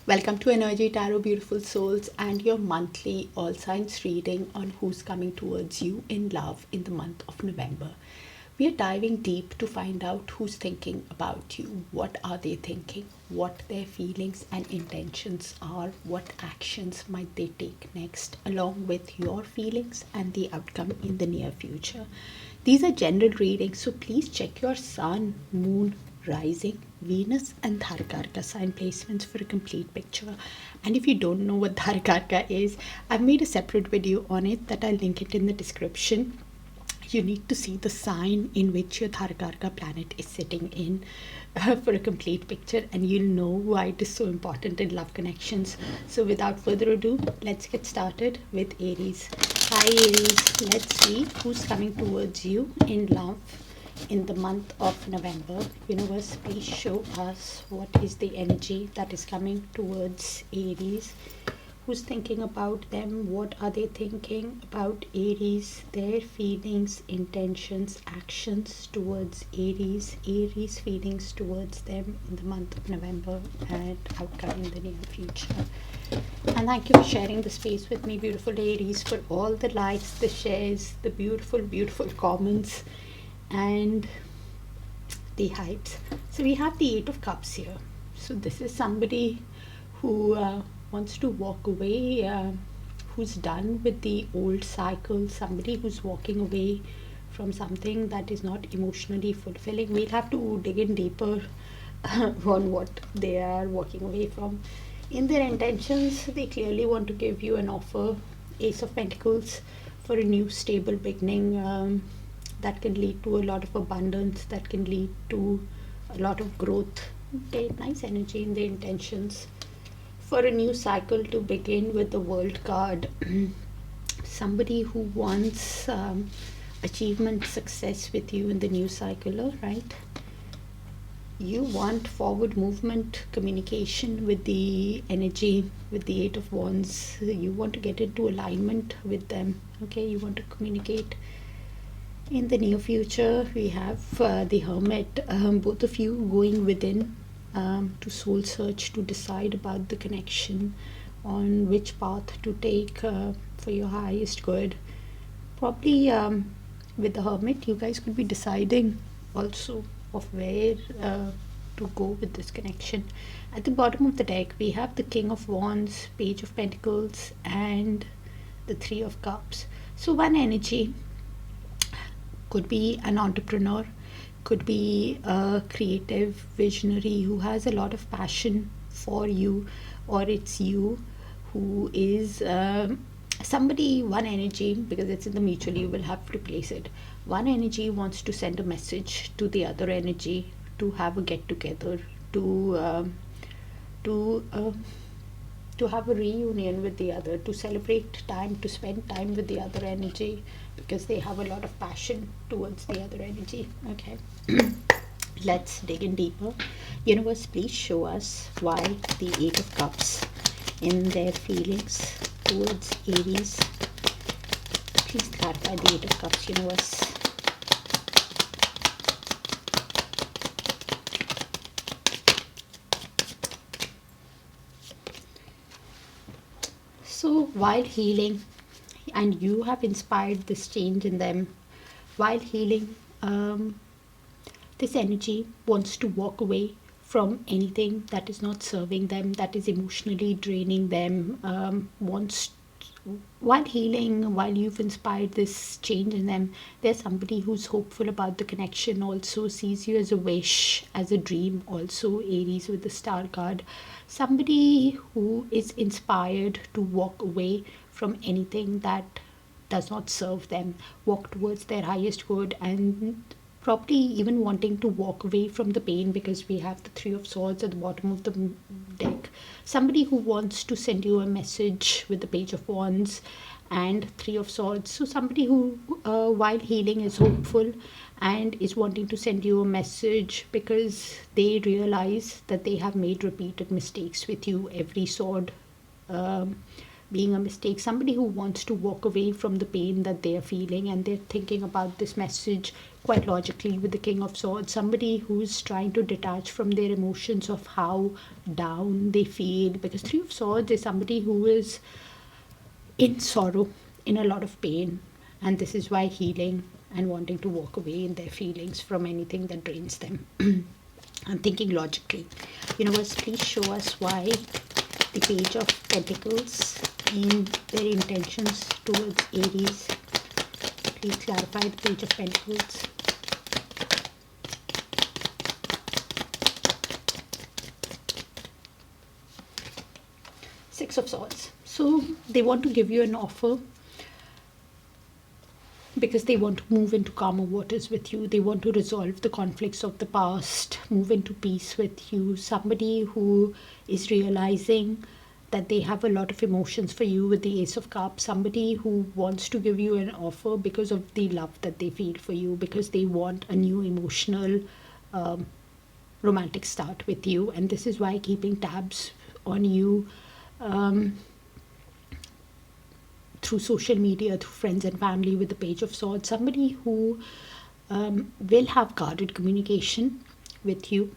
Welcome to Energy Tarot, beautiful souls, and your monthly all signs reading on who's coming towards you in love in the month of November. We are diving deep to find out who's thinking about you, what are they thinking, what their feelings and intentions are, what actions might they take next, along with your feelings and the outcome in the near future. These are general readings, so please check your sun, moon, rising, Venus and Darakaraka sign placements for a complete picture. And if you don't know what Darakaraka is, I've made a separate video on it that I'll link it in the description. You need to see the sign in which your Darakaraka planet is sitting in for a complete picture, and you'll know why it is so important in love connections. So without further ado, let's get started with Aries. Hi Aries, let's see who's coming towards you in love in the month of November. Universe, please show us what is the energy that is coming towards Aries. Who's thinking about them? What are they thinking about Aries? Their feelings, intentions, actions towards Aries. Aries feelings towards them in the month of November and outcome in the near future. And thank you for sharing the space with me, beautiful Aries, for all the likes, the shares, the beautiful, beautiful comments, and the hypes. So we have the Eight of Cups here. So this is somebody who wants to walk away, who's done with the old cycle, somebody who's walking away from something that is not emotionally fulfilling. We'll have to dig in deeper on what they are walking away from. In their intentions, they clearly want to give you an offer, Ace of Pentacles, for a new stable beginning. That can lead to a lot of abundance, that can lead to a lot of growth. Okay, nice energy in the intentions. For a new cycle to begin with the World card. Somebody who wants achievement, success with you in the new cycle, right? You want forward movement, communication with the energy, with the Eight of Wands. You want to get into alignment with them, okay? You want to communicate. In the near future, we have the Hermit, both of you going within to soul search, to decide about the connection, on which path to take for your highest good. Probably with the Hermit, you guys could be deciding also of where to go with this connection. At the bottom of the deck, we have the King of Wands, Page of Pentacles, and the Three of Cups. So one energy could be an entrepreneur, could be a creative visionary who has a lot of passion for you, or it's you who is somebody. One energy, because it's in the mutual, you will have to place it. One energy wants to send a message to the other energy to have a get together, to have a reunion with the other, to celebrate time, to spend time with the other energy, because they have a lot of passion towards the other energy. Okay. Let's dig in deeper. Universe, please show us why the Eight of Cups in their feelings towards Aries. Please clarify the Eight of Cups, universe. So while healing, and you have inspired this change in them, while healing, this energy wants to walk away from anything that is not serving them, that is emotionally draining them. While healing, while you've inspired this change in them, there's somebody who's hopeful about the connection, also sees you as a wish, as a dream, also Aries with the Star card. Somebody who is inspired to walk away from anything that does not serve them, walk towards their highest good, and probably even wanting to walk away from the pain, because we have the Three of Swords at the bottom of the deck. Somebody who wants to send you a message with the Page of Wands and Three of Swords. So somebody who while healing is hopeful and is wanting to send you a message because they realize that they have made repeated mistakes with you. Every sword being a mistake, somebody who wants to walk away from the pain that they are feeling, and they're thinking about this message quite logically with the King of Swords, somebody who's trying to detach from their emotions of how down they feel, because Three of Swords is somebody who is in sorrow, in a lot of pain, and this is why healing and wanting to walk away in their feelings from anything that drains them. I'm thinking logically. Universe, please show us why the Page of Pentacles in their intentions towards Aries. Please clarify the Page of Pentacles. Six of Swords. So they want to give you an offer because they want to move into calmer waters with you. They want to resolve the conflicts of the past, move into peace with you. Somebody who is realizing that they have a lot of emotions for you with the Ace of Cups. Somebody who wants to give you an offer because of the love that they feel for you, because they want a new emotional romantic start with you. And this is why keeping tabs on you through social media, through friends and family with the Page of Swords. Somebody who will have guarded communication with you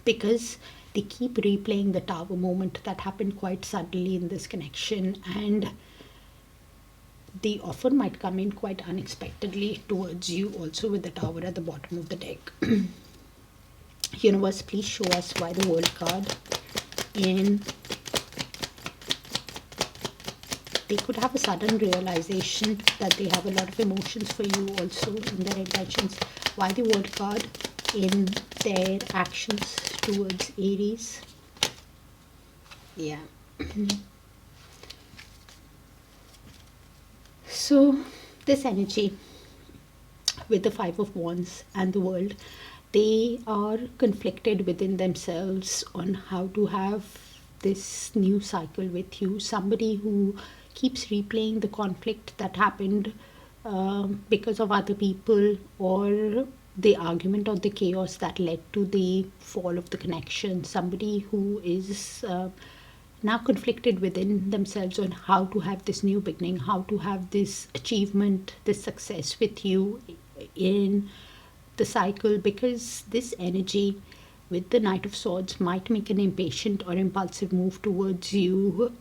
because they keep replaying the Tower moment that happened quite suddenly in this connection, and the offer might come in quite unexpectedly towards you also with the Tower at the bottom of the deck. Universe, please show us why the World card in... They could have a sudden realization that they have a lot of emotions for you also in their intentions. Why the World card in their actions towards Aries? Yeah. So this energy with the Five of Wands and the World, they are conflicted within themselves on how to have this new cycle with you. Somebody who keeps replaying the conflict that happened because of other people, or the argument or the chaos that led to the fall of the connection. Somebody who is now conflicted within themselves on how to have this new beginning, how to have this achievement, this success with you in the cycle, because this energy with the Knight of Swords might make an impatient or impulsive move towards you.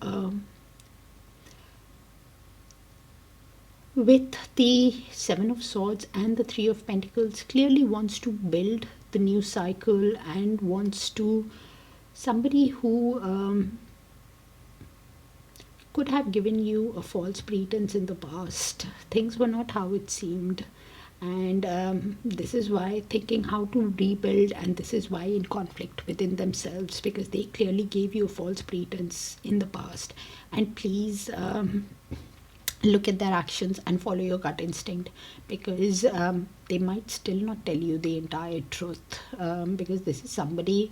With the Seven of Swords and the Three of Pentacles, clearly wants to build the new cycle and wants to... Somebody who could have given you a false pretense in the past. Things were not how it seemed. And this is why thinking how to rebuild, and this is why in conflict within themselves, because they clearly gave you a false pretense in the past. And please look at their actions and follow your gut instinct, because they might still not tell you the entire truth, because this is somebody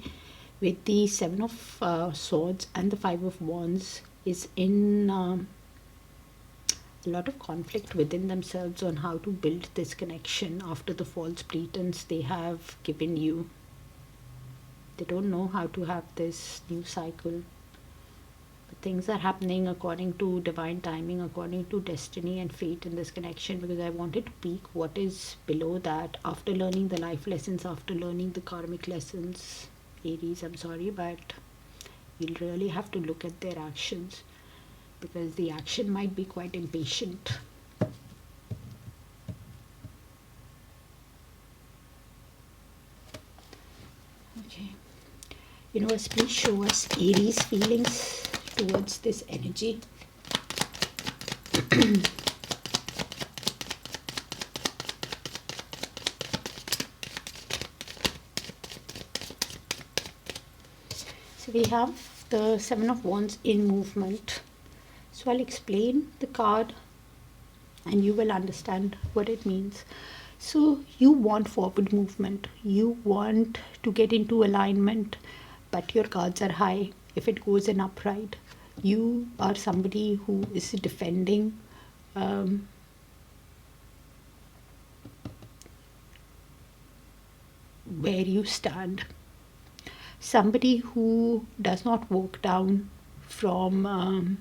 with the Seven of Swords and the Five of Wands is in a lot of conflict within themselves on how to build this connection after the false pretense they have given you. They don't know how to have this new cycle. But things are happening according to divine timing, according to destiny and fate in this connection, because I wanted to peek what is below that after learning the life lessons, after learning the karmic lessons. Aries, I'm sorry, but you'll really have to look at their actions, because the action might be quite impatient. Okay. Universe, please show us Aries feelings towards this energy. So we have the Seven of Wands in movement. So I'll explain the card and you will understand what it means. So you want forward movement, you want to get into alignment, but your cards are high. If it goes in upright, you are somebody who is defending where you stand. Somebody who does not walk down from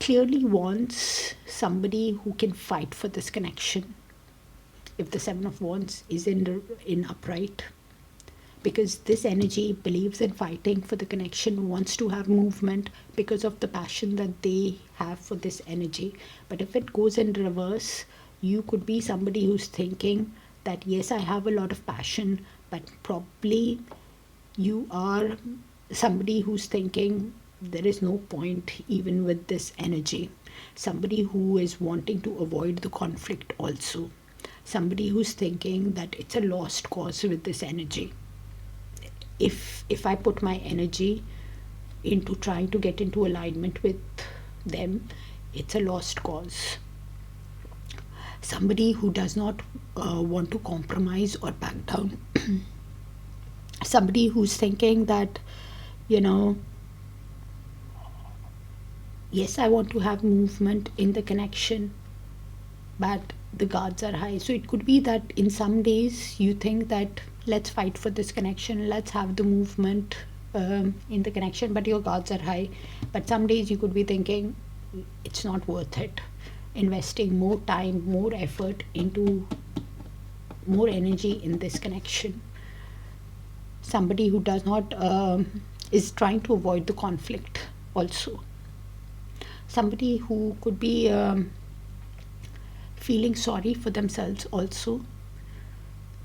clearly wants somebody who can fight for this connection. If the Seven of Wands is in upright, because this energy believes in fighting for the connection, wants to have movement because of the passion that they have for this energy. But if it goes in reverse, you could be somebody who's thinking that yes, I have a lot of passion, but probably you are somebody who's thinking there is no point even with this energy. Somebody who is wanting to avoid the conflict also. Somebody who's thinking that it's a lost cause with this energy. If I put my energy into trying to get into alignment with them, it's a lost cause. Somebody who does not want to compromise or back down. Somebody who's thinking that, yes, I want to have movement in the connection, but the guards are high. So it could be that in some days you think that let's fight for this connection, let's have the movement in the connection, but your guards are high. But some days you could be thinking it's not worth it, investing more time, more effort into more energy in this connection. Somebody who does not is trying to avoid the conflict also. Somebody who could be feeling sorry for themselves also,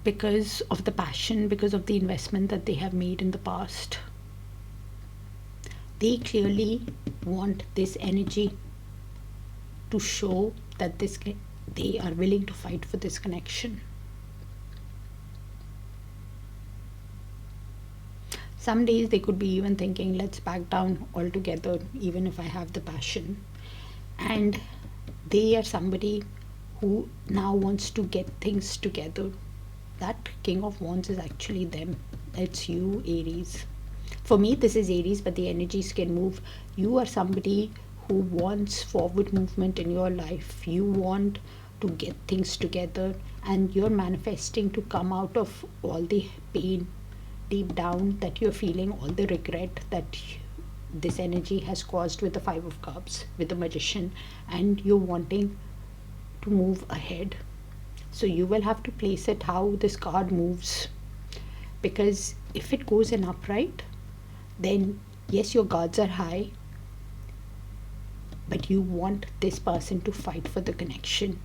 because of the passion, because of the investment that they have made in the past. They clearly want this energy to show that they are willing to fight for this connection. Some days they could be even thinking, let's back down altogether, even if I have the passion. And they are somebody who now wants to get things together. That King of Wands is actually them. It's you, Aries. For me, this is Aries, but the energies can move. You are somebody who wants forward movement in your life. You want to get things together, and you're manifesting to come out of all the pain deep down that you're feeling, all the regret that this energy has caused with the Five of Cups, with the Magician, and you're wanting to move ahead. So you will have to place it how this card moves, because if it goes in upright, then yes, your guards are high, but you want this person to fight for the connection,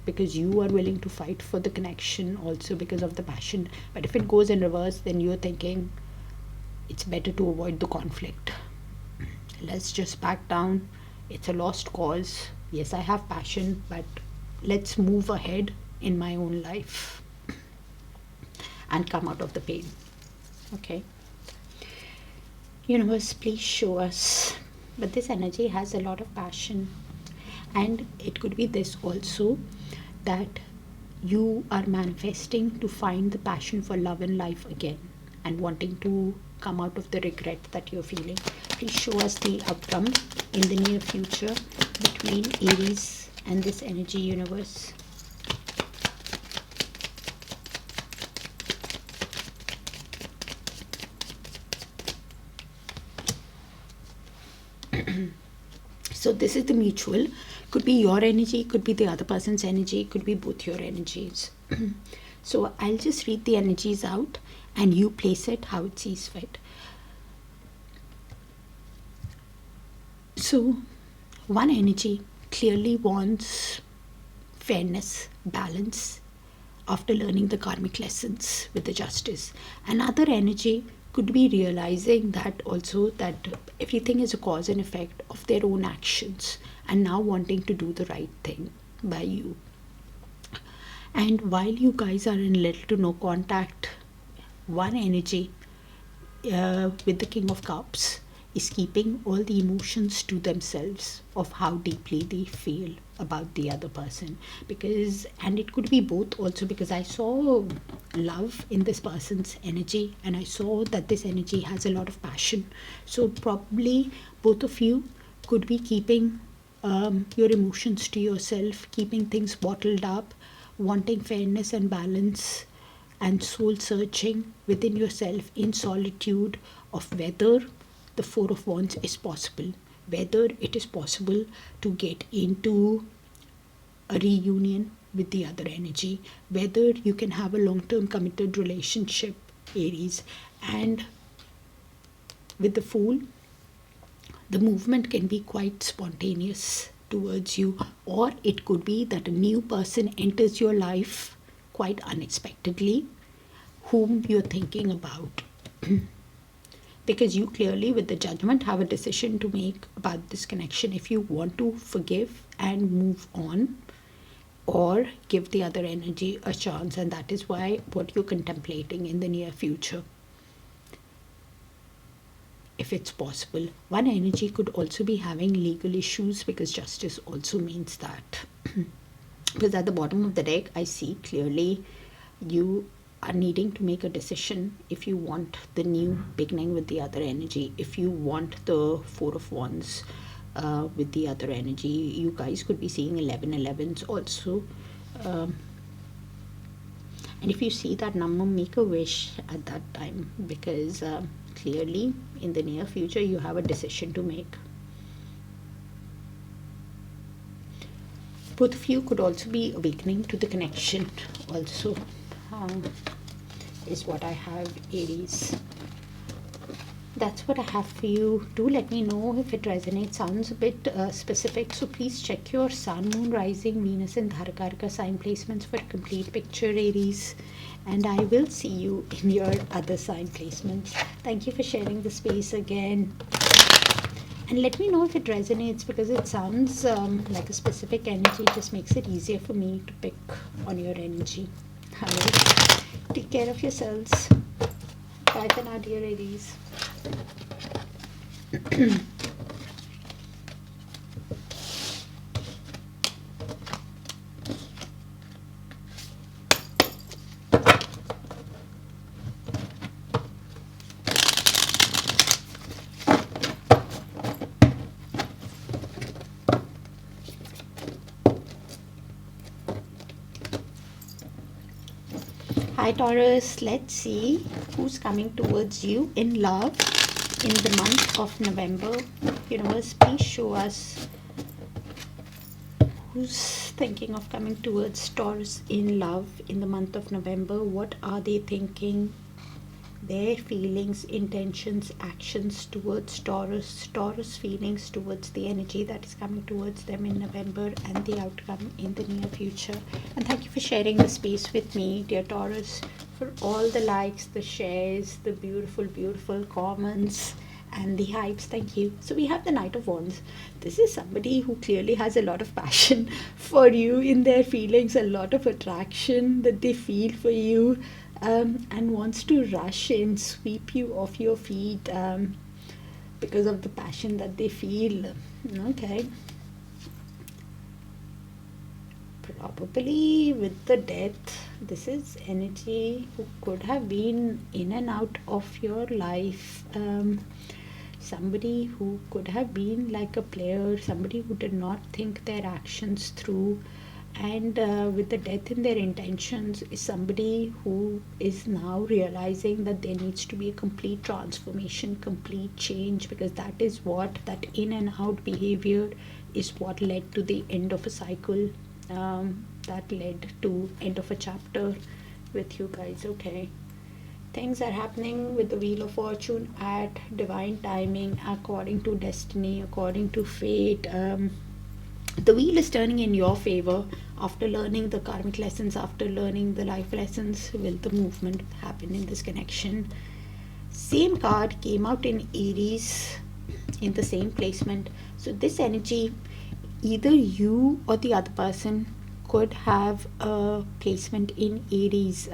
because you are willing to fight for the connection also because of the passion. But if it goes in reverse, then you're thinking it's better to avoid the conflict. Let's just back down. It's a lost cause. Yes, I have passion, but let's move ahead in my own life and come out of the pain. Okay. Universe, please show us. But this energy has a lot of passion, and it could be this also, that you are manifesting to find the passion for love and life again, and wanting to come out of the regret that you're feeling. Please show us the outcome in the near future between Aries and this energy, universe. So this is the mutual. Could be your energy, could be the other person's energy, could be both your energies. So I'll just read the energies out and you place it how it sees fit. So one energy clearly wants fairness, balance after learning the karmic lessons with the justice. Another energy could be realizing that also, that everything is a cause and effect of their own actions, and now wanting to do the right thing by you. And while you guys are in little to no contact, one energy with the King of Cups is keeping all the emotions to themselves of how deeply they feel about the other person. Because, and it could be both also, because I saw love in this person's energy and I saw that this energy has a lot of passion. So probably both of you could be keeping your emotions to yourself, keeping things bottled up, wanting fairness and balance, and soul searching within yourself in solitude of whether the Four of Wands is possible. whether it is possible to get into a reunion with the other energy, whether you can have a long-term committed relationship, Aries. And with the Fool, the movement can be quite spontaneous towards you, or it could be that a new person enters your life quite unexpectedly, whom you're thinking about. Because you clearly, with the Judgment, have a decision to make about this connection. If you want to forgive and move on, or give the other energy a chance, and that is why what you're contemplating in the near future, if it's possible. One energy could also be having legal issues, because Justice also means that. Because at the bottom of the deck, I see clearly you are needing to make a decision if you want the new beginning with the other energy, if you want the Four of Wands with the other energy. You guys could be seeing 1111s also. And if you see that number, make a wish at that time, because clearly in the near future you have a decision to make. Both of you could also be awakening to the connection also, is what I have, Aries. That's what I have for you. Do let me know if it resonates. Sounds a bit specific, so please check your Sun, Moon, Rising, Venus and Darakaraka sign placements for a complete picture, Aries. And I will see you in your other sign placements. Thank you for sharing the space again. And let me know if it resonates, because it sounds like a specific energy. It just makes it easier for me to pick on your energy. Alright. Take care of yourselves. Bye for now, dear Aries. Hi Taurus, let's see who's coming towards you in love in the month of November. Universe, please show us who's thinking of coming towards Taurus in love in the month of November. What are they thinking? Their feelings, intentions, actions towards Taurus. Taurus feelings towards the energy that is coming towards them in November, and the outcome in the near future. And thank you for sharing the space with me, dear Taurus, for all the likes, the shares, the beautiful comments and the hypes. Thank you. So we have the Knight of Wands. This is somebody who clearly has a lot of passion for you in their feelings, a lot of attraction that they feel for you, and wants to rush and sweep you off your feet because of the passion that they feel. Okay. Probably with the Death, this is energy who could have been in and out of your life. Somebody who could have been like a player, somebody who did not think their actions through, and with the Death in their intentions, is somebody who is now realizing that there needs to be a complete transformation, complete change, because that is what, that in and out behavior is what led to the end of a cycle, that led to end of a chapter with you guys. Okay, things are happening with the Wheel of Fortune at divine timing, according to destiny, according to fate. The wheel is turning in your favor. After learning the karmic lessons, after learning the life lessons, will the movement happen in this connection. Same card came out in Aries in the same placement. So this energy, either you or the other person could have a placement in Aries.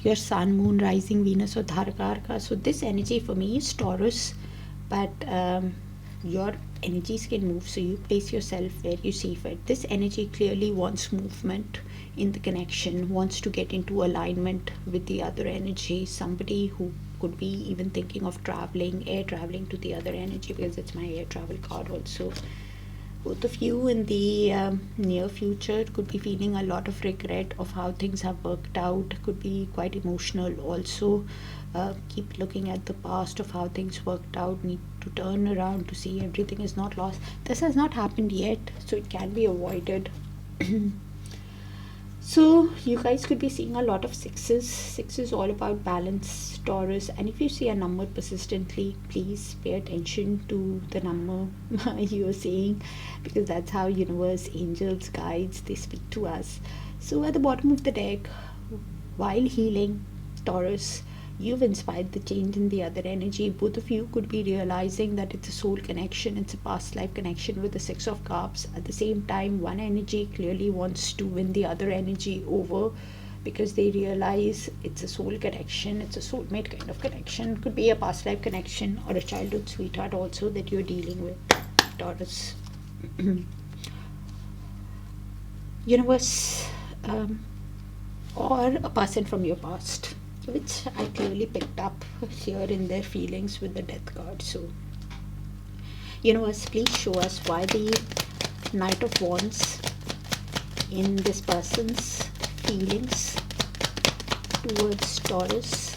Your Sun, Moon, Rising, Venus or Darakaraka. So this energy for me is Taurus, but your energies can move, so you place yourself where you see fit. This energy clearly wants movement in the connection, wants to get into alignment with the other energy. Somebody who could be even thinking of traveling, air traveling to the other energy, because it's my air travel card also. Both of you in the near future could be feeling a lot of regret of how things have worked out, could be quite emotional also. Keep looking at the past of how things worked out, need to turn around to see everything is not lost. This has not happened yet, so it can be avoided. So you guys could be seeing a lot of sixes. Six is all about balance, Taurus. And if you see a number persistently, please pay attention to the number you're seeing, because that's how universe, angels, guides, they speak to us. So at the bottom of the deck, while healing, Taurus, you've inspired the change in the other energy. Both of you could be realizing that it's a soul connection, it's a past life connection with the Six of Cups. At the same time, one energy clearly wants to win the other energy over, because they realize it's a soul connection, it's a soulmate kind of connection. Could be a past life connection or a childhood sweetheart also that you're dealing with, Taurus. Universe, or a person from your past, which I clearly picked up here in their feelings with the Death card. So, universe, please show us why the Knight of Wands in this person's feelings towards Taurus.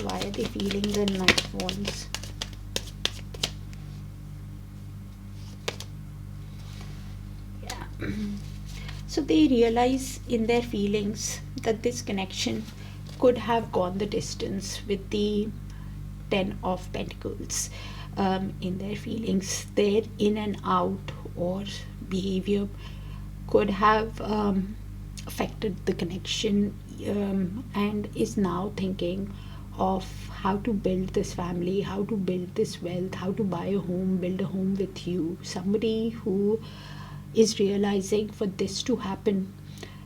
Why are they feeling the Knight of Wands? Yeah. So they realize in their feelings that this connection could have gone the distance with the Ten of Pentacles. In their feelings, their in and out or behavior could have affected the connection, and is now thinking of how to build this family, how to build this wealth, how to buy a home, build a home with you. Somebody who is realizing for this to happen,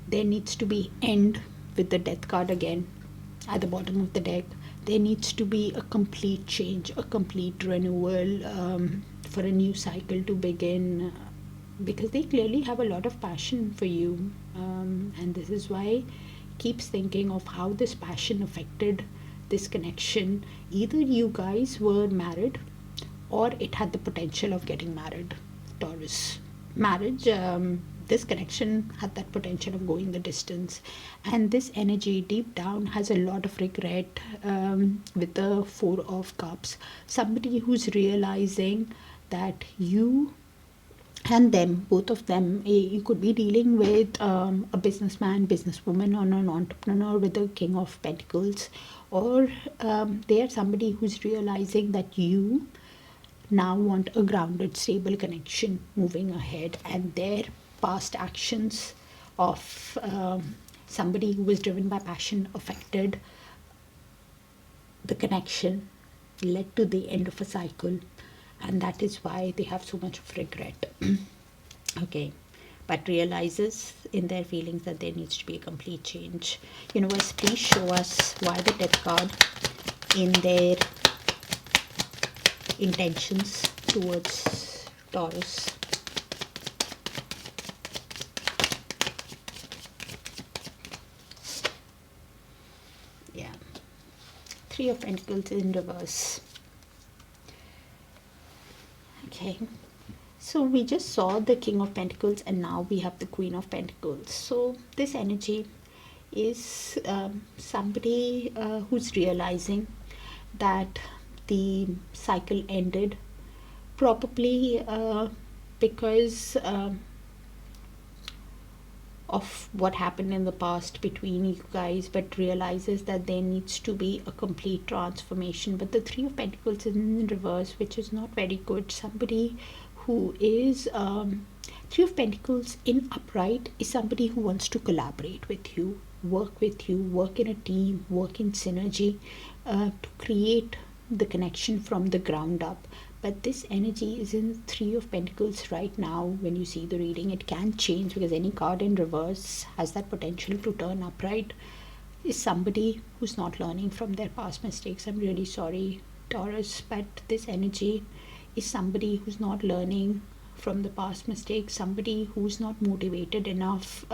there needs to be end with the Death card again at the bottom of the deck. There needs to be a complete change, a complete renewal, for a new cycle to begin, because they clearly have a lot of passion for you, and this is why keeps thinking of how this passion affected this connection. Either you guys were married or it had the potential of getting married, Taurus. Marriage, this connection had that potential of going the distance, and this energy deep down has a lot of regret, with the Four of Cups. Somebody who's realizing that you and them, both of them, you could be dealing with a businessman, businesswoman, or an entrepreneur with the King of Pentacles, or they are somebody who's realizing that you now want a grounded, stable connection moving ahead, and their past actions of somebody who was driven by passion affected the connection, led to the end of a cycle, and that is why they have so much of regret. Okay, but realizes in their feelings that there needs to be a complete change. Universe, please show us why the Death card in their intentions towards Taurus. Yeah, Three of Pentacles in reverse. Okay, so we just saw the King of Pentacles and now we have the Queen of Pentacles. So this energy is somebody who's realizing that the cycle ended, probably because of what happened in the past between you guys, but realizes that there needs to be a complete transformation. But the Three of Pentacles is in reverse, which is not very good. Somebody who is Three of Pentacles in upright is somebody who wants to collaborate with you, work in a team, work in synergy, to create the connection from the ground up. But this energy is in Three of Pentacles right now. When you see the reading, it can change because any card in reverse has that potential to turn upright. Is somebody who's not learning from their past mistakes. I'm really sorry, Taurus, but this energy is somebody who's not learning from the past mistakes, somebody who's not motivated enough,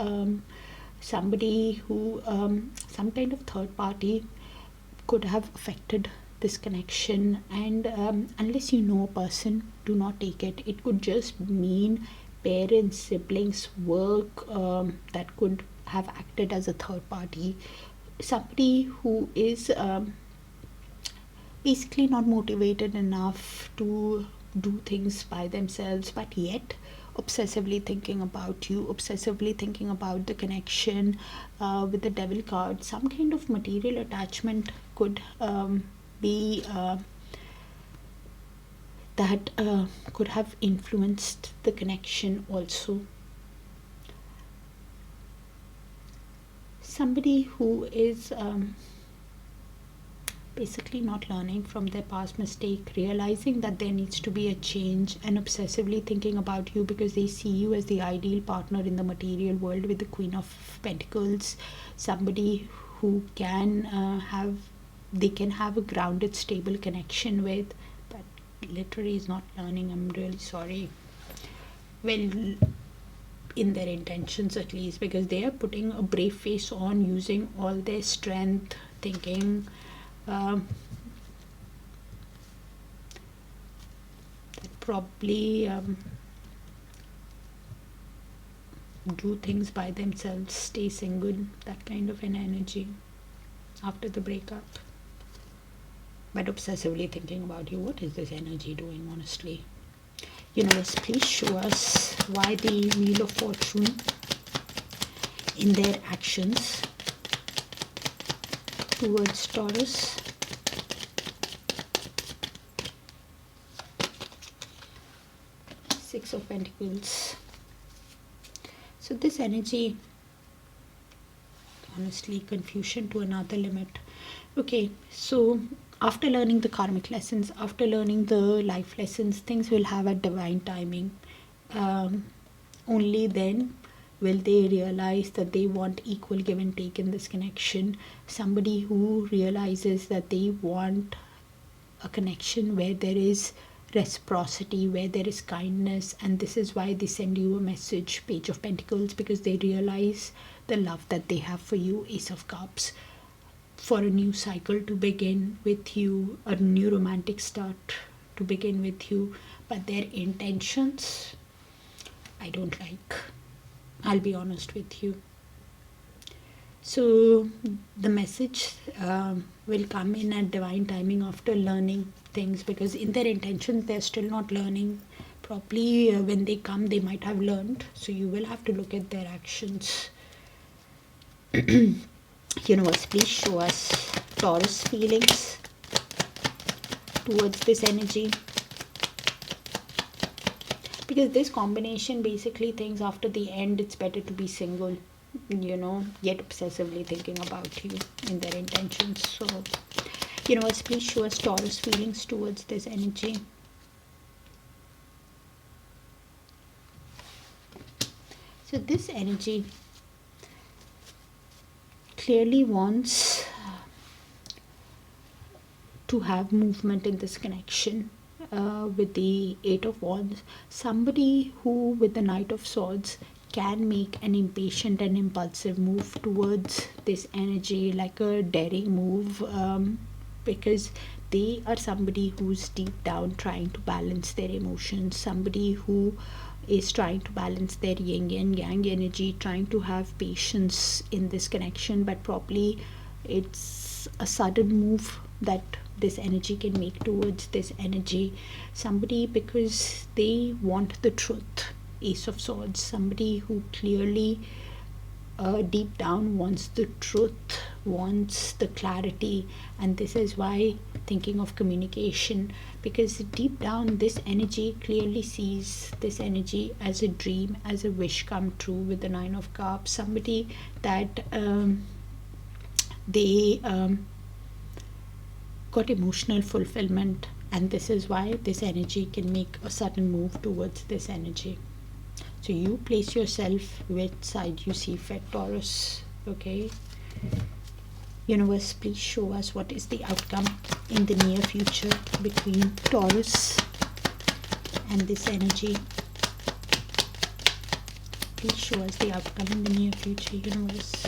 somebody who some kind of third party could have affected this connection, and unless you know a person, do not take it. It could just mean parents, siblings, work, that could have acted as a third party, somebody who is basically not motivated enough to do things by themselves, but yet obsessively thinking about you, obsessively thinking about the connection. With the devil card, some kind of material attachment could be that could have influenced the connection also. Somebody who is basically not learning from their past mistake, realizing that there needs to be a change, and obsessively thinking about you because they see you as the ideal partner in the material world with the Queen of Pentacles. Somebody who can they can have a grounded, stable connection with, but literally is not learning. I'm really sorry. Well, in their intentions at least, because they are putting a brave face on, using all their strength, thinking that probably do things by themselves, stay single, that kind of an energy after the breakup, but obsessively thinking about you. What is this energy doing, honestly? Universe, please show us why the Wheel of Fortune in their actions towards Taurus. Six of Pentacles. So this energy, honestly, confusion to another limit. Okay, so after learning the karmic lessons, after learning the life lessons, things will have a divine timing. Only then will they realize that they want equal give and take in this connection. Somebody who realizes that they want a connection where there is reciprocity, where there is kindness, and this is why they send you a message, Page of Pentacles, because they realize the love that they have for you, Ace of Cups, for a new cycle to begin with you, a new romantic start to begin with you. But their intentions, I don't like. I'll be honest with you. So the message will come in at divine timing after learning things, because in their intentions they're still not learning properly. When they come, they might have learned, so you will have to look at their actions. Universe, please show us Taurus feelings towards this energy, because this combination basically thinks after the end it's better to be single, yet obsessively thinking about you in their intentions. So universe, please show us Taurus feelings towards this energy. So this energy clearly wants to have movement in this connection. With the Eight of Wands, somebody who with the Knight of Swords can make an impatient and impulsive move towards this energy, like a daring move, because they are somebody who's deep down trying to balance their emotions, somebody who is trying to balance their yin and yang energy, trying to have patience in this connection, but probably it's a sudden move that this energy can make towards this energy. Somebody, because they want the truth, Ace of Swords, somebody who clearly deep down wants the truth, wants the clarity, and this is why thinking of communication, because deep down this energy clearly sees this energy as a dream, as a wish come true with the Nine of Cups. Somebody that they got emotional fulfillment, and this is why this energy can make a sudden move towards this energy. So you place yourself which side you see fit, Taurus. Okay, universe, please show us what is the outcome in the near future between Taurus and this energy. Please show us the outcome in the near future, universe.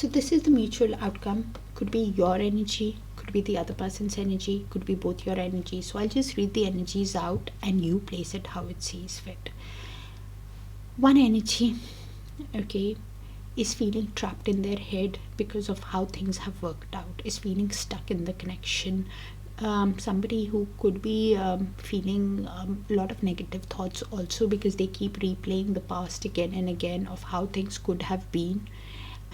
So this is the mutual outcome. Could be your energy, could be the other person's energy, could be both your energy. So I'll just read the energies out and you place it how it sees fit. One energy, okay, is feeling trapped in their head because of how things have worked out, is feeling stuck in the connection. Somebody who could be feeling a lot of negative thoughts also, because they keep replaying the past again and again of how things could have been,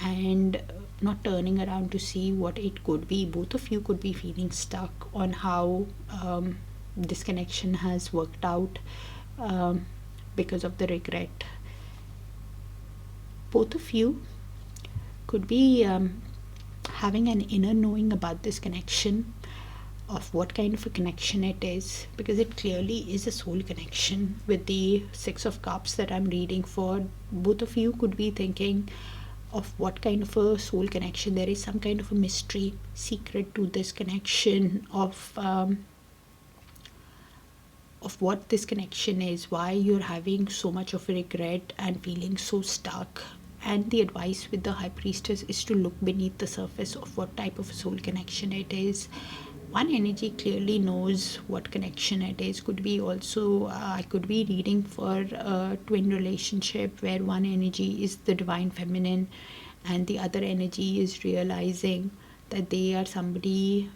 and not turning around to see what it could be. Both of you could be feeling stuck on how this connection has worked out, because of the regret. Both of you could be having an inner knowing about this connection, of what kind of a connection it is, because it clearly is a soul connection. With the Six of Cups that I'm reading for, both of you could be thinking of what kind of a soul connection. There is some kind of a mystery, secret to this connection, of what this connection is, why you're having so much of a regret and feeling so stuck. And the advice with the High Priestess is to look beneath the surface of what type of a soul connection it is. One energy clearly knows what connection it is. Could be also, I could be reading for a twin relationship where one energy is the divine feminine and the other energy is realizing that they are somebody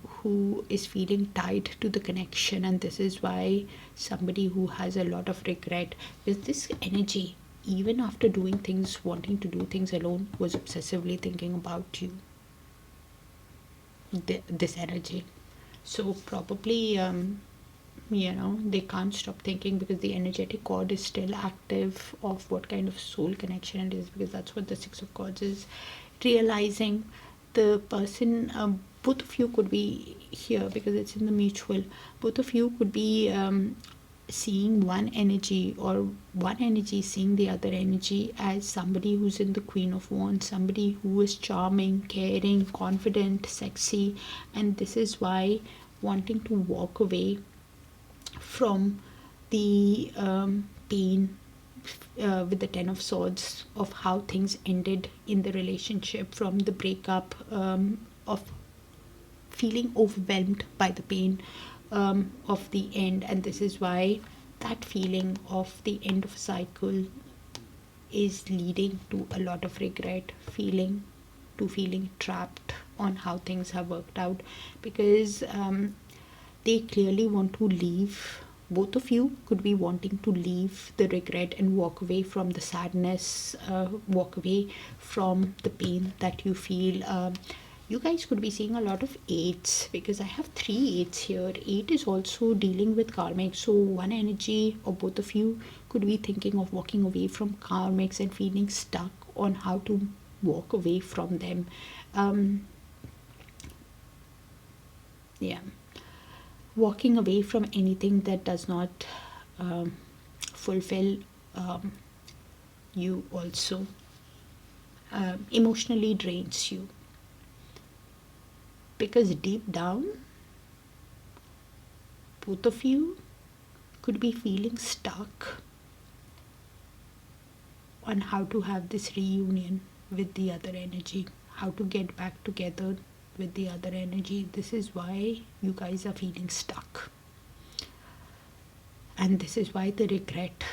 who is feeling tied to the connection, and this is why somebody who has a lot of regret. With this energy, even after doing things, wanting to do things alone, was obsessively thinking about you. This energy. So probably they can't stop thinking, because the energetic cord is still active of what kind of soul connection it is, because that's what the Six of Cords is realizing. The person, both of you could be here because it's in the mutual. Both of you could be seeing one energy, or one energy seeing the other energy as somebody who's in the Queen of Wands, somebody who is charming, caring, confident, sexy, and this is why wanting to walk away from the pain, with the Ten of Swords, of how things ended in the relationship, from the breakup, of feeling overwhelmed by the pain of the end. And this is why that feeling of the end of a cycle is leading to a lot of regret, feeling trapped on how things have worked out, because they clearly want to leave. Both of you could be wanting to leave the regret and walk away from the sadness, walk away from the pain that you feel. You guys could be seeing a lot of eights, because I have 3 eights here. 8 is also dealing with karmic. So one energy, or both of you, could be thinking of walking away from karmics and feeling stuck on how to walk away from them. Walking away from anything that does not fulfill you also, emotionally drains you, because deep down both of you could be feeling stuck on how to have this reunion with the other energy, how to get back together with the other energy. This is why you guys are feeling stuck, and this is why the regret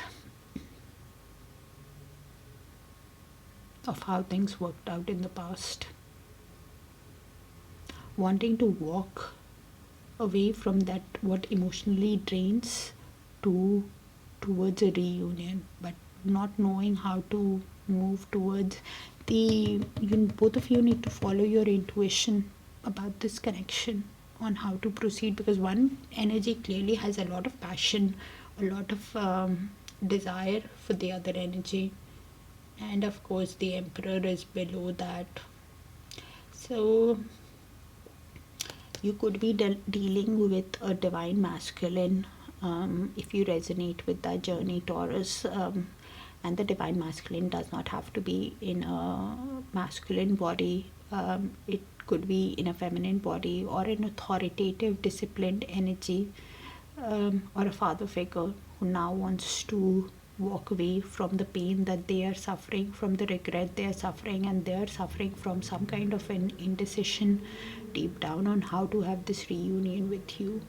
of how things worked out in the past, wanting to walk away from that, what emotionally drains, towards a reunion, but not knowing how to move towards both of you need to follow your intuition about this connection, on how to proceed, because one energy clearly has a lot of passion, a lot of desire for the other energy, and of course the Emperor is below that. So you could be dealing with a divine masculine, if you resonate with that journey, Taurus. And the divine masculine does not have to be in a masculine body. It could be in a feminine body, or an authoritative, disciplined energy, or a father figure who now wants to walk away from the pain that they are suffering, from the regret they are suffering, and they are suffering from some kind of an indecision deep down on how to have this reunion with you,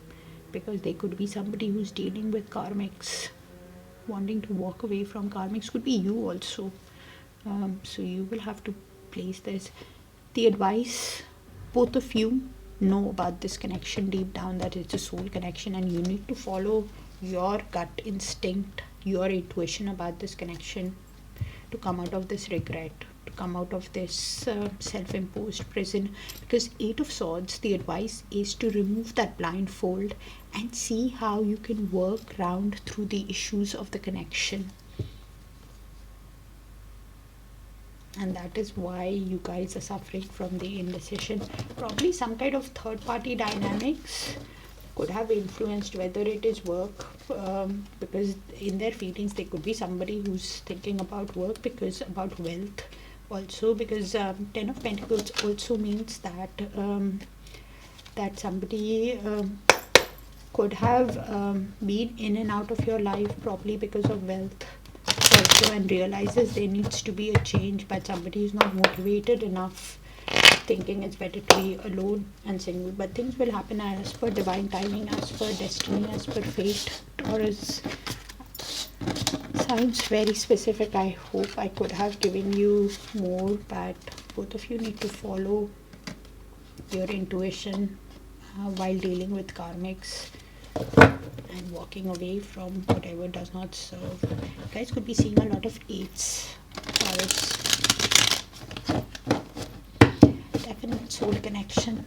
because they could be somebody who's dealing with karmics, wanting to walk away from karmics. Could be you also. So you will have to place this. The advice, both of you know about this connection deep down, that it's a soul connection, and you need to follow your gut instinct, your intuition about this connection, to come out of this regret, to come out of this self-imposed prison. Because Eight of Swords, the advice is to remove that blindfold and see how you can work around through the issues of the connection. And that is why you guys are suffering from the indecision. Probably some kind of third party dynamics could have influenced whether it is work, because in their feelings they could be somebody who's thinking about work, because about wealth also, because Ten of Pentacles also means that that somebody could have been in and out of your life probably because of wealth also, and realizes there needs to be a change, but somebody is not motivated enough, thinking it's better to be alone and single. But things will happen as per divine timing, as per destiny, as per fate. Taurus, sounds very specific. I hope I could have given you more, but both of you need to follow your intuition while dealing with karmics and walking away from whatever does not serve. You guys could be seeing a lot of eights, Taurus. Definite soul connection.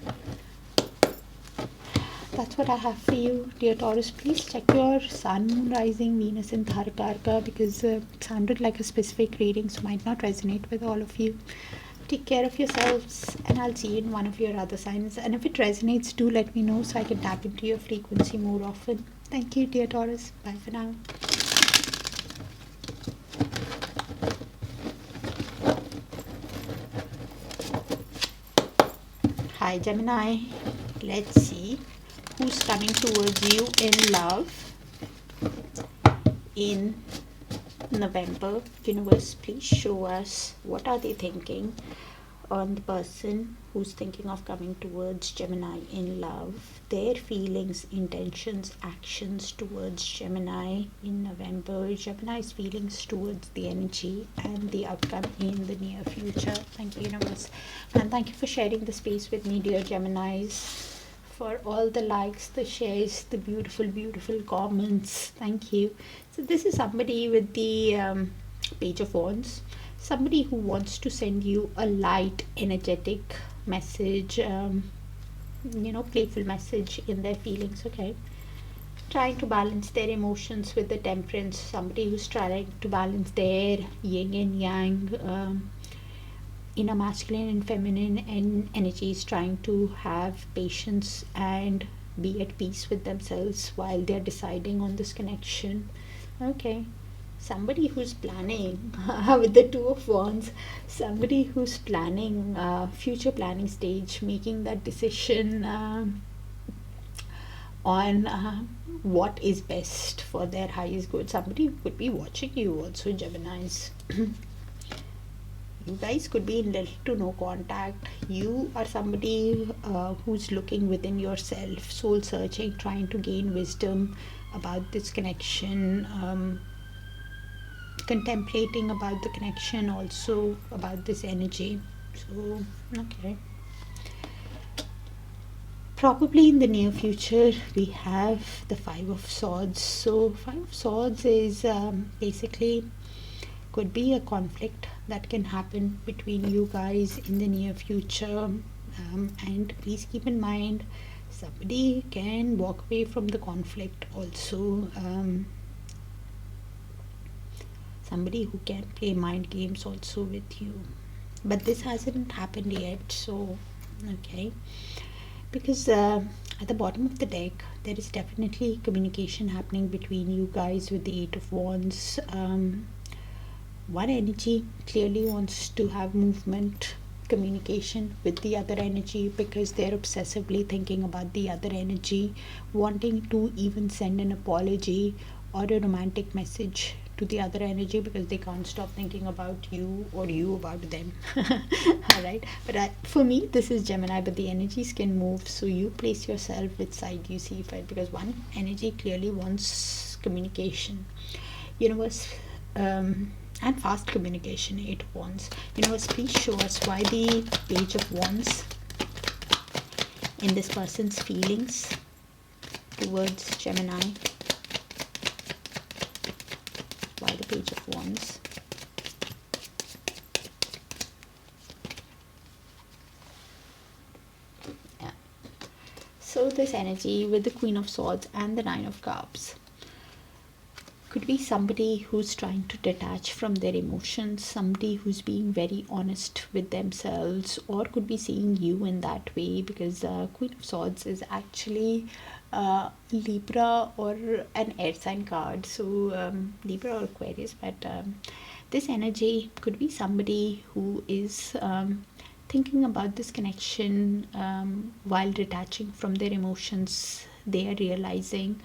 That's what I have for you, dear Taurus. Please check your sun, moon, rising, Venus in Darakaraka, because it sounded like a specific reading, so might not resonate with all of you. Take care of yourselves, and I'll see you in one of your other signs. And if it resonates, do let me know so I can tap into your frequency more often. Thank you, dear Taurus. Bye for now. Hi, Gemini. Let's see who's coming towards you in love in November. Universe, please show us what are they thinking on the person who's thinking of coming towards Gemini in love, their feelings, intentions, actions towards Gemini in November, Gemini's feelings towards the energy and the outcome in the near future. Thank you, universe, and thank you for sharing the space with me, dear Geminis, for all the likes, the shares, the beautiful comments. Thank you. So this is somebody with the Page of Wands, somebody who wants to send you a light, energetic message, playful message in their feelings. Okay, trying to balance their emotions with the Temperance, somebody who's trying to balance their yin and yang, inner masculine and feminine and energies, trying to have patience and be at peace with themselves while they're deciding on this connection. Okay, somebody who's planning with the Two of Wands, somebody who's planning future planning stage, making that decision on what is best for their highest good. Somebody who could be watching you also, Geminis. You guys could be in little to no contact. You are somebody who's looking within yourself, soul searching, trying to gain wisdom about this connection, contemplating about the connection, also about this energy. So okay, probably in the near future we have the Five of Swords. So Five of Swords is basically could be a conflict that can happen between you guys in the near future, and please keep in mind somebody can walk away from the conflict also, somebody who can play mind games also with you, but this hasn't happened yet. So okay, because at the bottom of the deck there is definitely communication happening between you guys with the Eight of Wands. One energy clearly wants to have movement, communication with the other energy, because they're obsessively thinking about the other energy, wanting to even send an apology or a romantic message to the other energy because they can't stop thinking about you or you about them. All right, but for me this is Gemini, but the energies can move, so you place yourself which side you see fit, because one energy clearly wants communication, universe, and fast communication. It wants, universe, please show us why the Page of Wands in this person's feelings towards Gemini. Why the Page of Wands? Yeah. So this energy with the Queen of Swords and the Nine of Cups could be somebody who's trying to detach from their emotions, somebody who's being very honest with themselves, or could be seeing you in that way, because Queen of Swords is actually Libra or an air sign card, so Libra or Aquarius, but this energy could be somebody who is thinking about this connection while detaching from their emotions. They are realizing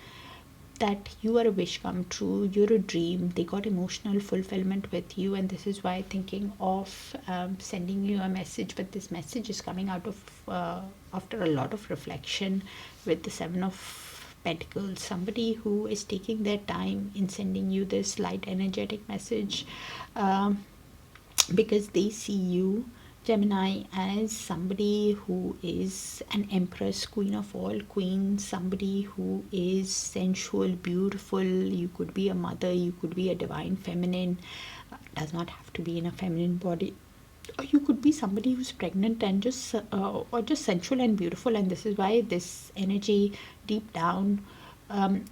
that you are a wish come true, you're a dream, they got emotional fulfillment with you, and this is why thinking of sending you a message, but this message is coming out of after a lot of reflection with the Seven of Pentacles. Somebody who is taking their time in sending you this light energetic message, because they see you, Gemini, as somebody who is an empress, queen of all queens, somebody who is sensual, beautiful. You could be a mother, you could be a divine feminine, does not have to be in a feminine body, or you could be somebody who's pregnant and just or just sensual and beautiful. And this is why this energy deep down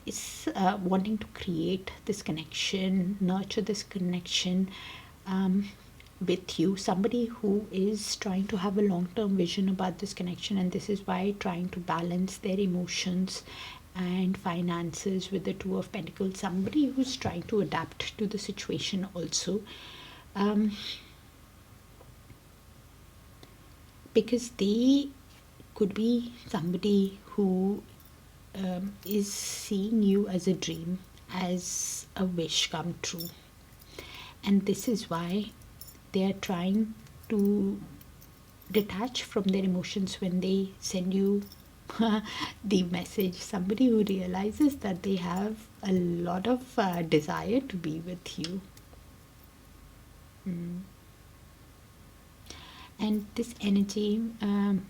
is wanting to create this connection, nurture this connection with you, somebody who is trying to have a long-term vision about this connection, and this is why trying to balance their emotions and finances with the Two of Pentacles, somebody who's trying to adapt to the situation also, because they could be somebody who is seeing you as a dream, as a wish come true, and this is why they are trying to detach from their emotions when they send you the message. Somebody who realizes that they have a lot of desire to be with you. And this energy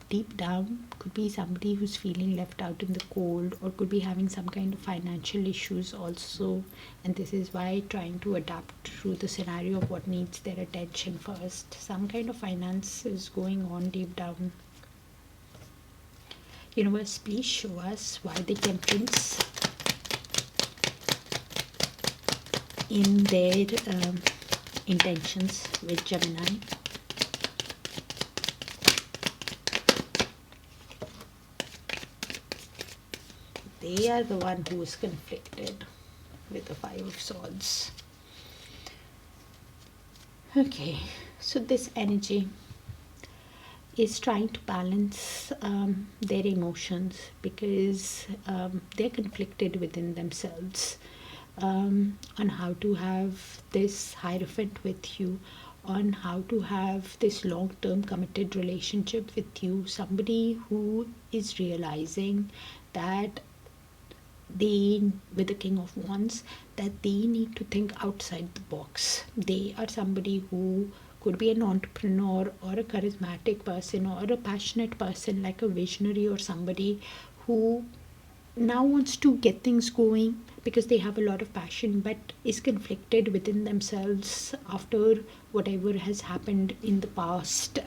deep down could be somebody who's feeling left out in the cold, or could be having some kind of financial issues also, and this is why trying to adapt to the scenario of what needs their attention first. Some kind of finance is going on deep down. Universe, please show us why the Temperance in their intentions with Gemini. They are the one who is conflicted with the Five of Swords. Okay, so this energy is trying to balance their emotions, because they're conflicted within themselves on how to have this Hierophant with you, on how to have this long-term committed relationship with you. Somebody who is realizing that they, with the King of Wands, that they need to think outside the box. They are somebody who could be an entrepreneur or a charismatic person or a passionate person, like a visionary, or somebody who now wants to get things going because they have a lot of passion, but is conflicted within themselves after whatever has happened in the past,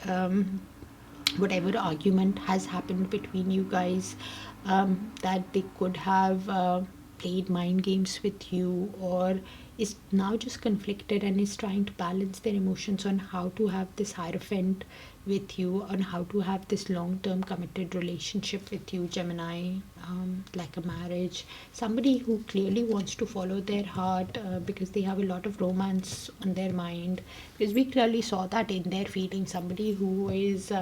whatever argument has happened between you guys, that they could have played mind games with you, or is now just conflicted and is trying to balance their emotions on how to have this Hierophant with you, on how to have this long-term committed relationship with you, Gemini, like a marriage. Somebody who clearly wants to follow their heart, because they have a lot of romance on their mind, because we clearly saw that in their feelings. Somebody who is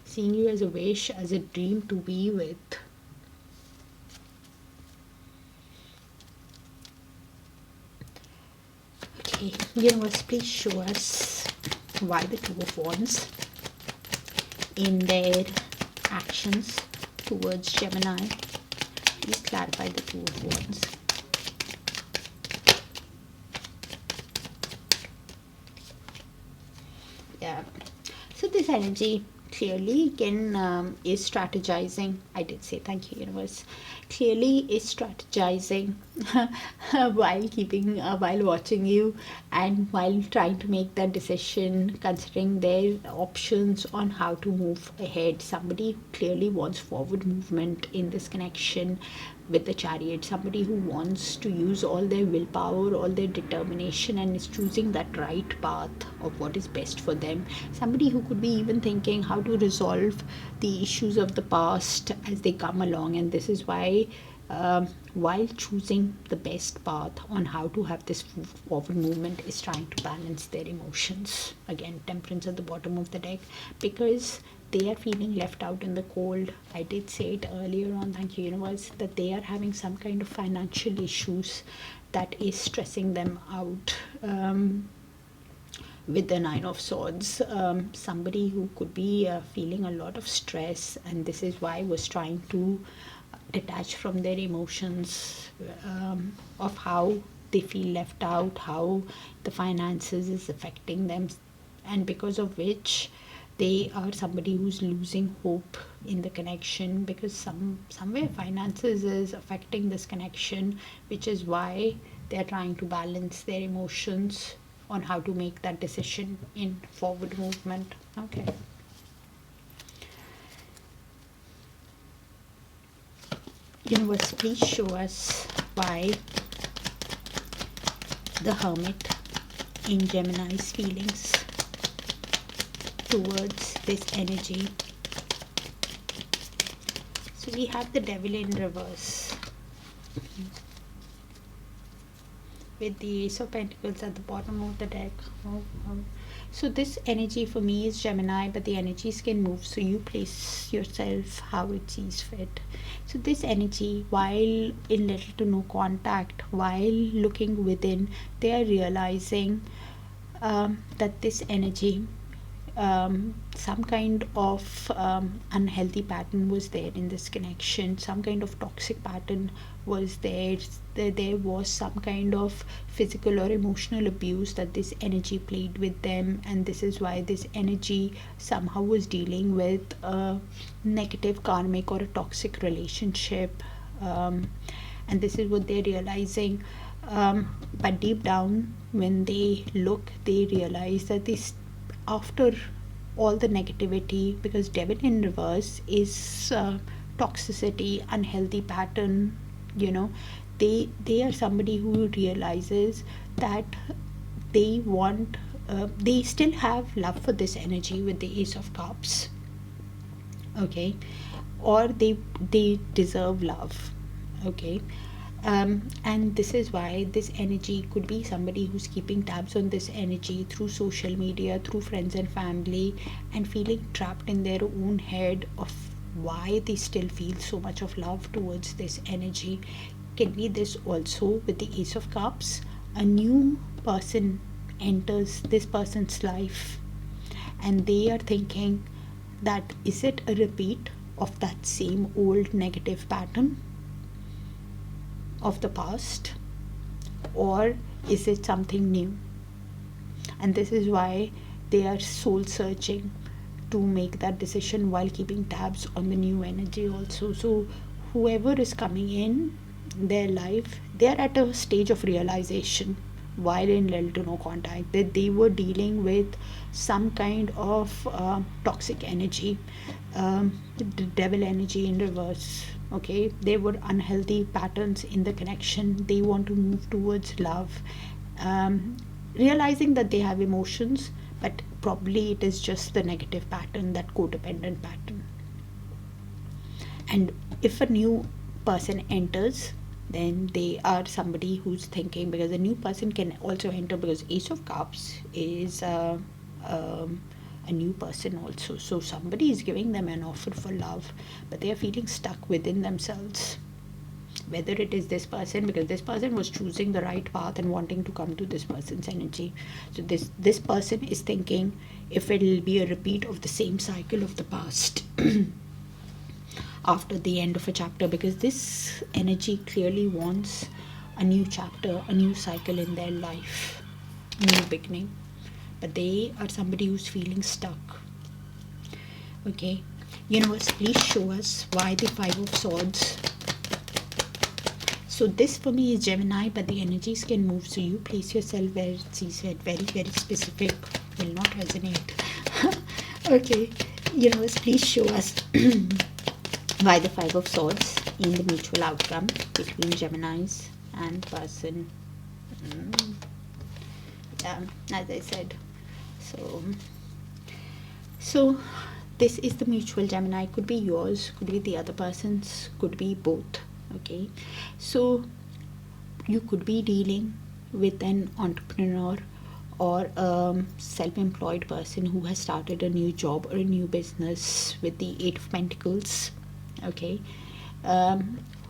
seeing you as a wish, as a dream to be with. Okay, universe, please show us why the Two of Wands in their actions towards Gemini. Please clarify the Two of Wands. Yeah, so this energy clearly again is strategizing. I did say thank you, universe. Clearly is strategizing while keeping while watching you and while trying to make that decision, considering their options on how to move ahead. Somebody clearly wants forward movement in this connection with the Chariot, somebody who wants to use all their willpower, all their determination, and is choosing that right path of what is best for them. Somebody who could be even thinking how to resolve the issues of the past as they come along, and this is why while choosing the best path on how to have this forward movement, is trying to balance their emotions. Again, Temperance at the bottom of the deck, because they are feeling left out in the cold. I did say it earlier on, thank you, universe, that they are having some kind of financial issues that is stressing them out. With the Nine of Swords, somebody who could be feeling a lot of stress, and this is why was trying to detach from their emotions, of how they feel left out, how the finances is affecting them, and because of which they are somebody who's losing hope in the connection, because somewhere finances is affecting this connection, which is why they are trying to balance their emotions on how to make that decision in forward movement. Okay, universe, please show us why the Hermit in Gemini's feelings towards this energy. So we have the Devil in reverse with the Ace of Pentacles at the bottom of the deck. So this energy for me is Gemini, but the energies can move, so you place yourself how it sees fit. So this energy, while in little to no contact, while looking within, they are realizing that this energy, some kind of unhealthy pattern was there in this connection, some kind of toxic pattern was there. There was some kind of physical or emotional abuse that this energy played with them, and this is why this energy somehow was dealing with a negative karmic or a toxic relationship, and this is what they're realizing. But deep down, when they look, they realize that this, after all the negativity, because Devil in reverse is toxicity, unhealthy pattern, they are somebody who realizes that they want, they still have love for this energy with the Ace of Cups, okay, or they deserve love, okay. And this is why this energy could be somebody who's keeping tabs on this energy through social media, through friends and family, and feeling trapped in their own head of why they still feel so much of love towards this energy. Can be this also with the Ace of Cups. A new person enters this person's life, and they are thinking that is it a repeat of that same old negative pattern of the past, or is it something new? And this is why they are soul searching to make that decision while keeping tabs on the new energy also. So whoever is coming in their life, they are at a stage of realization while in little to no contact that they were dealing with some kind of toxic energy, the devil energy in reverse, okay. There were unhealthy patterns in the connection. They want to move towards love, realizing that they have emotions, but probably it is just the negative pattern, that codependent pattern. And if a new person enters, then they are somebody who's thinking, because a new person can also enter, because Ace of Cups is a new person also. So somebody is giving them an offer for love, but they are feeling stuck within themselves. whether it is this person, because this person was choosing the right path and wanting to come to this person's energy. So this person is thinking if it will be a repeat of the same cycle of the past after the end of a chapter, because this energy clearly wants a new chapter, a new cycle in their life, new beginning. But they are somebody who's feeling stuck. Okay, universe, please show us why the Five of Swords. So this for me is Gemini, but the energies can move, so you place yourself where she said, very, very specific, will not resonate. Okay, universe, please show us why the Five of Swords in the mutual outcome between Geminis and person. Yeah, as I said. So this is the mutual Gemini. Could be yours, could be the other person's, could be both. Okay, so you could be dealing with an entrepreneur or a self-employed person who has started a new job or a new business with the Eight of Pentacles. Okay,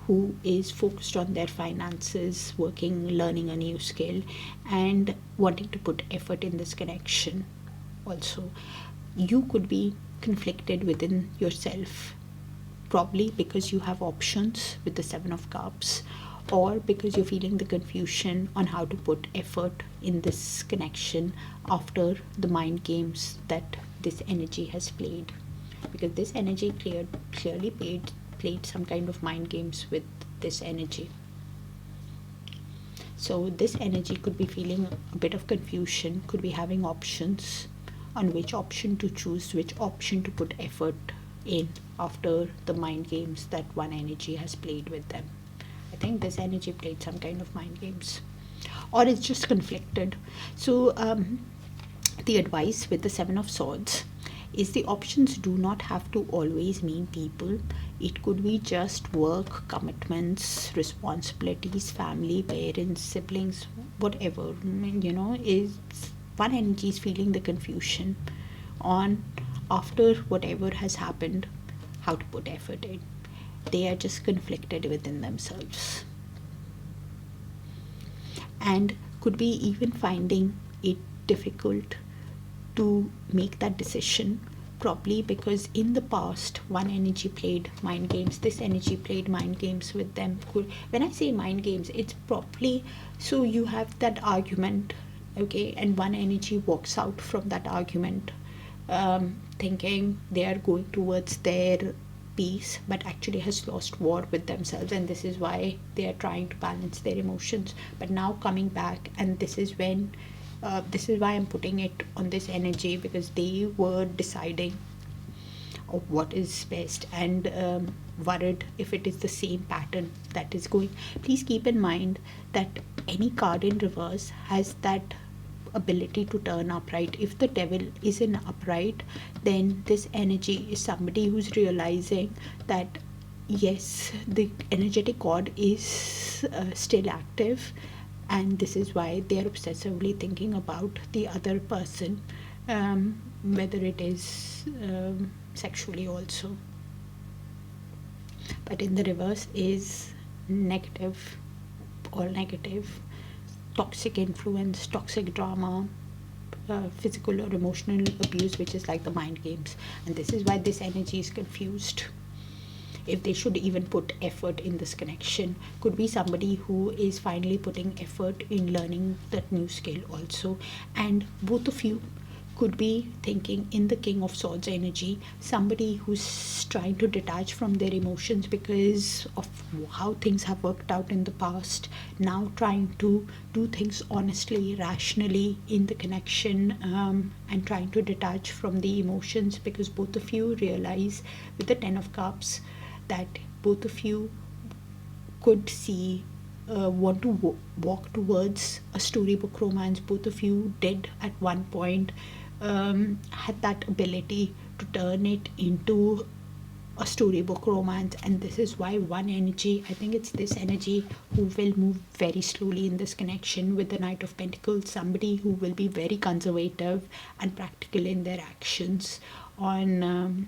who is focused on their finances, working, learning a new skill, and wanting to put effort in this connection. Also, you could be conflicted within yourself, probably because you have options with the Seven of Cups, or because you're feeling the confusion on how to put effort in this connection after the mind games that this energy has played. Because this energy clearly played some kind of mind games with this energy. So this energy could be feeling a bit of confusion, could be having options on which option to choose, which option to put effort in after the mind games that one energy has played with them. I think this energy played some kind of mind games, or it's just conflicted. So the advice with the Seven of Swords is the options do not have to always mean people. It could be just work, commitments, responsibilities, family, parents, siblings, whatever. Is one energy is feeling the confusion on, after whatever has happened, how to put effort in. They are just conflicted within themselves, and could be even finding it difficult to make that decision, probably because in the past one energy played mind games, this energy played mind games with them. When I say mind games, it's probably, so you have that argument, okay, and one energy walks out from that argument thinking they are going towards their peace, but actually has lost war with themselves, and this is why they are trying to balance their emotions. But now coming back, and this is when this is why I'm putting it on this energy, because they were deciding of what is best, and worried if it is the same pattern that is going. Please keep in mind that any card in reverse has that ability to turn upright. If the devil is in upright, then this energy is somebody who's realizing that yes, the energetic cord is still active, and this is why they are obsessively thinking about the other person, whether it is sexually also. But in the reverse is negative, all negative, toxic influence, toxic drama, physical or emotional abuse, which is like the mind games. And this is why this energy is confused, if they should even put effort in this connection. Could be somebody who is finally putting effort in learning that new skill also, and both of you could be thinking in the King of Swords energy, somebody who's trying to detach from their emotions because of how things have worked out in the past, now trying to do things honestly, rationally in the connection, and trying to detach from the emotions, because both of you realize with the Ten of Cups that both of you could see want to walk towards a storybook romance. Both of you did at one point had that ability to turn it into a storybook romance, and this is why one energy, I think it's this energy, who will move very slowly in this connection with the Knight of Pentacles, somebody who will be very conservative and practical in their actions on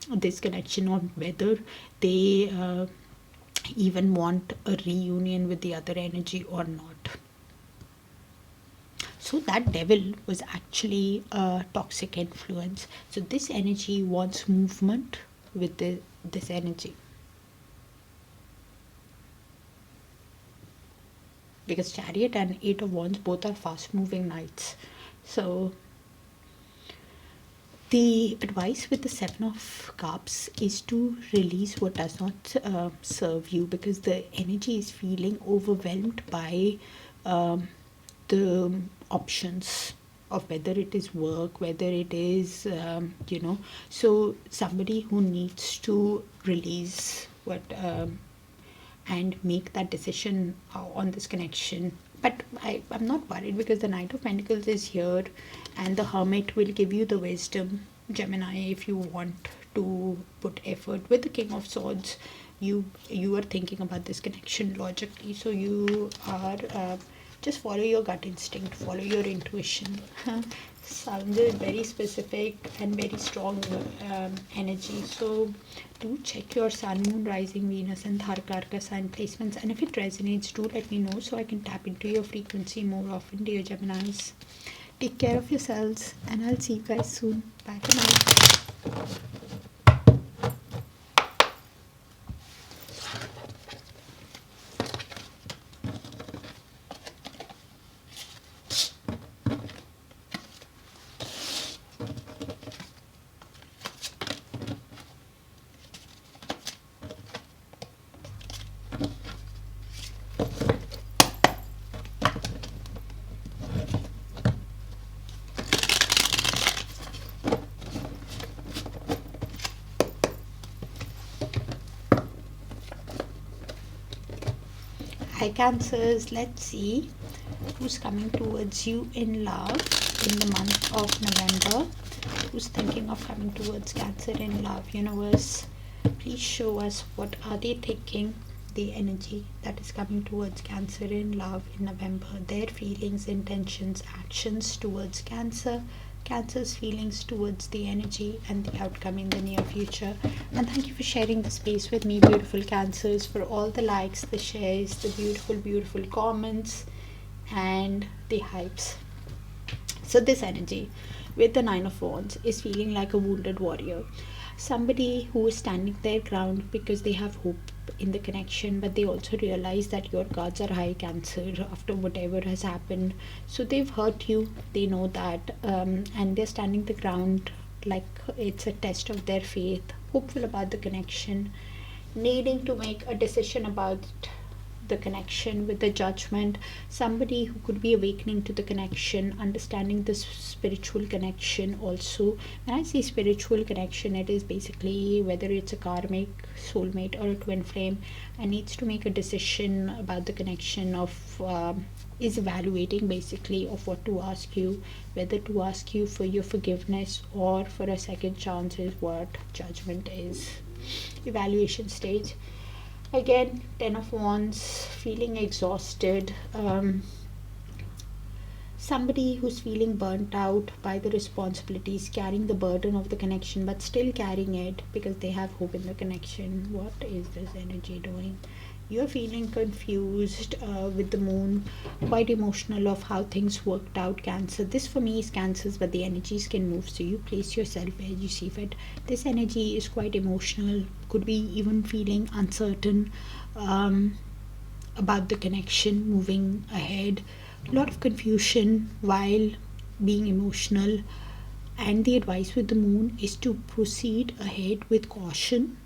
this connection, on whether they even want a reunion with the other energy or not. So that devil was actually a toxic influence. So this energy wants movement with this energy. Because Chariot and Eight of Wands both are fast moving knights. So the advice with the Seven of Cups is to release what does not serve you, because the energy is feeling overwhelmed by the options of whether it is work, whether it is, so somebody who needs to release what and make that decision on this connection. But I'm not worried, because the Knight of Pentacles is here and the Hermit will give you the wisdom, Gemini, if you want to put effort. With the King of Swords, you are thinking about this connection logically, so you are just follow your gut instinct, follow your intuition. Sounded very specific and very strong energy. So do check your Sun, Moon, Rising, Venus and Darakaraka sign placements, and if it resonates, do let me know so I can tap into your frequency more often, dear Geminis. Take care of yourselves and I'll see you guys soon. Bye for now. Hi Cancers, let's see who's coming towards you in love in the month of November. Who's thinking of coming towards Cancer in love? Universe, please show us what are they thinking, the energy that is coming towards Cancer in love in November, their feelings, intentions, actions towards Cancer, Cancer's feelings towards the energy and the outcome in the near future. And thank you for sharing the space with me, beautiful Cancers, for all the likes, the shares, the beautiful comments and the hypes. So this energy with the Nine of Wands is feeling like a wounded warrior, somebody who is standing their ground because they have hope in the connection, but they also realize that your cards are high, Cancer, after whatever has happened. So they've hurt you, they know that, and they're standing the ground like it's a test of their faith, hopeful about the connection, needing to make a decision about the connection with the Judgment, somebody who could be awakening to the connection, understanding this spiritual connection. Also, when I say spiritual connection, it is basically whether it's a karmic soulmate or a twin flame, and needs to make a decision about the connection of is evaluating basically of what to ask you, whether to ask you for your forgiveness or for a second chance is what Judgment is. Evaluation stage. Again, Ten of Wands, feeling exhausted, somebody who's feeling burnt out by the responsibilities, carrying the burden of the connection but still carrying it because they have hope in the connection. What is this energy doing? You're feeling confused with the Moon, quite emotional of how things worked out, Cancer. This for me is Cancers, but the energies can move, so you place yourself where you see fit. This energy is quite emotional, could be even feeling uncertain about the connection moving ahead. A lot of confusion while being emotional, and the advice with the Moon is to proceed ahead with caution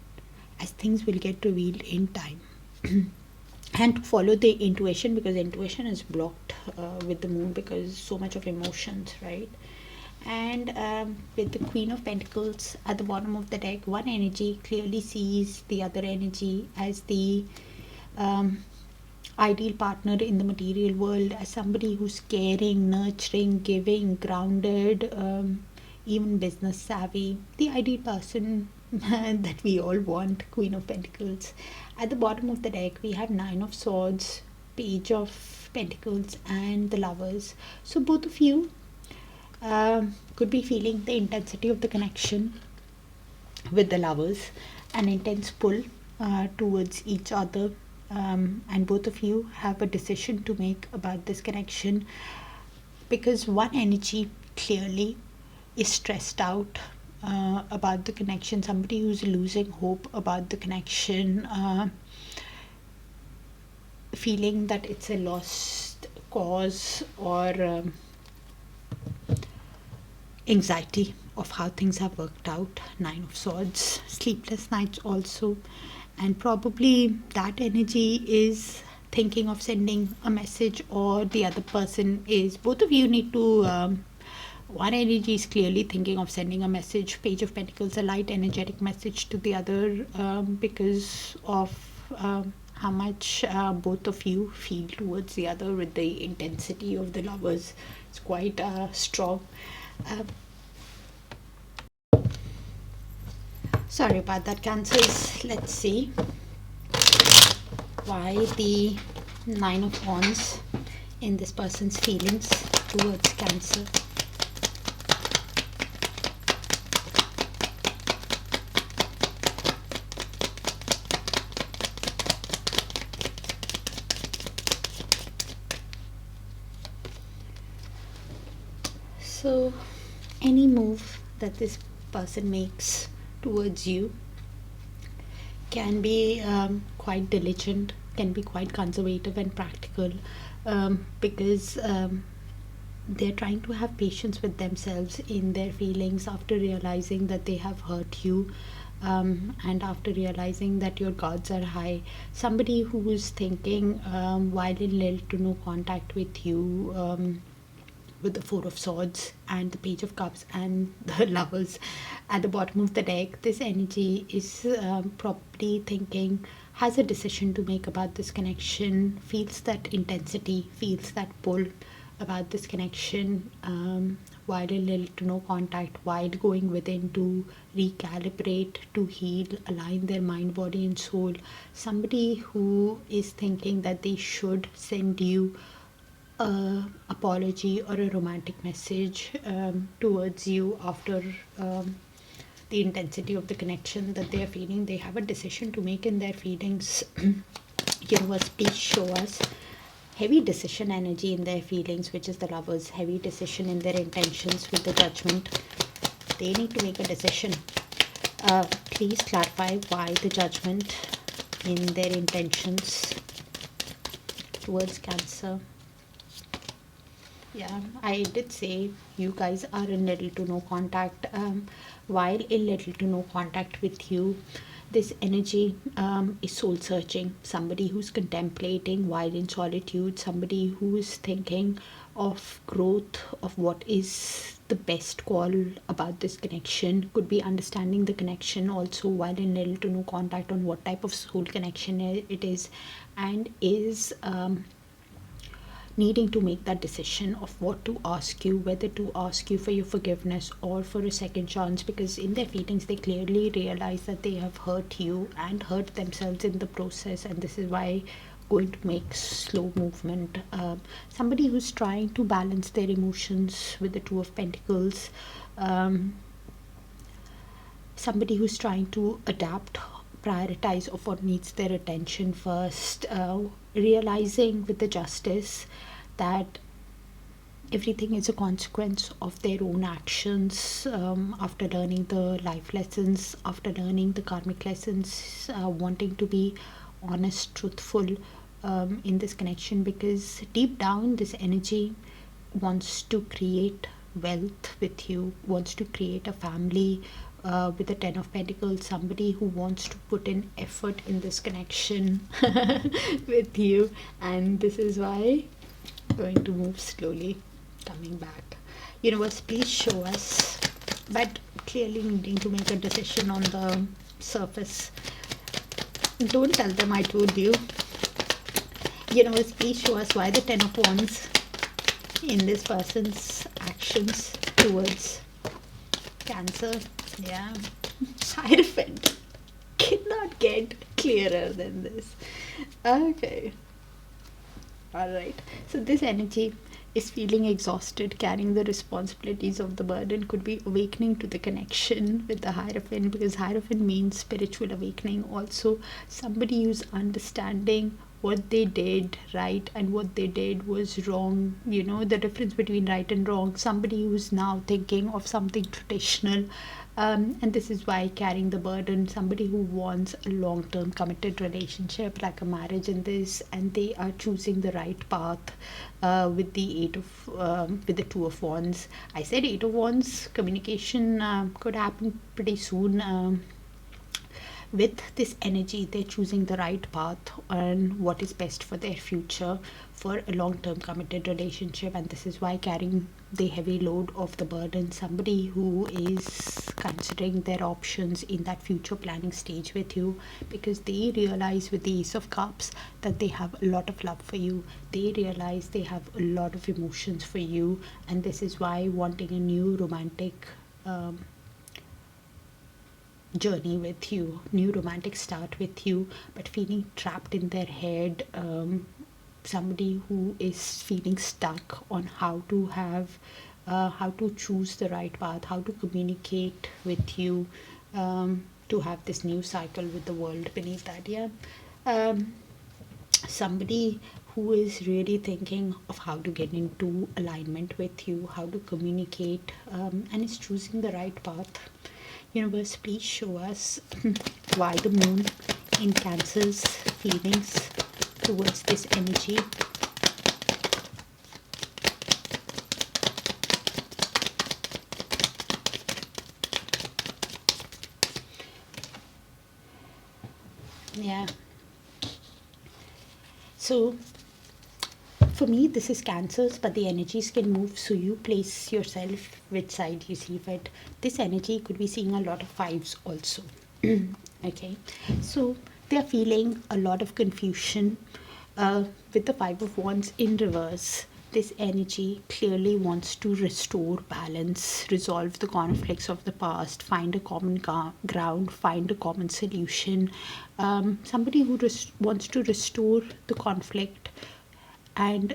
as things will get revealed in time. And to follow the intuition, because intuition is blocked with the Moon because so much of emotions, right? And with the Queen of Pentacles at the bottom of the deck, one energy clearly sees the other energy as the ideal partner in the material world, as somebody who's caring, nurturing, giving, grounded, even business savvy, the ideal person that we all want, Queen of Pentacles. At the bottom of the deck, we have Nine of Swords, Page of Pentacles, and the Lovers. So both of you could be feeling the intensity of the connection with the Lovers, an intense pull towards each other, and both of you have a decision to make about this connection, because one energy clearly is stressed out about the connection. Somebody who's losing hope about the connection, feeling that it's a lost cause, or anxiety of how things have worked out. 9 of Swords, sleepless nights also, and probably that energy is thinking of sending a message, or the other person is, both of you need to one energy is clearly thinking of sending a message, Page of Pentacles, a light energetic message to the other, because of how much both of you feel towards the other, with the intensity of the Lovers. It's quite strong. Sorry about that, Cancers. Let's see why the 9 of Wands in this person's feelings towards Cancer. So any move that this person makes towards you can be quite diligent, can be quite conservative and practical, because they're trying to have patience with themselves in their feelings after realizing that they have hurt you, and after realizing that your guards are high. Somebody who is thinking, while in little to no contact with you, with the 4 of Swords and the Page of Cups and the Lovers at the bottom of the deck, this energy is probably thinking, has a decision to make about this connection, feels that intensity, feels that pull about this connection, while in little to no contact, while going within to recalibrate, to heal, align their mind, body and soul. Somebody who is thinking that they should send you apology or a romantic message towards you after the intensity of the connection that they are feeling. They have a decision to make in their feelings. Universe, please show us heavy decision energy in their feelings, which is the Lovers. Heavy decision in their intentions with the Judgment. They need to make a decision. Please clarify why the Judgment in their intentions towards Cancer. Yeah, I did say you guys are in little to no contact. While in little to no contact with you, this energy is soul searching. Somebody who's contemplating while in solitude. Somebody who is thinking of growth, of what is the best call about this connection. Could be understanding the connection also while in little to no contact, on what type of soul connection it is, and is needing to make that decision of what to ask you, whether to ask you for your forgiveness or for a second chance, because in their feelings they clearly realize that they have hurt you and hurt themselves in the process, and this is why going to make slow movement. Somebody who's trying to balance their emotions with the 2 of Pentacles. Somebody who's trying to adapt, prioritize of what needs their attention first, realizing with the Justice that everything is a consequence of their own actions, after learning the life lessons, after learning the karmic lessons, wanting to be honest, truthful in this connection, because deep down this energy wants to create wealth with you, wants to create a family, with the 10 of Pentacles. Somebody who wants to put in effort in this connection with you, and this is why I'm going to move slowly, coming back. Universe, please show us, but clearly needing to make a decision on the surface. Don't tell them I told you. Universe, please show us why the 10 of Wands in this person's actions towards Cancer. Yeah, Hierophant. Cannot get clearer than this. Okay. All right. So this energy is feeling exhausted, carrying the responsibilities of the burden, could be awakening to the connection with the Hierophant, because Hierophant means spiritual awakening. Also, somebody who's understanding what they did right and what they did was wrong, you know, the difference between right and wrong. Somebody who's now thinking of something traditional, and this is why carrying the burden. Somebody who wants a long-term committed relationship, like a marriage in this, and they are choosing the right path, with the with the Two of Wands. I said Eight of Wands. Communication could happen pretty soon. With this energy, they're choosing the right path and what is best for their future, for a long-term committed relationship. And this is why carrying the heavy load of the burden. Somebody who is considering their options in that future planning stage with you, because they realize with the Ace of Cups that they have a lot of love for you. They realize they have a lot of emotions for you, and this is why wanting a new romantic journey with you, new romantic start with you, but feeling trapped in their head. Somebody who is feeling stuck on how to have, how to choose the right path, how to communicate with you, to have this new cycle with the world beneath that. Yeah. Somebody who is really thinking of how to get into alignment with you, how to communicate, and is choosing the right path. Universe, please show us why the moon in Cancer's feelings towards this energy. Yeah. So for me, this is Cancers, but the energies can move, so you place yourself which side you see fit. This energy could be seeing a lot of fives also. Okay, so they're feeling a lot of confusion, with the Five of Wands in reverse. This energy clearly wants to restore balance, resolve the conflicts of the past, find a common ground, find a common solution. Somebody who wants to restore the conflict and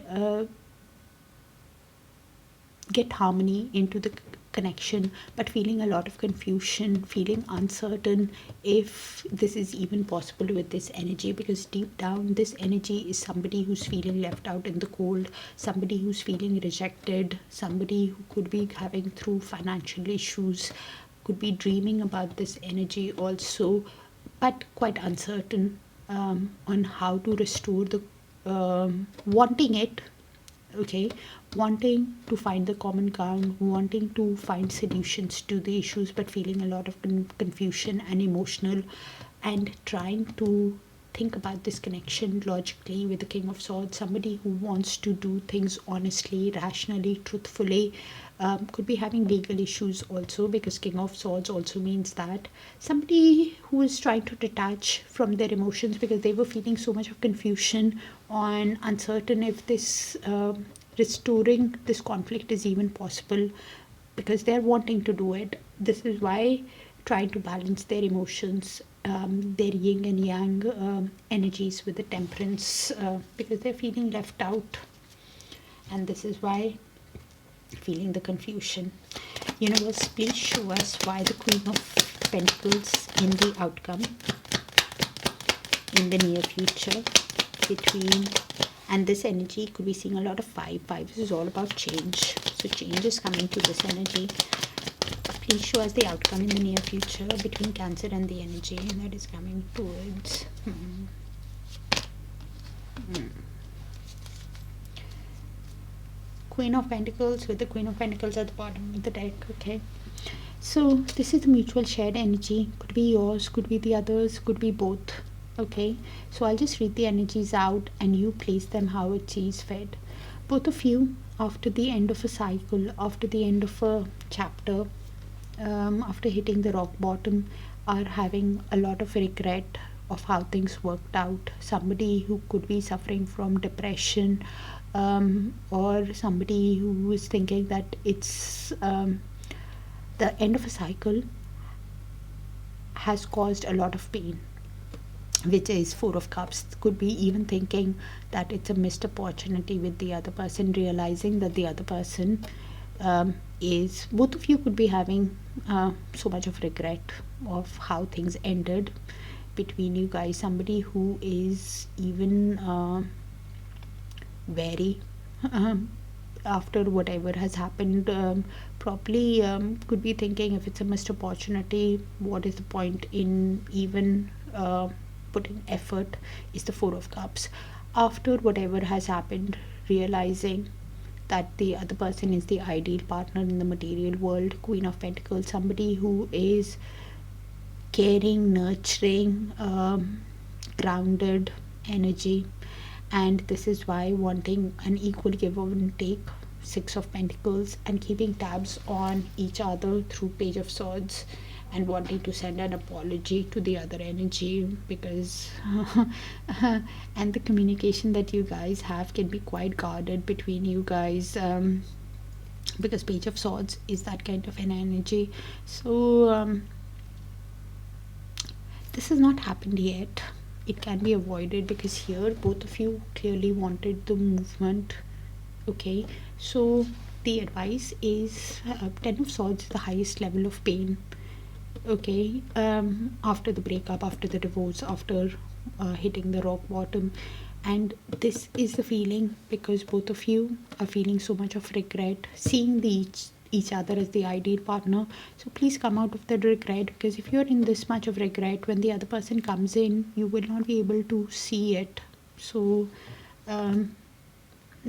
get harmony into the connection, but feeling a lot of confusion, feeling uncertain if this is even possible with this energy, because deep down this energy is somebody who's feeling left out in the cold, somebody who's feeling rejected, somebody who could be having through financial issues, could be dreaming about this energy also, but quite uncertain, on how to restore the, wanting it, okay, wanting to find the common ground, wanting to find solutions to the issues, but feeling a lot of confusion and emotional, and trying to think about this connection logically with the King of Swords. Somebody who wants to do things honestly, rationally, truthfully, could be having legal issues also, because King of Swords also means that somebody who is trying to detach from their emotions, because they were feeling so much of confusion on uncertain if this, restoring this conflict is even possible, because they're wanting to do it. This is why trying to balance their emotions, their yin and yang energies with the Temperance, because they're feeling left out, and this is why feeling the confusion. Universe, please show us why the Queen of Pentacles in the outcome in the near future between, and this energy could be seeing a lot of five. This is all about change, so change is coming to this energy. Please show us the outcome in the near future between Cancer and the energy that is coming towards. Queen of Pentacles with the Queen of Pentacles at the bottom of the deck. Okay, so this is the mutual shared energy. Could be yours, could be the others, could be both. Okay, so I'll just read the energies out and you place them how it sees fit. Both of you, after the end of a cycle, after the end of a chapter, after hitting the rock bottom, are having a lot of regret of how things worked out. Somebody who could be suffering from depression, or somebody who is thinking that it's, the end of a cycle has caused a lot of pain. which is Four of Cups. Could be even thinking that it's a missed opportunity with the other person, realizing that the other person is, both of you could be having so much of regret of how things ended between you guys. Somebody who is even very after whatever has happened, probably could be thinking, if it's a missed opportunity, what is the point in even putting effort? Is the Four of Cups. After whatever has happened, realizing that the other person is the ideal partner in the material world. Queen of Pentacles, somebody who is caring, nurturing, grounded energy, and this is why wanting an equal give and take. Six of Pentacles, and keeping tabs on each other through Page of Swords, and wanting to send an apology to the other energy, because and the communication that you guys have can be quite guarded between you guys, because Page of Swords is that kind of an energy. So this has not happened yet. It can be avoided, because here both of you clearly wanted the movement. Okay, so the advice is Ten of Swords is the highest level of pain. Okay, after the breakup, after the divorce, after hitting the rock bottom, and this is the feeling, because both of you are feeling so much of regret, seeing each other as the ideal partner. So please come out of the regret, because if you're in this much of regret, when the other person comes in, you will not be able to see it. So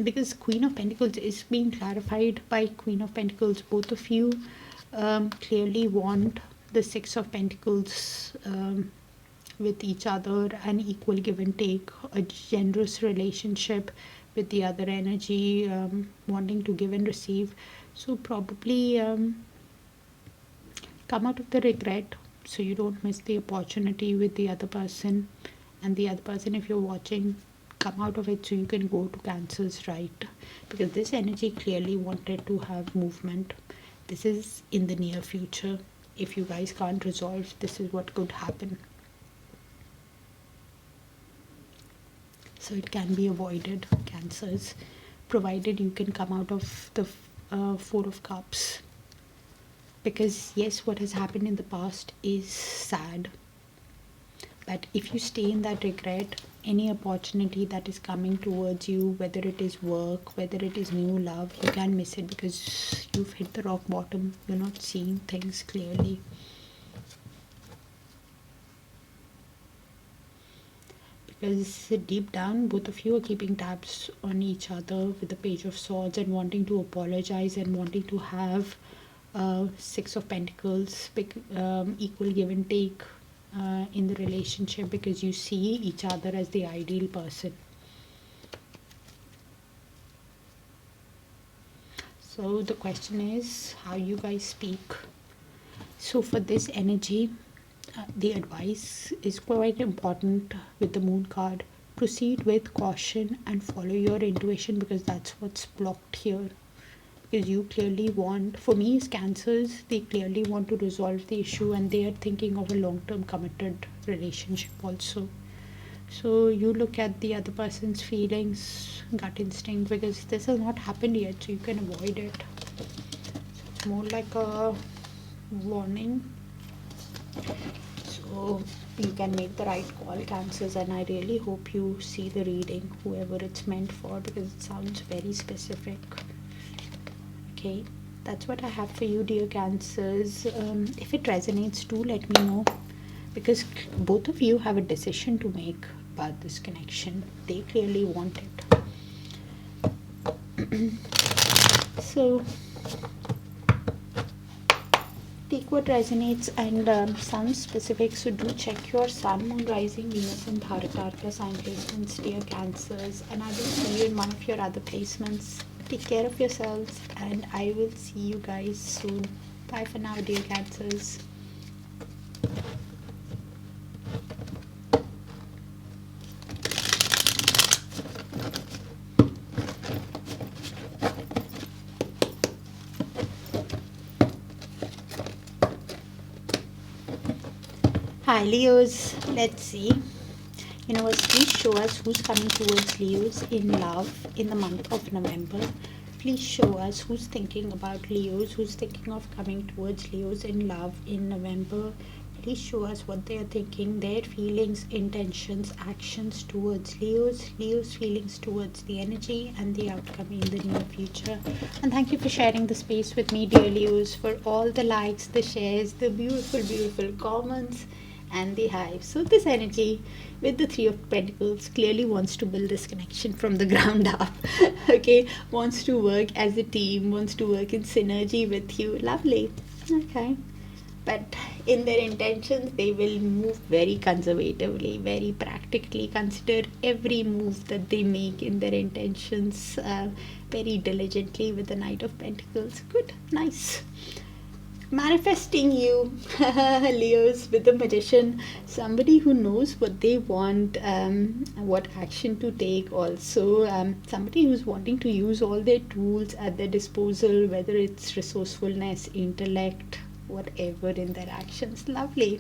because Queen of Pentacles is being clarified by Queen of Pentacles, both of you clearly want the Six of Pentacles with each other, an equal give and take, a generous relationship with the other energy, wanting to give and receive. So probably come out of the regret, so you don't miss the opportunity with the other person. And the other person, if you're watching, come out of it so you can go to Cancers, right? Because this energy clearly wanted to have movement. This is in the near future. If you guys can't resolve, this is what could happen. So it can be avoided, Cancers, provided you can come out of the Four of Cups. Because yes, what has happened in the past is sad, but if you stay in that regret, any opportunity that is coming towards you, whether it is work, whether it is new love, you can miss it, because you've hit the rock bottom. You're not seeing things clearly. Because deep down, both of you are keeping tabs on each other with the Page of Swords, and wanting to apologize, and wanting to have Six of Pentacles, equal give and take in the relationship, because you see each other as the ideal person. So the question is how you guys speak. So for this energy, the advice is quite important with the Moon card. Proceed with caution and follow your intuition, because that's what's blocked here. Because you clearly want, for me as Cancers, they clearly want to resolve the issue, and they are thinking of a long-term committed relationship also. So you look at the other person's feelings, gut instinct, because this has not happened yet, so you can avoid it. It's more like a warning, so you can make the right call, Cancers. And I really hope you see the reading, whoever it's meant for, because it sounds very specific. Okay, that's what I have for you, dear Cancers. If it resonates, do let me know, because both of you have a decision to make about this connection. They clearly want it. So take what resonates and sounds specific. So do check your Sun, Moon, Rising, Venus and Darakaraka sign placements, dear Cancers, and I will see you in one of your other placements. Take care of yourselves, and I will see you guys soon. Bye for now, dear Cancers. Hi, Leos. Let's see. Universe, please show us who's coming towards Leos in love in the month of November. Please show us who's thinking about Leos, who's thinking of coming towards Leos in love in November. Please show us what they are thinking, their feelings, intentions, actions towards Leos, Leos' feelings towards the energy and the outcome in the near future. And thank you for sharing the space with me, dear Leos, for all the likes, the shares, the beautiful, beautiful comments, and the hive. So this energy with the Three of Pentacles clearly wants to build this connection from the ground up. Okay, wants to work as a team, wants to work in synergy with you. Lovely. Okay, but in their intentions they will move very conservatively, very practically, consider every move that they make in their intentions very diligently with the Knight of Pentacles. Good, nice. Manifesting you, Leos, with the Magician, somebody who knows what they want, what action to take. Also somebody who's wanting to use all their tools at their disposal, whether it's resourcefulness, intellect, whatever in their actions. Lovely.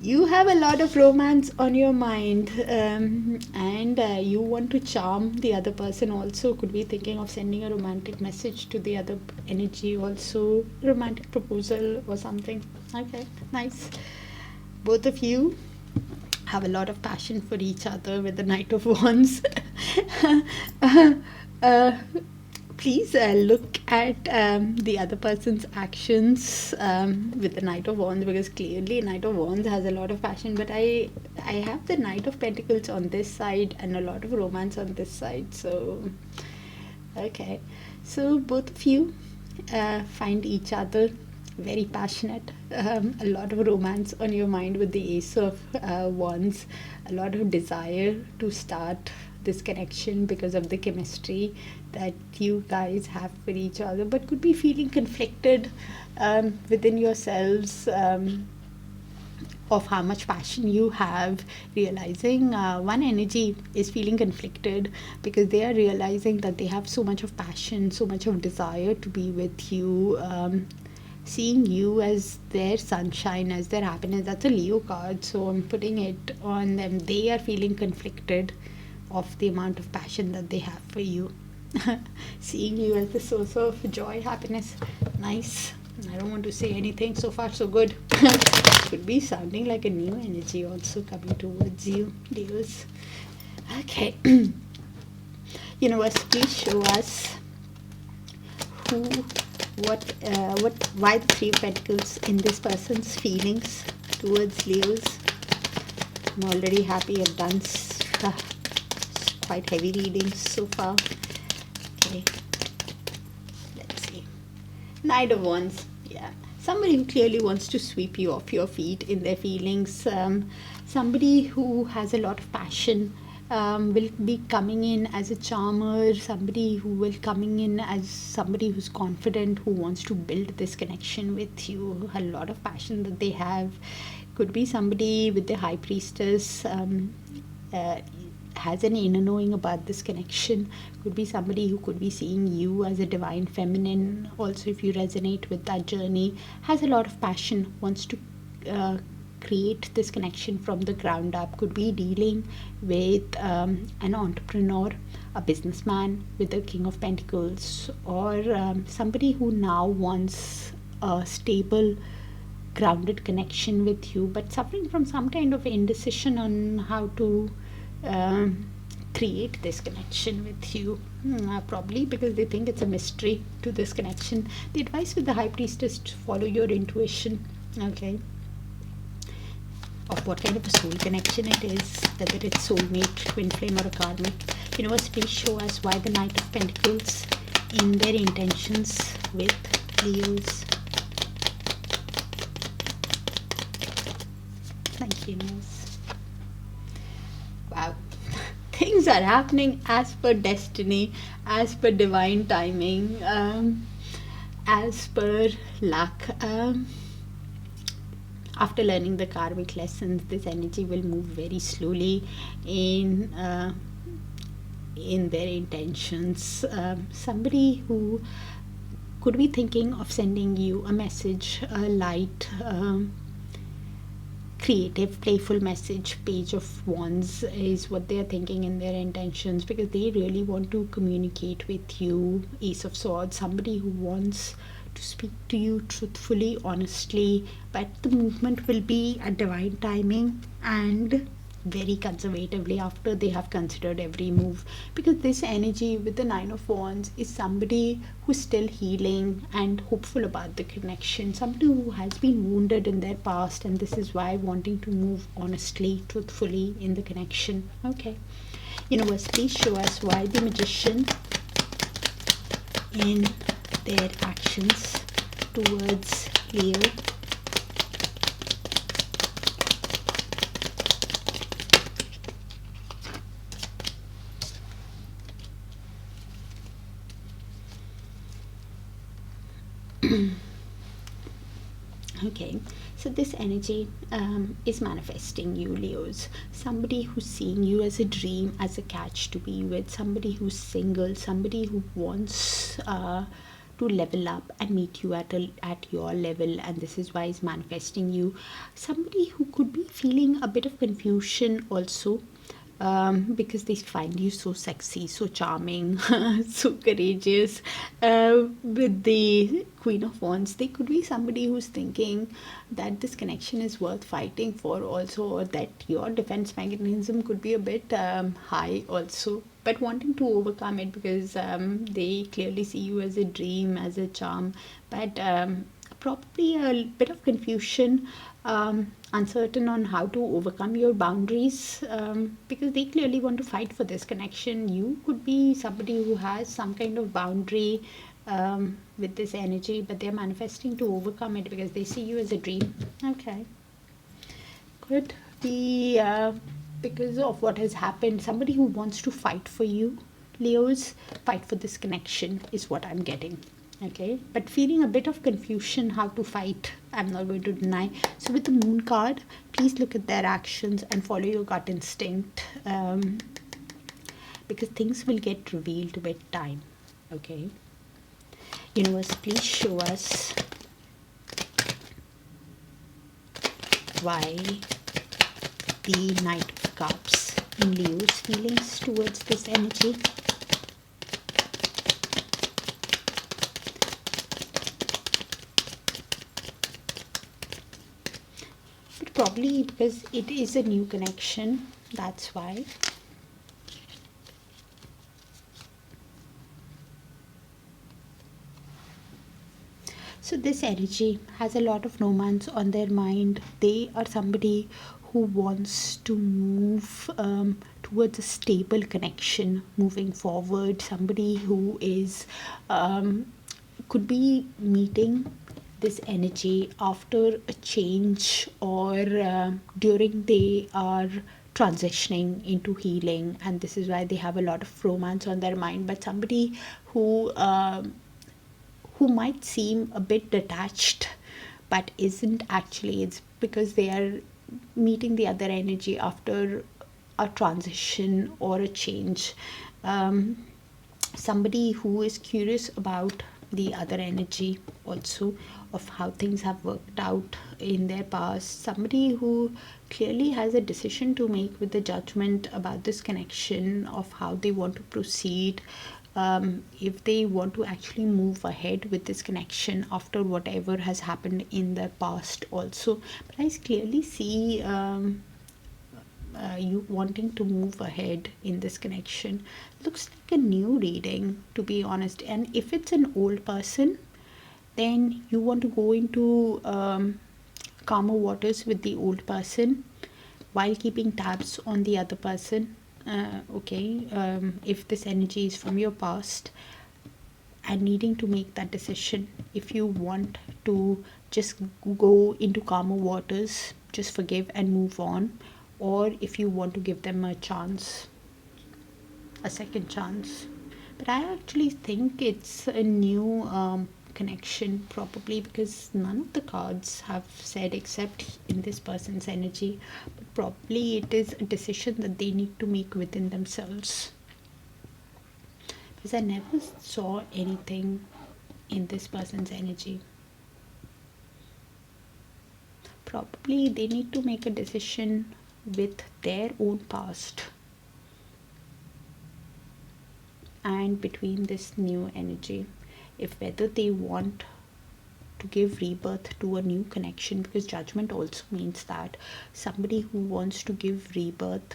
You have a lot of romance on your mind, and you want to charm the other person also. Could be thinking of sending a romantic message to the other energy also, romantic proposal or something. Okay, nice. Both of you have a lot of passion for each other with the Knight of Wands. Please look at the other person's actions with the Knight of Wands, because clearly Knight of Wands has a lot of passion, but I have the Knight of Pentacles on this side and a lot of romance on this side. So okay, so both of you find each other very passionate, a lot of romance on your mind with the Ace of Wands, a lot of desire to start this connection because of the chemistry that you guys have for each other, but could be feeling conflicted within yourselves of how much passion you have, realizing one energy is feeling conflicted because they are realizing that they have so much of passion, so much of desire to be with you, seeing you as their sunshine, as their happiness. That's a Leo card, so I'm putting it on them. They are feeling conflicted of the amount of passion that they have for you. Seeing you as the source of joy, happiness. Nice. I don't want to say anything. So far so good. Could be sounding like a new energy also coming towards you, dears. Okay. Universe, please show us why the Three of Pentacles in this person's feelings towards Leos. I'm already happy I've done quite heavy readings so far. Okay, let's see. Knight of Wands. Yeah, somebody who clearly wants to sweep you off your feet in their feelings. Somebody who has a lot of passion, will be coming in as a charmer, somebody who will coming in as somebody who's confident, who wants to build this connection with you. A lot of passion that they have. Could be somebody with the High Priestess, has an inner knowing about this connection. Could be somebody who could be seeing you as a divine feminine. Also, if you resonate with that journey, has a lot of passion, wants to create this connection from the ground up. Could be dealing with an entrepreneur, a businessman with the King of Pentacles, or somebody who now wants a stable, grounded connection with you, but suffering from some kind of indecision on how to create this connection with you. Probably because they think it's a mystery to this connection. The advice with the High Priestess is to follow your intuition. Okay, of what kind of a soul connection it is, whether it's soulmate, twin flame, or a karmic. Universe, please show us why the Knight of Pentacles in their intentions with Leos. Thank you, universe. Wow. Things are happening as per destiny, as per divine timing, as per luck. After learning the karmic lessons, this energy will move very slowly in their intentions. Somebody who could be thinking of sending you a message, a light, creative, playful message. Page of Wands is what they are thinking in their intentions, because they really want to communicate with you. Ace of Swords, somebody who wants to speak to you truthfully, honestly, but the movement will be at divine timing and very conservatively after they have considered every move, because this energy with the Nine of Wands is somebody who's still healing and hopeful about the connection, somebody who has been wounded in their past, and this is why wanting to move honestly, truthfully in the connection. Okay, universe, please show us why the Magician in their actions towards Leo. Okay, so this energy is manifesting you, Leos. Somebody who's seeing you as a dream, as a catch to be with, somebody who's single, somebody who wants to level up and meet you at your level, and this is why is manifesting you. Somebody who could be feeling a bit of confusion also, because they find you so sexy, so charming, so courageous. With the Queen of Wands, they could be somebody who's thinking that this connection is worth fighting for also, or that your defense mechanism could be a bit high also, but wanting to overcome it, because they clearly see you as a dream, as a charm, but probably a bit of confusion, uncertain on how to overcome your boundaries, because they clearly want to fight for this connection. You could be somebody who has some kind of boundary with this energy, but they're manifesting to overcome it because they see you as a dream. Okay, could be because of what has happened, somebody who wants to fight for you, Leos. Fight for this connection is what I'm getting. Okay, but feeling a bit of confusion how to fight, I'm not going to deny. So with the Moon card, please look at their actions and follow your gut instinct, because things will get revealed with time. Okay, universe, please show us why the Knight of Cups in Leo's feelings towards this energy. Probably because it is a new connection, that's why. So this energy has a lot of romance on their mind. They are somebody who wants to move towards a stable connection moving forward. Somebody who is could be meeting this energy after a change, or during they are transitioning into healing, and this is why they have a lot of romance on their mind. But somebody who might seem a bit detached but isn't actually, it's because they are meeting the other energy after a transition or a change. Somebody who is curious about the other energy also, of how things have worked out in their past. Somebody who clearly has a decision to make with the judgment about this connection, of how they want to proceed, if they want to actually move ahead with this connection after whatever has happened in the past also. But I clearly see you wanting to move ahead in this connection. Looks like a new reading, to be honest. And if it's an old person, then you want to go into calmer waters with the old person while keeping tabs on the other person. Okay, if this energy is from your past and needing to make that decision, if you want to just go into calmer waters, just forgive and move on, or if you want to give them a chance, a second chance. But I actually think it's a new connection, probably because none of the cards have said except in this person's energy, but probably it is a decision that they need to make within themselves, because I never saw anything in this person's energy. Probably they need to make a decision with their own past and between this new energy, if whether they want to give rebirth to a new connection, because judgment also means that somebody who wants to give rebirth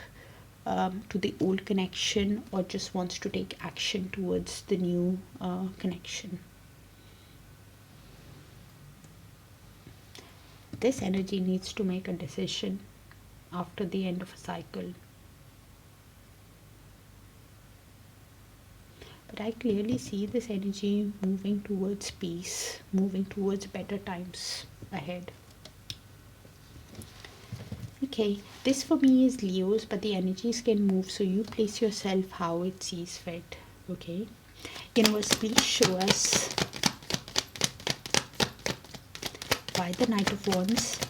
to the old connection, or just wants to take action towards the new connection. This energy needs to make a decision after the end of a cycle. But I clearly see this energy moving towards peace, moving towards better times ahead. Okay, this for me is Leos, but the energies can move, so you place yourself how it sees fit. Okay, universe, please show us why the Knight of Wands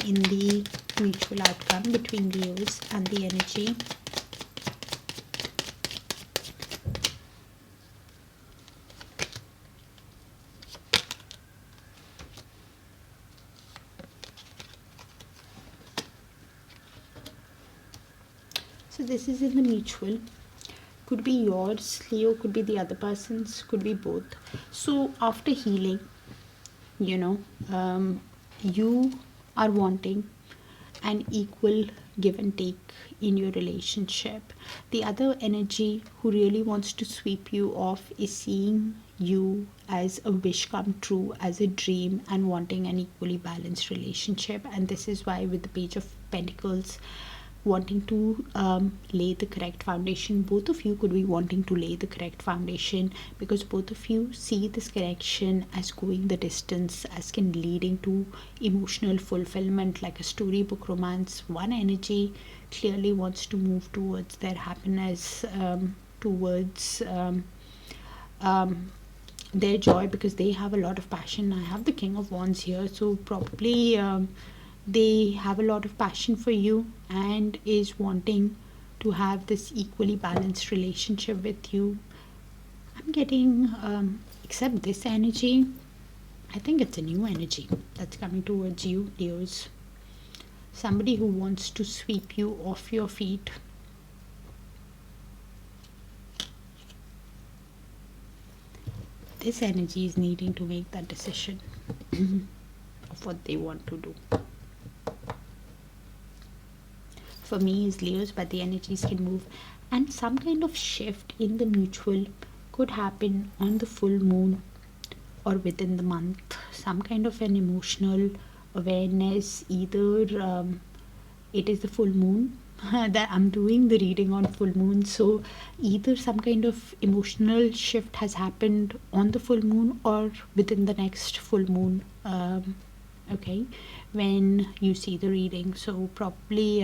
in the mutual outcome between Leos and the energy. So this is in the mutual. Could be yours, Leo, could be the other person's, could be both. So after healing, you are wanting an equal give and take in your relationship. The other energy who really wants to sweep you off is seeing you as a wish come true, as a dream, and wanting an equally balanced relationship. And this is why with the Page of Pentacles, wanting to lay the correct foundation. Both of you could be wanting to lay the correct foundation, because both of you see this connection as going the distance, as can leading to emotional fulfillment, like a storybook romance. One energy clearly wants to move towards their happiness, towards their joy, because they have a lot of passion. I have the King of Wands here, so probably they have a lot of passion for you and is wanting to have this equally balanced relationship with you. I'm getting except this energy, I think it's a new energy that's coming towards you, Leos. Somebody who wants to sweep you off your feet. This energy is needing to make that decision of what they want to do. For me is Leos, but the energies can move, and some kind of shift in the mutual could happen on the full moon or within the month. Some kind of an emotional awareness, either it is the full moon that I'm doing the reading on full moon, so either some kind of emotional shift has happened on the full moon or within the next full moon, okay, when you see the reading. So probably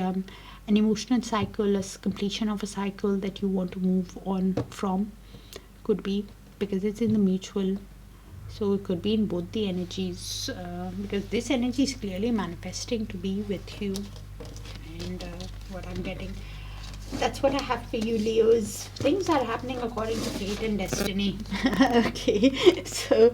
an emotional cycle, a completion of a cycle that you want to move on from, could be, because it's in the mutual, so it could be in both the energies, because this energy is clearly manifesting to be with you. And what I'm getting, that's what I have for you, Leos. Things are happening according to fate and destiny. Okay, so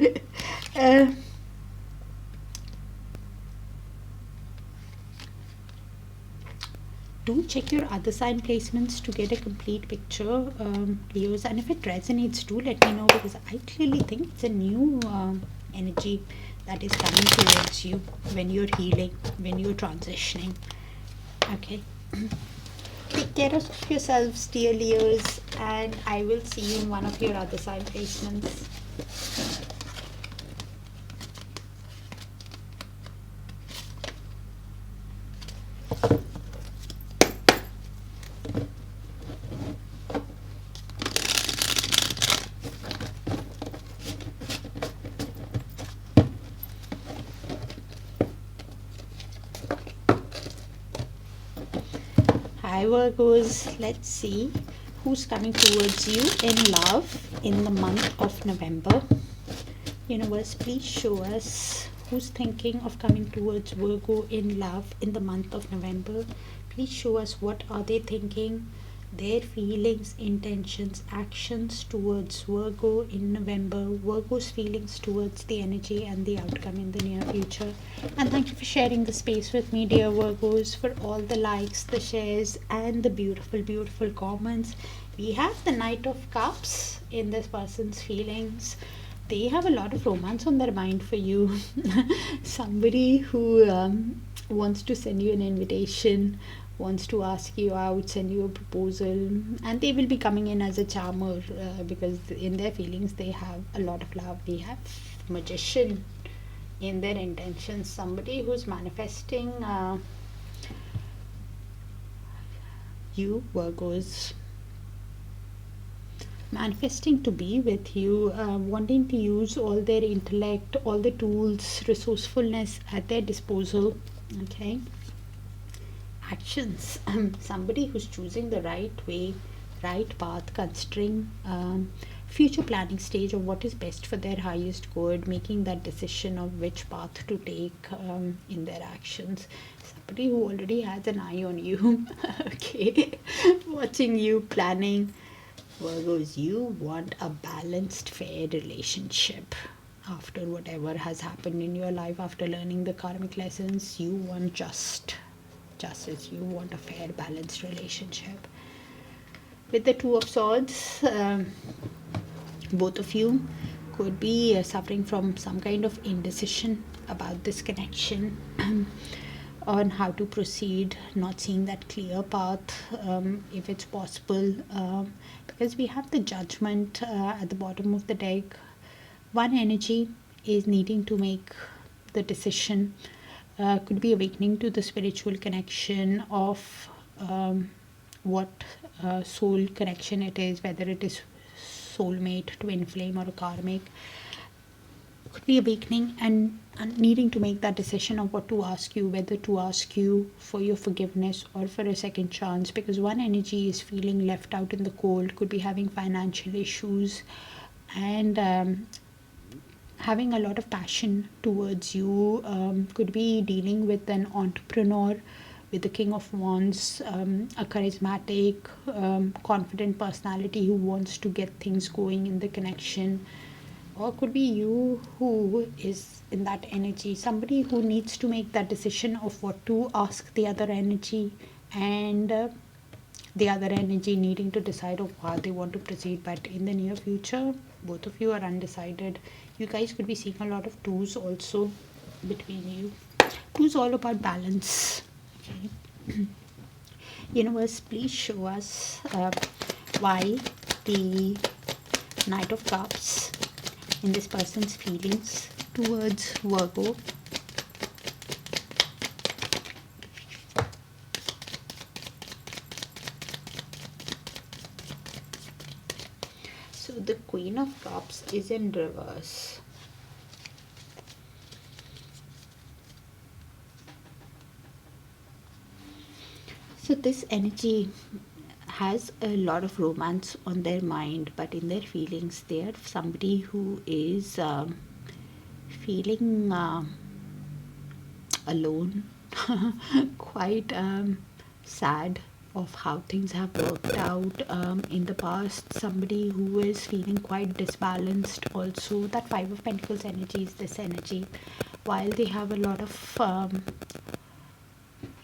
do check your other sign placements to get a complete picture, Leos, and if it resonates, do let me know, because I clearly think it's a new energy that is coming towards you when you're healing, when you're transitioning. Okay, take care of yourselves, dear Leos, and I will see you in one of your other sign placements. Hi Virgos, let's see who's coming towards you in love in the month of November. Universe, please show us who's thinking of coming towards Virgo in love in the month of November. Please show us what are they thinking their feelings, intentions, actions towards Virgo in November, Virgo's feelings towards the energy and the outcome in the near future. And thank you for sharing the space with me, dear Virgos, for all the likes, the shares, and the beautiful, beautiful comments. We have the Knight of Cups in this person's feelings. They have a lot of romance on their mind for you. Somebody who wants to send you an invitation, wants to ask you out, send you a proposal, and they will be coming in as a charmer because in their feelings they have a lot of love. We have Magician in their intentions, somebody who's manifesting you, Virgos, manifesting to be with you, wanting to use all their intellect, all the tools, resourcefulness at their disposal. Okay, actions, somebody who's choosing the right way, right path, considering future planning stage of what is best for their highest good, making that decision of which path to take in their actions. Somebody who already has an eye on you. Okay, watching you, planning. Virgos, you want a balanced, fair relationship. After whatever has happened in your life, after learning the karmic lessons, you want justice. You want a fair, balanced relationship. With the Two of Swords, both of you could be suffering from some kind of indecision about this connection. On how to proceed, not seeing that clear path, if it's possible, because we have the Judgment at the bottom of the deck. One energy is needing to make the decision, could be awakening to the spiritual connection of what soul connection it is, whether it is soulmate, twin flame, or a karmic. Could be awakening and needing to make that decision of what to ask you, whether to ask you for your forgiveness or for a second chance, because one energy is feeling left out in the cold, could be having financial issues and having a lot of passion towards you, could be dealing with an entrepreneur with the King of Wands, a charismatic, confident personality who wants to get things going in the connection. Or could be you who is in that energy, somebody who needs to make that decision of what to ask the other energy, and the other energy needing to decide of how they want to proceed. But in the near future, both of you are undecided. You guys could be seeing a lot of twos also between you. Two's all about balance. Okay. Universe, please show us why the Knight of Cups in this person's feelings towards Virgo. So the Queen of Cups is in reverse. So this energy has a lot of romance on their mind, but in their feelings they are somebody who is feeling alone, quite sad of how things have worked out in the past. Somebody who is feeling quite disbalanced also. That Five of Pentacles energy is this energy. While they have a lot of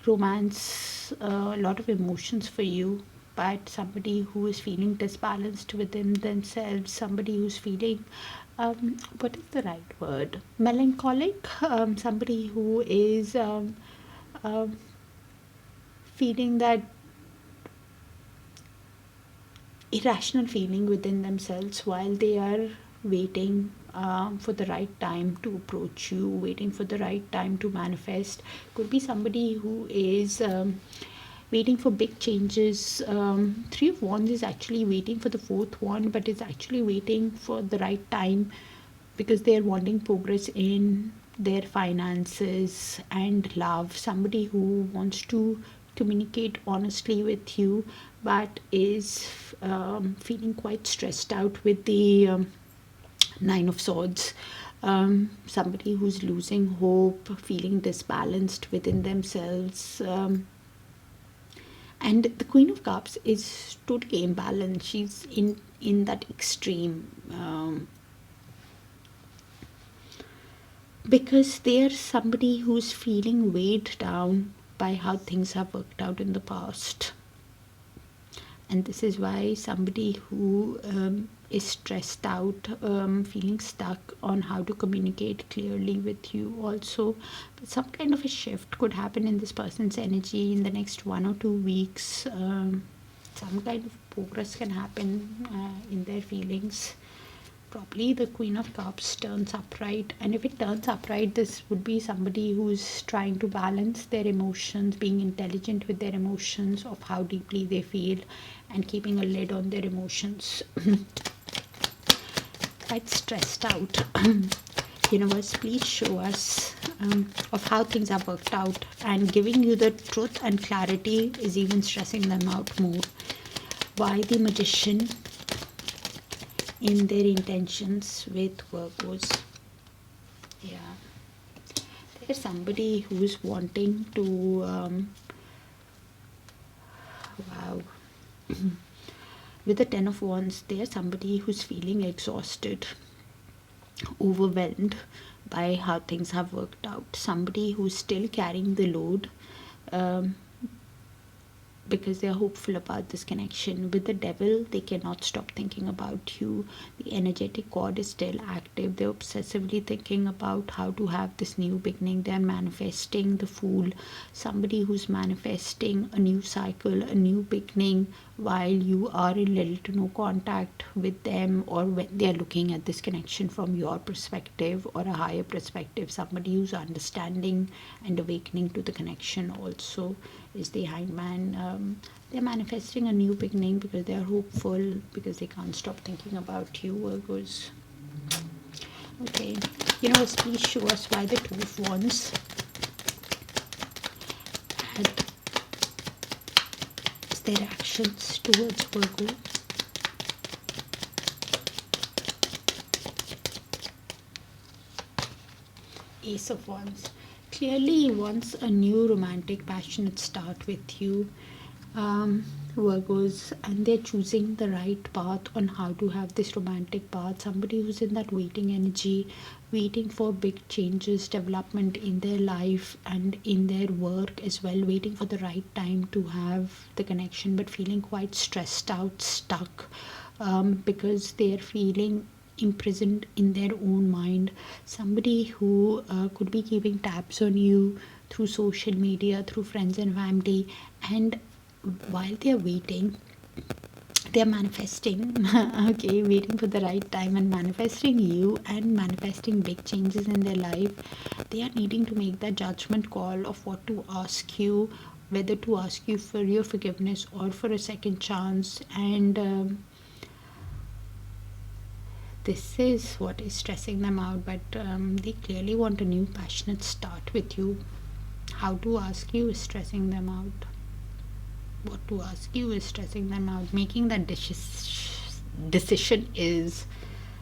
romance, a lot of emotions for you, but somebody who is feeling disbalanced within themselves, somebody who's feeling what is the right word, melancholic, somebody who is feeling that irrational feeling within themselves while they are waiting for the right time to approach you, waiting for the right time to manifest. Could be somebody who is waiting for big changes. Three of Wands is actually waiting for the fourth one, but is actually waiting for the right time because they are wanting progress in their finances and love. Somebody who wants to communicate honestly with you but is feeling quite stressed out with the Nine of Swords. Somebody who's losing hope, feeling disbalanced within themselves, And the Queen of Cups is totally imbalanced. She's in that extreme, because there's somebody who's feeling weighed down by how things have worked out in the past. And this is why somebody who is stressed out, feeling stuck on how to communicate clearly with you also. But some kind of a shift could happen in this person's energy in the next 1 or 2 weeks. Some kind of progress can happen in their feelings. Probably the Queen of Cups turns upright, and if it turns upright, this would be somebody who's trying to balance their emotions, being intelligent with their emotions, of how deeply they feel, and keeping a lid on their emotions. Quite stressed out. Universe, please show us of how things have worked out, and giving you the truth and clarity is even stressing them out more. Why the Magician in their intentions with Virgos? Yeah, there's somebody who's wanting to wow. With the Ten of Wands, there's somebody who's feeling exhausted, overwhelmed by how things have worked out. Somebody who's still carrying the load, because they're hopeful about this connection. With the Devil, they cannot stop thinking about you. The energetic cord is still active. They're obsessively thinking about how to have this new beginning. They're manifesting the Fool, somebody who's manifesting a new cycle, a new beginning, while you are in little to no contact with them, or when they're looking at this connection from your perspective or a higher perspective. Somebody who's understanding and awakening to the connection also is the Hangman. They're manifesting a new beginning because they're hopeful, because they can't stop thinking about you, Virgos. Okay, Universe, please show us why the Two of Wands is their actions towards Virgo. Ace of Wands. Clearly he wants a new romantic passionate start with you, Virgos, and they're choosing the right path on how to have this romantic path. Somebody who's in that waiting energy, waiting for big changes, development in their life and in their work as well, waiting for the right time to have the connection, but feeling quite stressed out, stuck, because they're feeling imprisoned in their own mind. Somebody who could be keeping tabs on you through social media, through friends and family, and while they're waiting, they're manifesting okay, waiting for the right time and manifesting you and manifesting big changes in their life. They are needing to make that judgment call of what to ask you, whether to ask you for your forgiveness or for a second chance, and this is what is stressing them out. But they clearly want a new passionate start with you. How to ask you is stressing them out. What to ask you is stressing them out. Making that decision is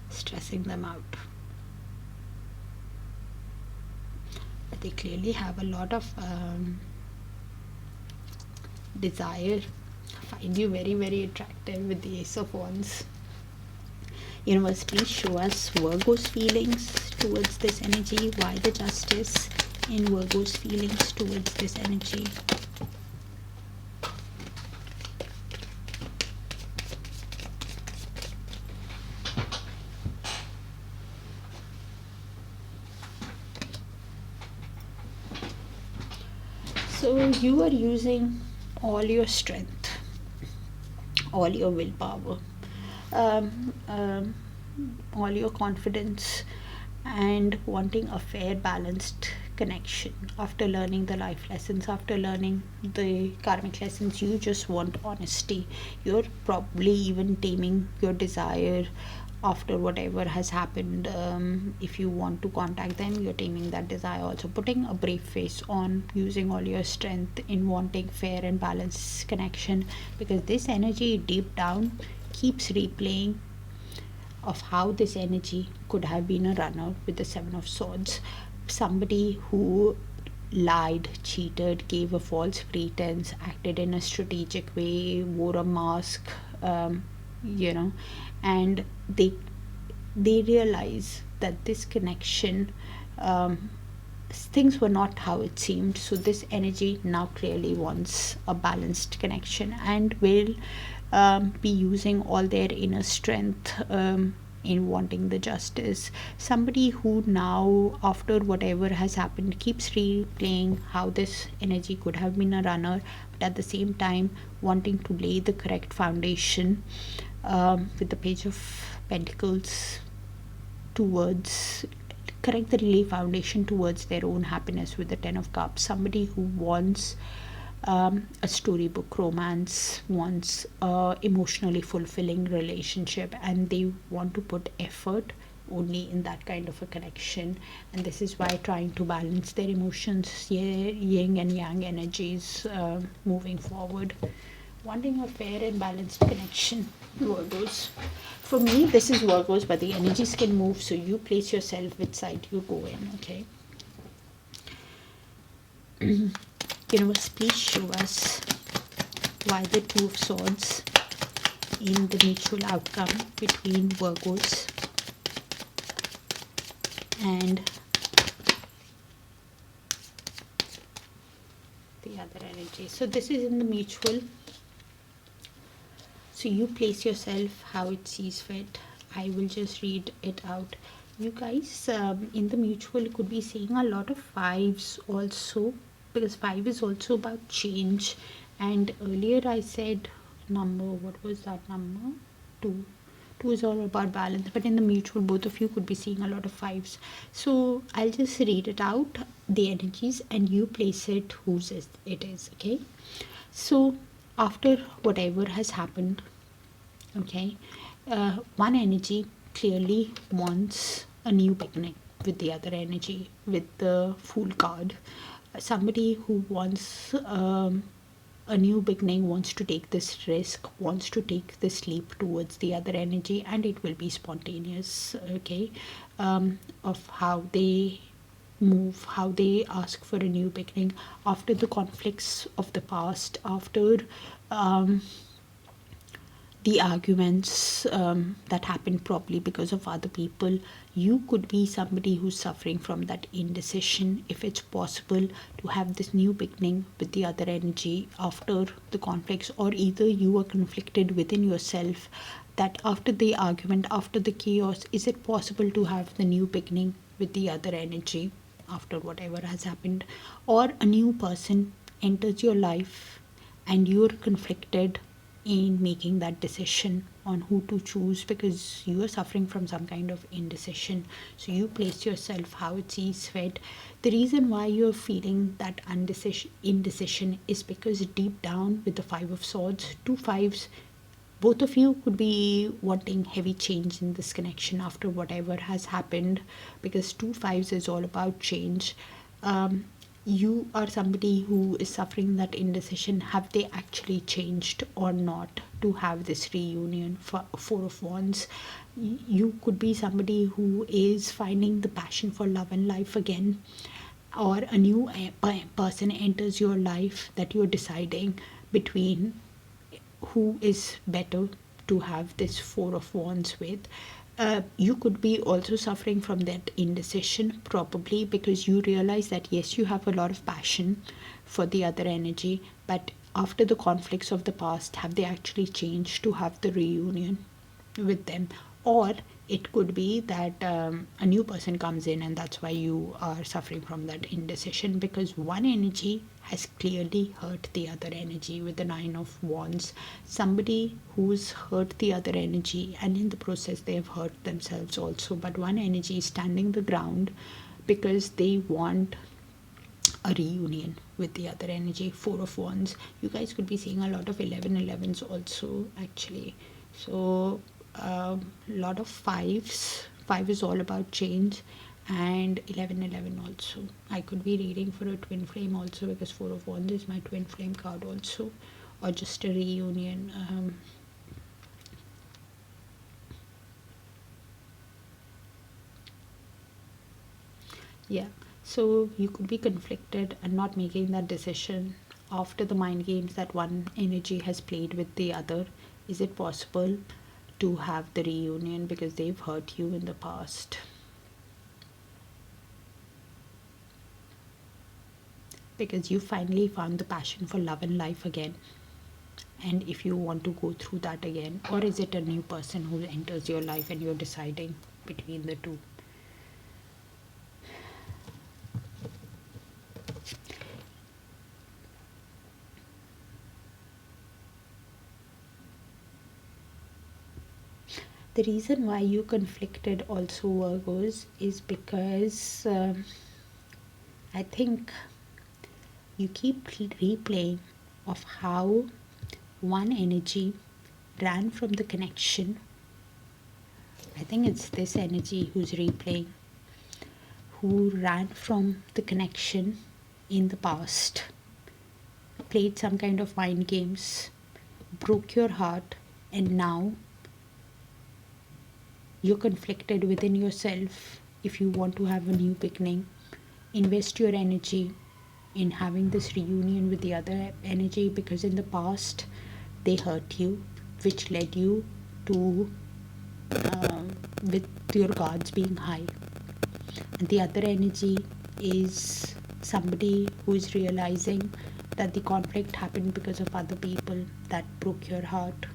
stressing them out. But they clearly have a lot of desire, find you very, very attractive with the Ace of Wands. Universe, please show us Virgo's feelings towards this energy. Why the Justice in Virgo's feelings towards this energy. So you are using all your strength, all your willpower, all your confidence, and wanting a fair, balanced connection. After learning the life lessons, after learning the karmic lessons, you just want honesty. You're probably even taming your desire after whatever has happened. If you want to contact them, you're taming that desire, also putting a brave face on, using all your strength in wanting fair and balanced connection, because this energy deep down keeps replaying of how this energy could have been a runner with the Seven of Swords. Somebody who lied, cheated, gave a false pretense, acted in a strategic way, wore a mask, you know, and they realize that this connection, things were not how it seemed. So this energy now clearly wants a balanced connection and will be using all their inner strength in wanting the justice. Somebody who now, after whatever has happened, keeps replaying how this energy could have been a runner, but at the same time wanting to lay the correct foundation, with the Page of Pentacles, towards correct the relay foundation towards their own happiness with the Ten of Cups. Somebody who wants a storybook romance, wants a emotionally fulfilling relationship, and they want to put effort only in that kind of a connection. And this is why trying to balance their emotions, yin and yang energies, moving forward, wanting a fair and balanced connection. Virgos, for me this is Virgos, but the energies can move, so you place yourself which side you go in. Okay. Universe, please show us why the Two of Swords in the mutual outcome between Virgos and the other energy. So this is in the mutual. So you place yourself how it sees fit. I will just read it out. You guys, in the mutual, could be seeing a lot of fives also, because 5 is also about change. And earlier I said number, what was that number? 2. 2 is all about balance, but in the mutual both of you could be seeing a lot of fives. So I'll just read it out, the energies, and you place it whose it is. Okay. So after whatever has happened, okay, one energy clearly wants a new beginning with the other energy, with the Fool card. Somebody who wants a new beginning, wants to take this risk, wants to take this leap towards the other energy, and it will be spontaneous. Okay. Of how they move, how they ask for a new beginning after the conflicts of the past, after the arguments that happen probably because of other people. You could be somebody who's suffering from that indecision, if it's possible to have this new beginning with the other energy after the conflicts, or either you are conflicted within yourself that after the argument, after the chaos, is it possible to have the new beginning with the other energy after whatever has happened, or a new person enters your life and you're conflicted in making that decision on who to choose because you are suffering from some kind of indecision. So you place yourself how it sees fit. The reason why you're feeling that indecision is because deep down with the Five of Swords, 2 fives, both of you could be wanting heavy change in this connection after whatever has happened, because 2 fives is all about change. You are somebody who is suffering that indecision. Have they actually changed or not to have this reunion? For 4 of Wands, you could be somebody who is finding the passion for love and life again, or a new person enters your life that you're deciding between who is better to have this 4 of Wands with. You could be also suffering from that indecision, probably because you realize that yes, you have a lot of passion for the other energy, but after the conflicts of the past, have they actually changed to have the reunion with them? Or it could be that a new person comes in and that's why you are suffering from that indecision, because one energy has clearly hurt the other energy with the 9 of Wands. Somebody who's hurt the other energy, and in the process they have hurt themselves also, but one energy is standing the ground because they want a reunion with the other energy. 4 of Wands, you guys could be seeing a lot of 11s also actually. So a lot of fives. 5 is all about change, and 11 also. I could be reading for a twin flame also, because 4 of Wands is my twin flame card also, or just a reunion. Yeah, So you could be conflicted and not making that decision after the mind games that one energy has played with the other. Is it possible to have the reunion because they've hurt you in the past? Because you finally found the passion for love and life again, and if you want to go through that again, or is it a new person who enters your life and you're deciding between the two? The reason why you conflicted also, Virgos, is because I think you keep replaying of how one energy ran from the connection. I think it's this energy who's replaying, who ran from the connection in the past, played some kind of mind games, broke your heart, and now you're conflicted within yourself. If you want to have a new beginning, invest your energy in having this reunion with the other energy, because in the past they hurt you, which led you to with your guards being high. And the other energy is somebody who is realizing that the conflict happened because of other people that broke your heart.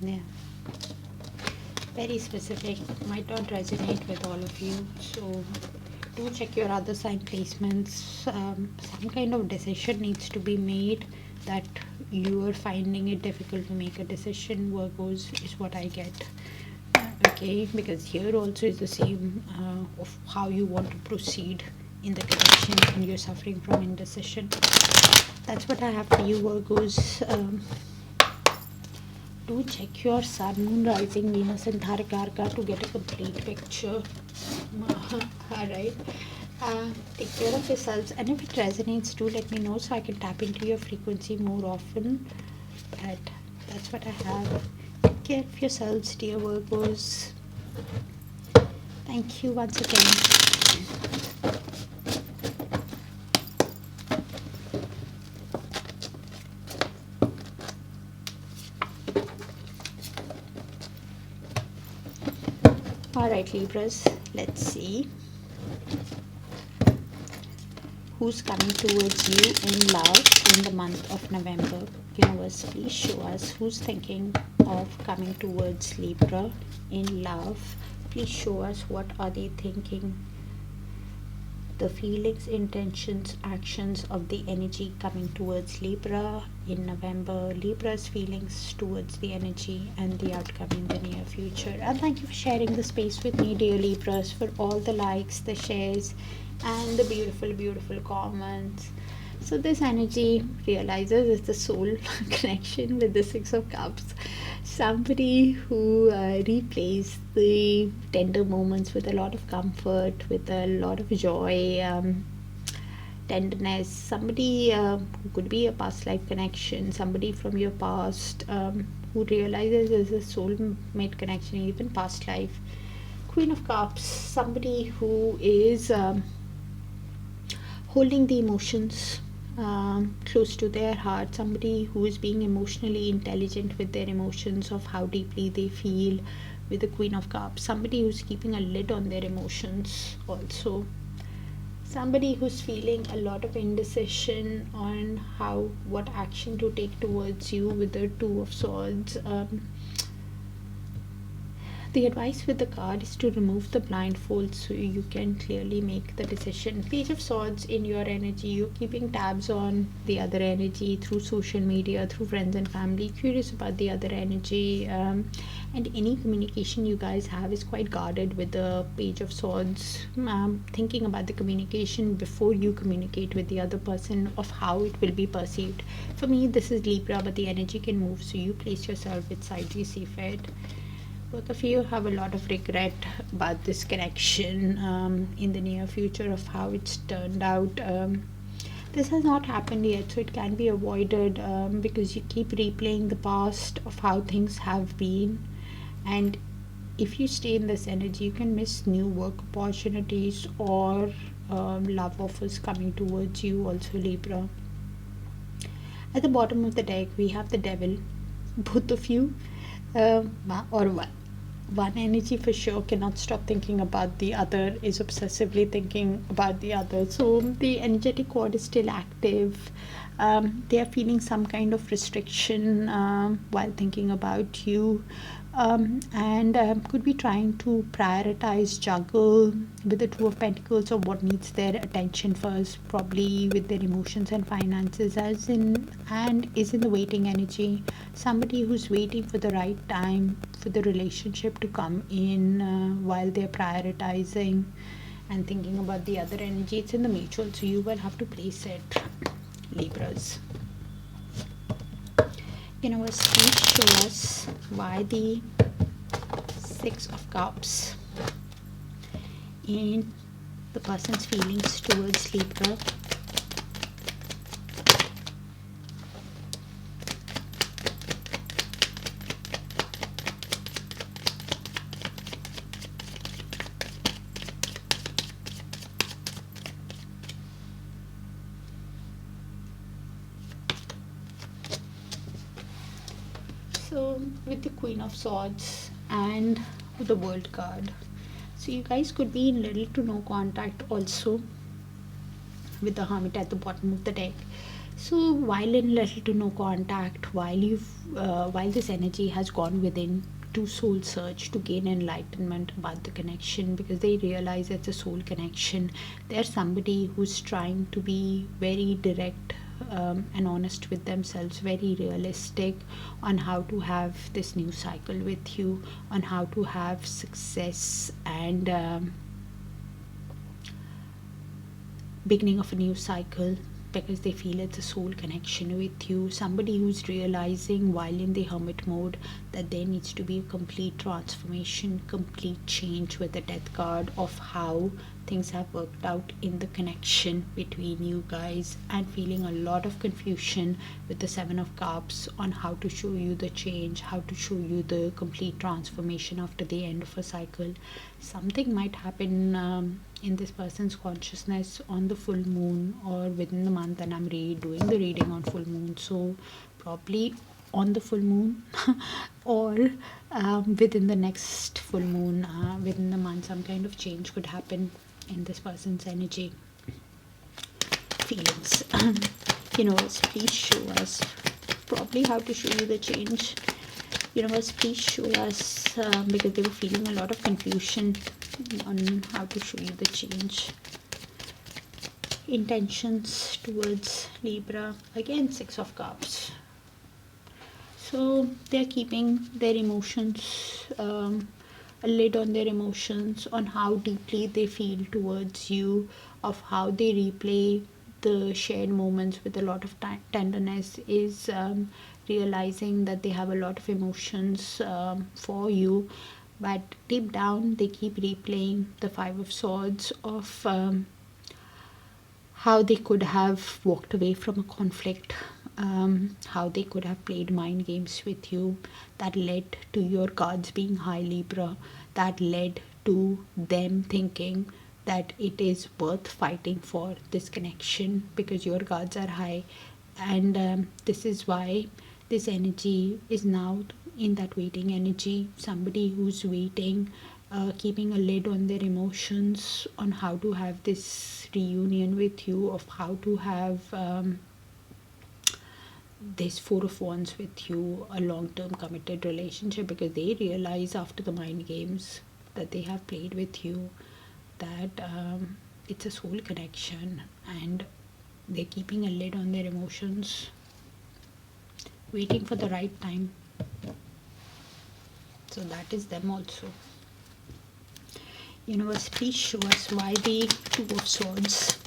Yeah, very specific, might not resonate with all of you, so do check your other sign placements. Some kind of decision needs to be made that you are finding it difficult to make a decision, Virgos, is what I get. Okay, because here also is the same of how you want to proceed in the connection, and you're suffering from indecision. That's what I have for you, Virgos. Do check your sun, moon, rising, Venus and Darakaraka to get a complete picture. Alright. Take care of yourselves, and if it resonates, do let me know so I can tap into your frequency more often. But that's what I have. Take care of yourselves, dear Virgos. Thank you once again. Alright, Libras, let's see who's coming towards you in love in the month of November. Universe, please show us who's thinking of coming towards Libra in love. Please show us what are they thinking, the feelings, intentions, actions of the energy coming towards Libra in November, Libra's feelings towards the energy and the outcome in the near future. And thank you for sharing the space with me, dear Libras, for all the likes, the shares and the beautiful comments. So this energy realizes it's the soul connection with the Six of Cups. Somebody who replays the tender moments with a lot of comfort, with a lot of joy, tenderness. Somebody who could be a past life connection, somebody from your past who realizes there's a soulmate connection, even past life. Queen of Cups, somebody who is holding the emotions close to their heart, somebody who is being emotionally intelligent with their emotions, of how deeply they feel, with the Queen of Cups. Somebody who's keeping a lid on their emotions also. Somebody who's feeling a lot of indecision on what action to take towards you, with the Two of Swords. The advice with the card is to remove the blindfold so you can clearly make the decision. Page of Swords in your energy. You're keeping tabs on the other energy through social media, through friends and family, curious about the other energy, and any communication you guys have is quite guarded with the Page of Swords. Thinking about the communication before you communicate with the other person, of how it will be perceived. For me, this is Libra, but the energy can move, so you place yourself which side you see fit. Both of you have a lot of regret about this connection in the near future, of how it's turned out. This has not happened yet, so it can be avoided, because you keep replaying the past of how things have been. And if you stay in this energy, you can miss new work opportunities or love offers coming towards you also, Libra. At the bottom of the deck, we have the devil. Both of you, or one energy for sure cannot stop thinking about the other, is obsessively thinking about the other. So the energetic cord is still active. They are feeling some kind of restriction while thinking about you, and could be trying to prioritize, juggle with the Two of Pentacles of what needs their attention first, probably with their emotions and finances, as in, and is in the waiting energy. Somebody who's waiting for the right time for the relationship to come in, while they're prioritizing and thinking about the other energy. It's in the mutual, so you will have to place it, Libras. Universe, please show us why the Six of Cups in the person's feelings towards Libra. So with the Queen of Swords and the World card, so you guys could be in little to no contact also with the Hermit at the bottom of the deck. So while in little to no contact, while this energy has gone within to soul search to gain enlightenment about the connection, because they realize it's a soul connection. There's somebody who's trying to be very direct, and honest with themselves, very realistic on how to have this new cycle with you, on how to have success and beginning of a new cycle, because they feel it's a soul connection with you. Somebody who's realizing while in the hermit mode that there needs to be a complete transformation, complete change with the death card of how things have worked out in the connection between you guys, and feeling a lot of confusion with the Seven of Cups on how to show you the change, how to show you the complete transformation after the end of a cycle. Something might happen in this person's consciousness on the full moon or within the month, and I'm doing the reading on full moon, so probably on the full moon or within the next full moon, within the month, some kind of change could happen in this person's energy, feelings. Universe, please show us probably how to show you the change. Universe, please show us, because they were feeling a lot of confusion on how to show you the change. Intentions towards Libra, again Six of Cups. So they're keeping their emotions, a lid on their emotions, on how deeply they feel towards you, of how they replay the shared moments with a lot of tenderness, is realizing that they have a lot of emotions for you, but deep down they keep replaying the Five of Swords of how they could have walked away from a conflict, how they could have played mind games with you, that led to your cards being high, Libra, that led to them thinking that it is worth fighting for this connection because your cards are high. And this is why this energy is now in that waiting energy. Somebody who's waiting, keeping a lid on their emotions, on how to have this reunion with you, of how to have this Four of Wands with you, a long-term committed relationship, because they realize after the mind games that they have played with you that it's a soul connection, and they're keeping a lid on their emotions, waiting for the right time. So that is them also. Universe, please show us why the Two of Swords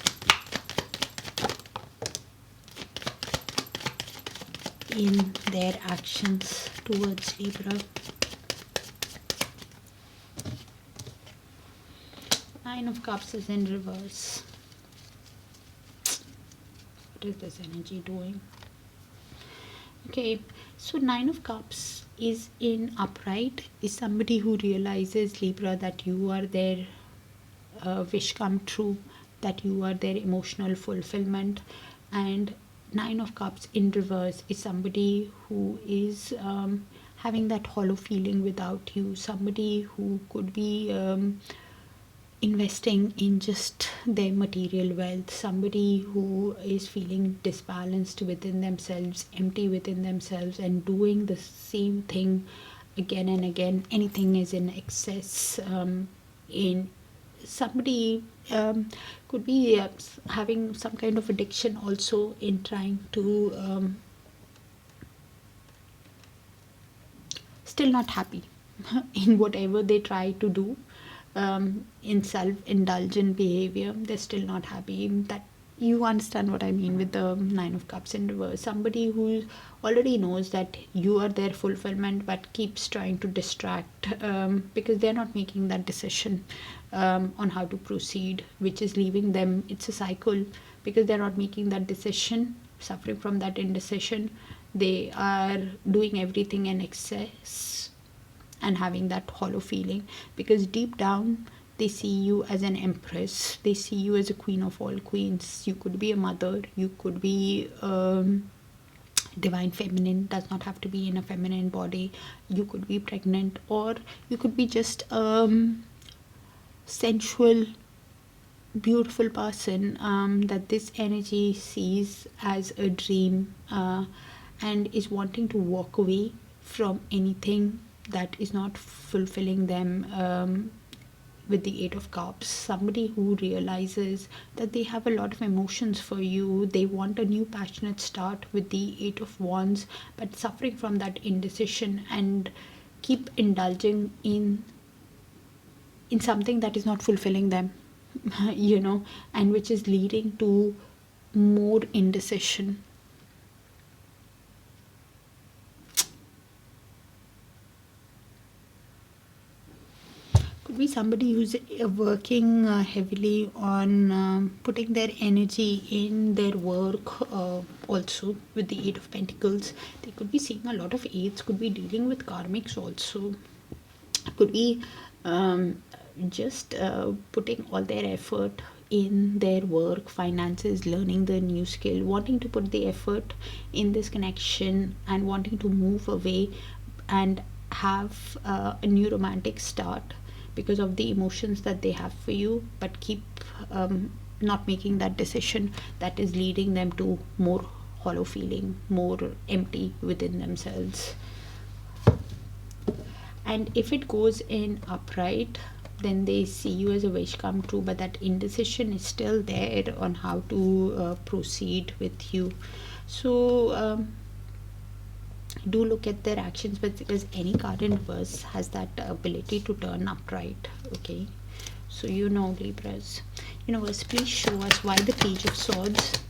in their actions towards Libra. Nine of Cups is in reverse. What is this energy doing? Okay, so Nine of Cups is in upright, is somebody who realizes, Libra, that you are their wish come true, that you are their emotional fulfillment. And Nine of Cups in reverse is somebody who is having that hollow feeling without you, somebody who could be investing in just their material wealth, somebody who is feeling disbalanced within themselves, empty within themselves, and doing the same thing again and again. Anything is in excess. In somebody could be having some kind of addiction also, in trying to still not happy in whatever they try to do. In self-indulgent behavior, they're still not happy. That, you understand what I mean with the Nine of Cups in reverse. Somebody who already knows that you are their fulfillment, but keeps trying to distract, because they're not making that decision on how to proceed, which is leaving them. It's a cycle, because they're not making that decision, suffering from that indecision. They are doing everything in excess and having that hollow feeling, because deep down they see you as an empress, they see you as a queen of all queens. You could be a mother, you could be divine feminine, does not have to be in a feminine body. You could be pregnant, or you could be just sensual, beautiful person that this energy sees as a dream, and is wanting to walk away from anything that is not fulfilling them. With the Eight of Cups, somebody who realizes that they have a lot of emotions for you, they want a new passionate start with the Eight of Wands, but suffering from that indecision and keep indulging in something that is not fulfilling them, and which is leading to more indecision. Could be somebody who's working heavily on putting their energy in their work, also with the Eight of Pentacles. They could be seeing a lot of eights, could be dealing with karmics also, could be just putting all their effort in their work, finances, learning the new skill, wanting to put the effort in this connection and wanting to move away and have a new romantic start because of the emotions that they have for you, but keep not making that decision, that is leading them to more hollow feeling, more empty within themselves. And if it goes in upright, then they see you as a wish come true, but that indecision is still there on how to proceed with you. So do look at their actions, but because any card in reverse has that ability to turn upright. Okay, so Libras, universe, please show us why the Page of Swords.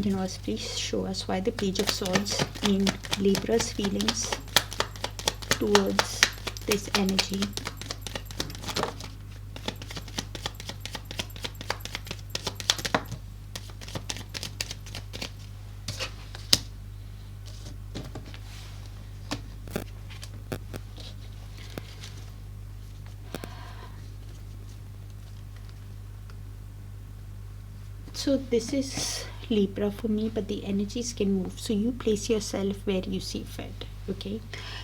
Universe, please show us why the Page of Swords in Libra's feelings towards this energy. So this is Libra for me, but the energies can move, so you place yourself where you see fit. Okay,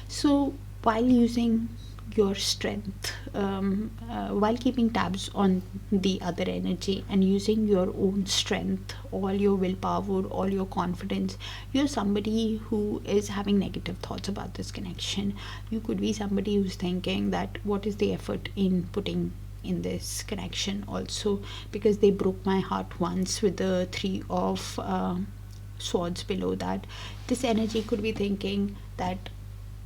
so while using your strength, while keeping tabs on the other energy and using your own strength, all your willpower, all your confidence, you're somebody who is having negative thoughts about this connection. You could be somebody who's thinking that what is the effort in putting in this connection also, because they broke my heart once with the Three of Swords below that. This energy could be thinking that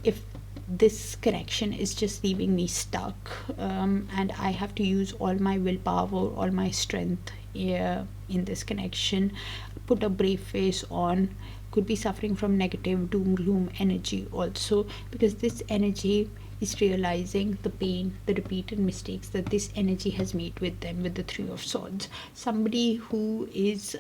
if this connection is just leaving me stuck, and I have to use all my willpower, all my strength in this connection, put a brave face on, could be suffering from negative doom gloom energy also, because this energy is realizing the pain, the repeated mistakes that this energy has made with them, with the Three of Swords. Somebody who is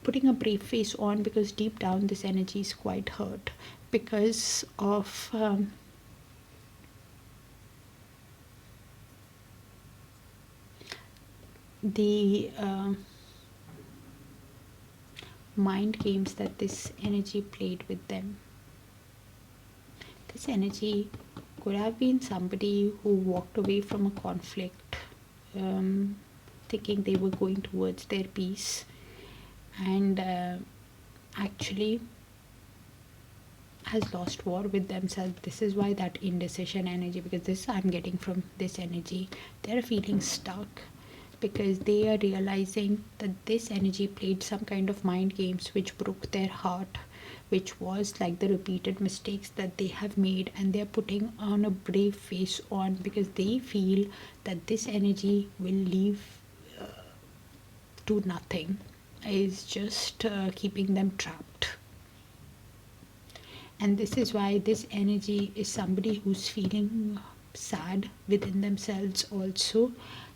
putting a brave face on, because deep down this energy is quite hurt because of the mind games that this energy played with them. This energy could have been somebody who walked away from a conflict, thinking they were going towards their peace, and actually has lost war with themselves. This is why that indecision energy, because this I'm getting from this energy, they're feeling stuck because they are realizing that this energy played some kind of mind games which broke their heart, which was like the repeated mistakes that they have made, and they're putting on a brave face on because they feel that this energy will leave to nothing, is just keeping them trapped. And this is why this energy is somebody who's feeling sad within themselves also,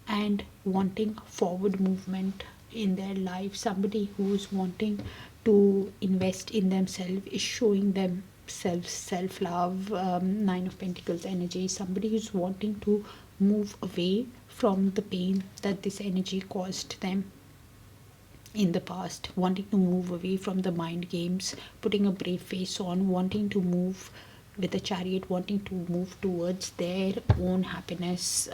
and wanting forward movement in their life. Somebody who's wanting to invest in themselves, is showing themselves self-love. Nine of Pentacles energy, somebody who's wanting to move away from the pain that this energy caused them in the past, wanting to move away from the mind games, putting a brave face on, wanting to move with a Chariot, wanting to move towards their own happiness.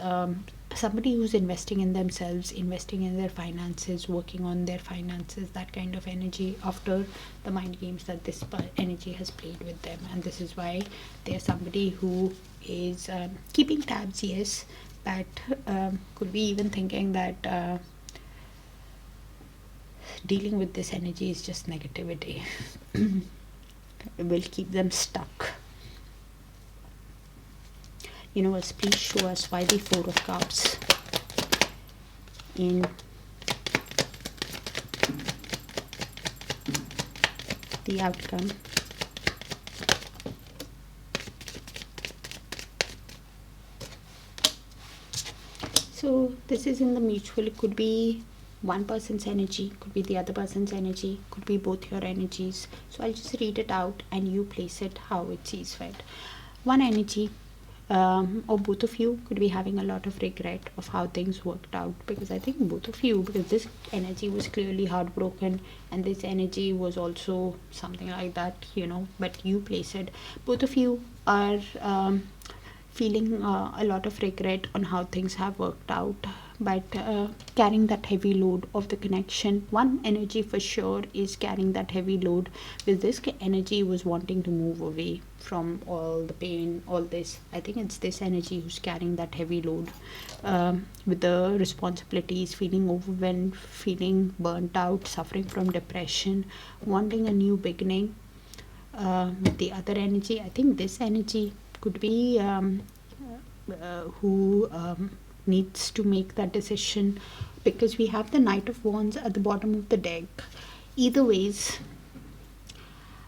Somebody who's investing in themselves, investing in their finances, working on their finances, that kind of energy after the mind games that this energy has played with them. And this is why they're somebody who is keeping tabs, yes, but could be even thinking that dealing with this energy is just negativity. It will keep them stuck. Universe, please show us why the Four of Cups in the outcome. So this is in the mutual. It could be one person's energy, could be the other person's energy, could be both your energies. So I'll just read it out and you place it how it sees fit. One energy, or both of you could be having a lot of regret of how things worked out, because I think both of you, because this energy was clearly heartbroken and this energy was also something like that, but you place it. Both of you are feeling a lot of regret on how things have worked out, but carrying that heavy load of the connection. One energy for sure is carrying that heavy load, with this energy was wanting to move away from all the pain, all this. I think it's this energy who's carrying that heavy load with the responsibilities, feeling overwhelmed, feeling burnt out, suffering from depression, wanting a new beginning. With the other energy, I think this energy could be who needs to make that decision, because we have the Knight of Wands at the bottom of the deck. Either ways,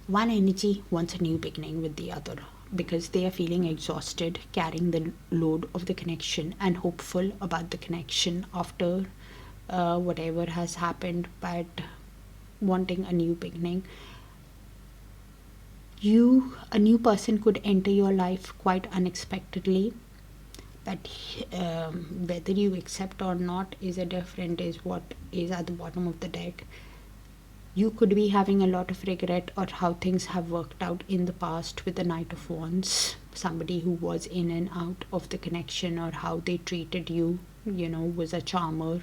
one energy wants a new beginning with the other, because they are feeling exhausted carrying the load of the connection and hopeful about the connection after whatever has happened, but wanting a new beginning. A new person could enter your life quite unexpectedly, but whether you accept or not is a different, is what is at the bottom of the deck. You could be having a lot of regret or how things have worked out in the past with the Knight of Wands. Somebody who was in and out of the connection, or how they treated you, was a charmer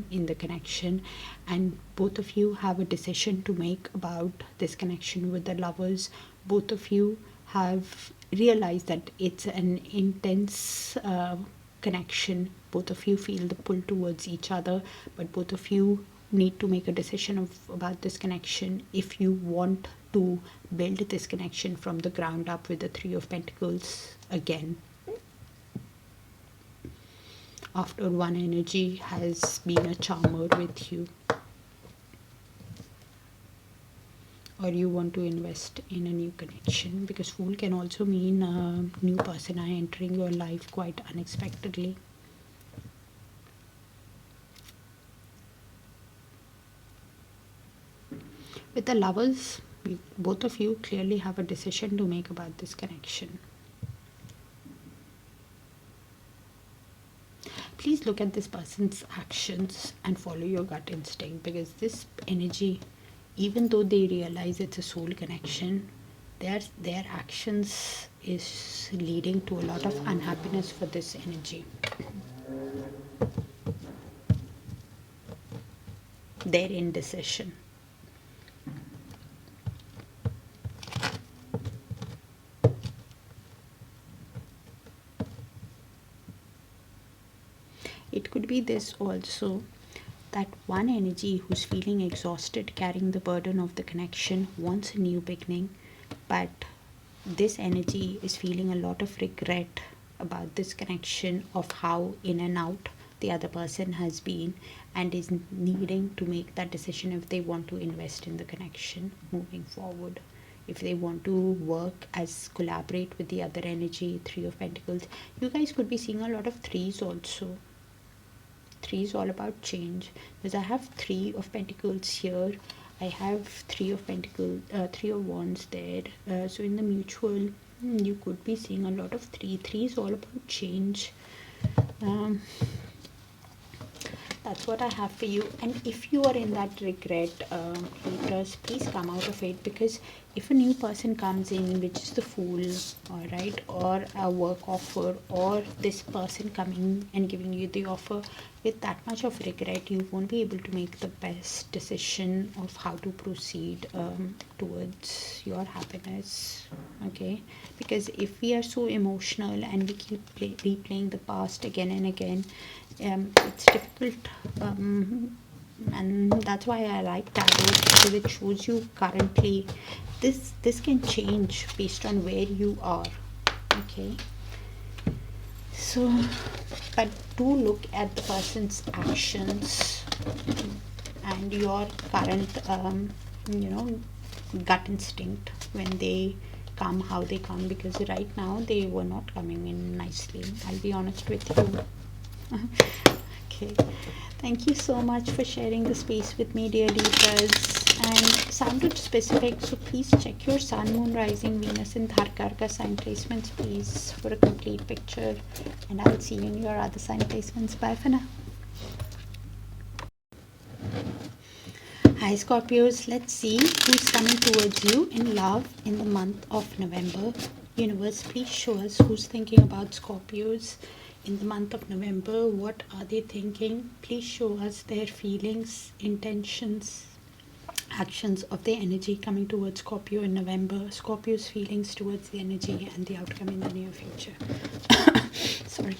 in the connection. And both of you have a decision to make about this connection with the Lovers. Both of you have realized that it's an intense connection. Both of you feel the pull towards each other, but both of you need to make a decision about this connection if you want to build this connection from the ground up with the Three of Pentacles again. after one energy has been a charmer with you, or you want to invest in a new connection, because Fool can also mean a new person entering your life quite unexpectedly. With the Lovers, both of you clearly have a decision to make about this connection. Please look at this person's actions and follow your gut instinct, because this energy, even though they realize it's a soul connection, their actions is leading to a lot of unhappiness for this energy. Their indecision. It could be this also, that one energy who's feeling exhausted carrying the burden of the connection wants a new beginning, but this energy is feeling a lot of regret about this connection, of how in and out the other person has been, and is needing to make that decision if they want to invest in the connection moving forward, if they want to work as collaborate with the other energy. Three of Pentacles. You guys could be seeing a lot of threes also. Three is all about change, because I have Three of Pentacles here, I have Three of Pentacles, Three of Wands there. So in the mutual, you could be seeing a lot of three. Three is all about change. That's what I have for you. And if you are in that regret, Libras, please come out of it, because if a new person comes in, which is the Fool, all right, or a work offer, or this person coming and giving you the offer with that much of regret, you won't be able to make the best decision of how to proceed towards your happiness. Okay, because if we are so emotional and we keep replaying the past again and again, it's difficult, and that's why I like tarot, because it shows you currently. This can change based on where you are. Okay, so but do look at the person's actions and your current gut instinct when they come, how they come, because right now they were not coming in nicely. I'll be honest with you. Okay, thank you so much for sharing the space with me, dear Libras. And sounded specific, so please check your Sun, Moon, Rising, Venus and Darakaraka sign placements, please, for a complete picture. And I'll see you in your other sign placements. Bye for now. Hi Scorpios, let's see who's coming towards you in love in the month of November. Universe, please show us who's thinking about Scorpios in the month of November. What are they thinking? Please show us their feelings, intentions, actions of their energy coming towards Scorpio in November. Scorpio's feelings towards the energy and the outcome in the near future. Sorry.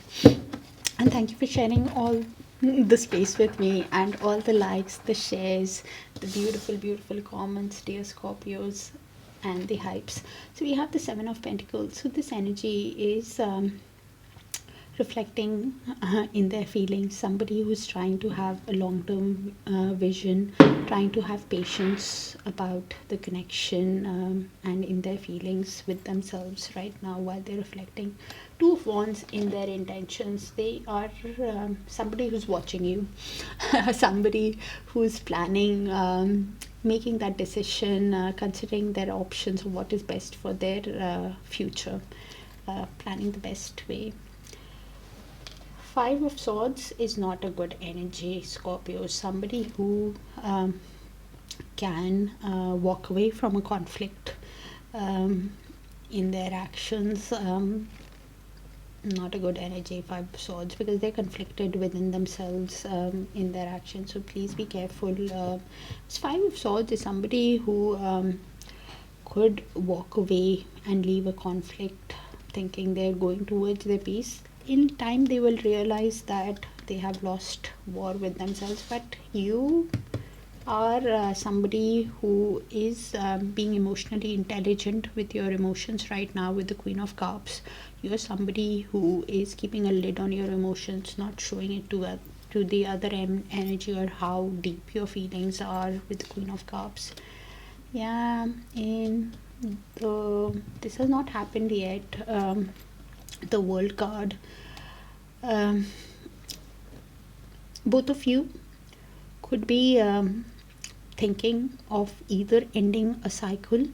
And thank you for sharing all the space with me, and all the likes, the shares, the beautiful comments, dear Scorpios, and the hypes. So we have the Seven of Pentacles. So this energy is reflecting in their feelings. Somebody who's trying to have a long-term vision, trying to have patience about the connection, and in their feelings with themselves right now while they're reflecting. Two of Wands in their intentions. They are somebody who's watching you, somebody who's planning, making that decision, considering their options of what is best for their future, planning the best way. Five of Swords is not a good energy, Scorpio. Somebody who can walk away from a conflict in their actions. Not a good energy, Five of Swords, because they're conflicted within themselves in their actions. So please be careful. Five of Swords is somebody who could walk away and leave a conflict thinking they're going towards their peace. In time they will realize that they have lost war with themselves, but you are somebody who is being emotionally intelligent with your emotions right now with the Queen of Cups. You're somebody who is keeping a lid on your emotions, not showing it to the other energy, or how deep your feelings are with the Queen of Cups. Yeah, and this has not happened yet. The World card. Um, both of you could be thinking of either ending a cycle,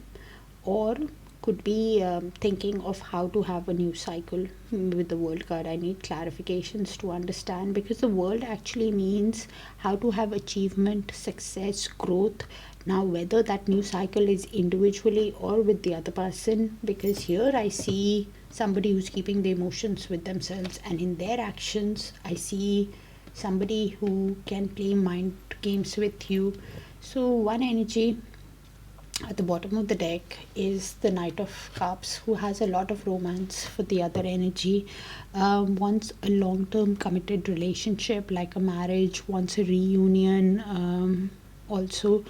or could be thinking of how to have a new cycle. With the World card, I need clarifications to understand, because the world actually means how to have achievement, success, growth. Now, whether that new cycle is individually or with the other person, because here I see somebody who's keeping the emotions with themselves, and in their actions I see somebody who can play mind games with you. So one energy at the bottom of the deck is the Knight of Cups, who has a lot of romance for the other energy, wants a long-term committed relationship like a marriage, wants a reunion also,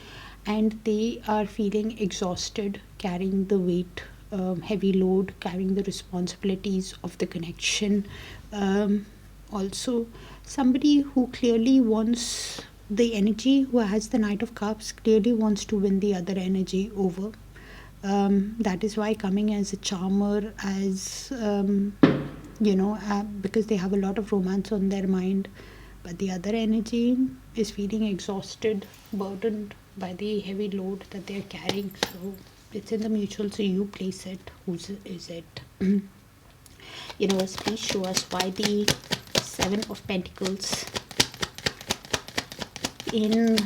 and they are feeling exhausted carrying the weight, heavy load, carrying the responsibilities of the connection. Also, somebody who clearly wants, the energy who has the Knight of Cups clearly wants to win the other energy over. That is why coming as a charmer, as because they have a lot of romance on their mind, but the other energy is feeling exhausted, burdened by the heavy load that they are carrying. So it's in the mutual, so you place it. Whose is it? Universe, please show us why the Seven of Pentacles in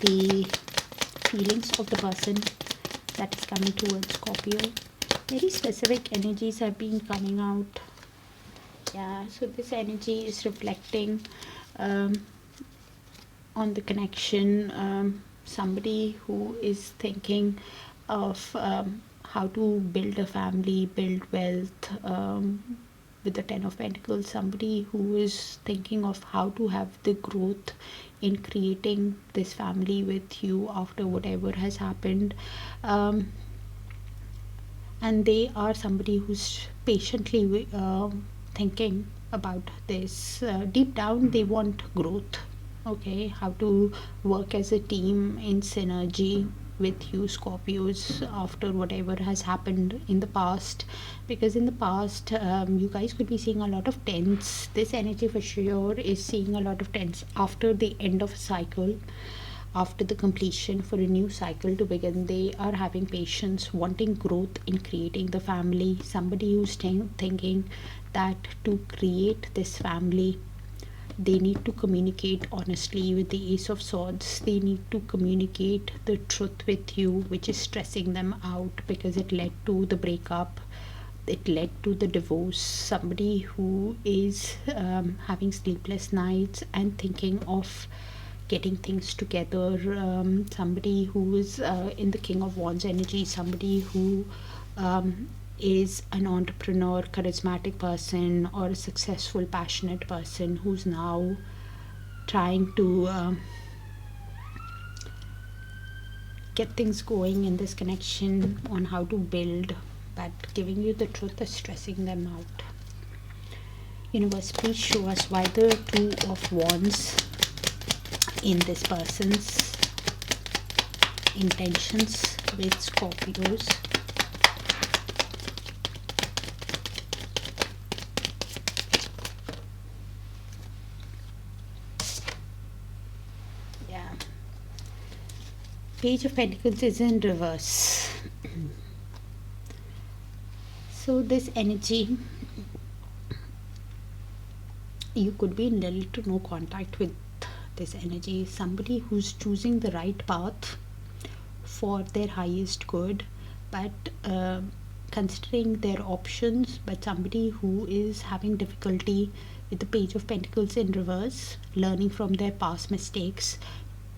the feelings of the person that is coming towards Scorpio. Very specific energies have been coming out. Yeah, so this energy is reflecting on the connection. Somebody who is thinking of how to build a family, build wealth, with the Ten of Pentacles. Somebody who is thinking of how to have the growth in creating this family with you after whatever has happened. And they are somebody who's patiently thinking about this. Deep down they want growth, okay, how to work as a team in synergy with you Scorpios after whatever has happened in the past. Because in the past, you guys could be seeing a lot of tens. This energy for sure is seeing a lot of tens after the end of a cycle, after the completion for a new cycle to begin. They are having patience, wanting growth in creating the family. Somebody who's thinking that to create this family, they need to communicate honestly. With the Ace of Swords, they need to communicate the truth with you, which is stressing them out because it led to the breakup, it led to the divorce. Somebody who is having sleepless nights and thinking of getting things together. Somebody who is in the King of Wands energy, somebody who is an entrepreneur, charismatic person, or a successful, passionate person who's now trying to get things going in this connection on how to build, but giving you the truth is stressing them out. Universe, please show us why the Two of Wands in this person's intentions with Scorpios. Yeah, Page of Pentacles is in reverse. So this energy, you could be in little to no contact with this energy. Somebody who's choosing the right path for their highest good, but considering their options. But somebody who is having difficulty with the Page of Pentacles in reverse, learning from their past mistakes,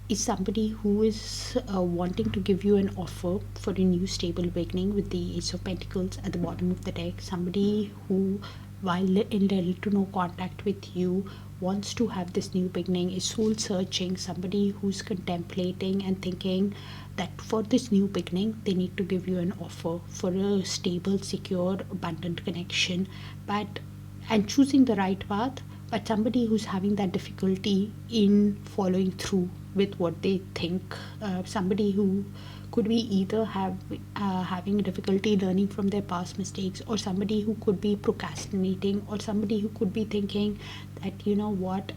is somebody who is wanting to give you an offer for a new stable beginning with the Ace of Pentacles at the bottom of the deck. Somebody who while in little to no contact with you, wants to have this new beginning, is soul searching, somebody who's contemplating and thinking that for this new beginning they need to give you an offer for a stable, secure, abundant connection, but and choosing the right path. But somebody who's having that difficulty in following through with what they think, somebody who could be either having difficulty learning from their past mistakes, or somebody who could be procrastinating, or somebody who could be thinking that, you know what,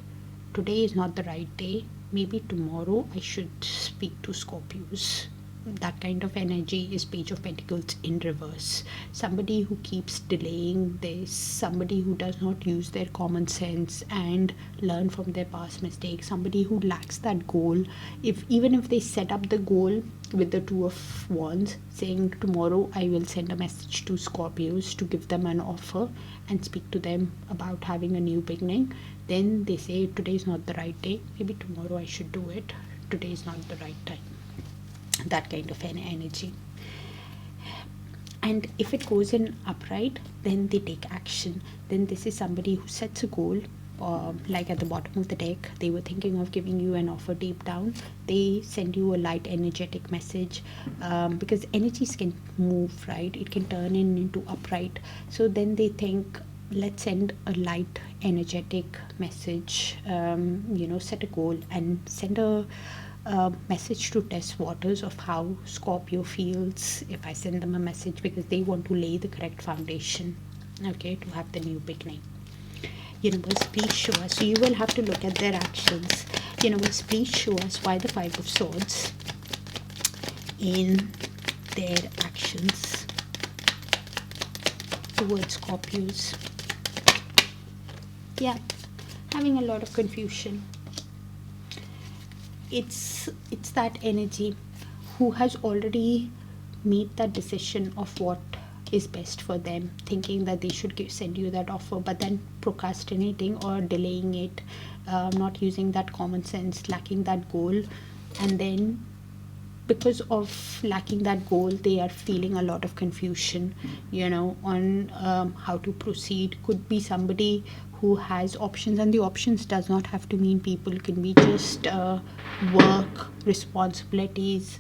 today is not the right day, maybe tomorrow I should speak to Scorpios. That kind of energy is Page of Pentacles in reverse. Somebody who keeps delaying this, somebody who does not use their common sense and learn from their past mistakes, somebody who lacks that goal. Even if they set up the goal with the Two of Wands, saying tomorrow I will send a message to Scorpios to give them an offer and speak to them about having a new beginning, then they say today is not the right day, maybe tomorrow I should do it, today is not the right time. That kind of an energy. And if it goes in upright, then they take action. Then this is somebody who sets a goal, like at the bottom of the deck, they were thinking of giving you an offer deep down. They send you a light energetic message, because energies can move, right? It can turn into upright. So then they think, let's send a light energetic message, set a goal and send a message to test waters of how Scorpio feels if I send them a message, because they want to lay the correct foundation, okay, to have the new beginning. Universe, please show us. So you will have to look at their actions. Universe, please show us why the Five of Swords in their actions towards Scorpios. Yeah, having a lot of confusion. It's that energy who has already made that decision of what is best for them, thinking that they should send you that offer, but then procrastinating or delaying it, not using that common sense, lacking that goal. And then because of lacking that goal, they are feeling a lot of confusion, on how to proceed. Could be somebody who has options, and the options does not have to mean people. It can be just work, responsibilities,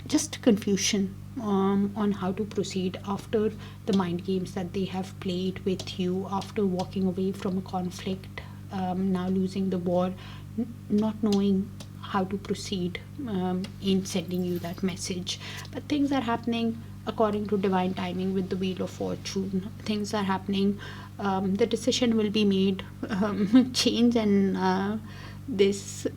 just confusion on how to proceed after the mind games that they have played with you, after walking away from a conflict, now losing the war, not knowing how to proceed in sending you that message. But things are happening according to divine timing with the Wheel of Fortune. Things are happening. The decision will be made, change, and this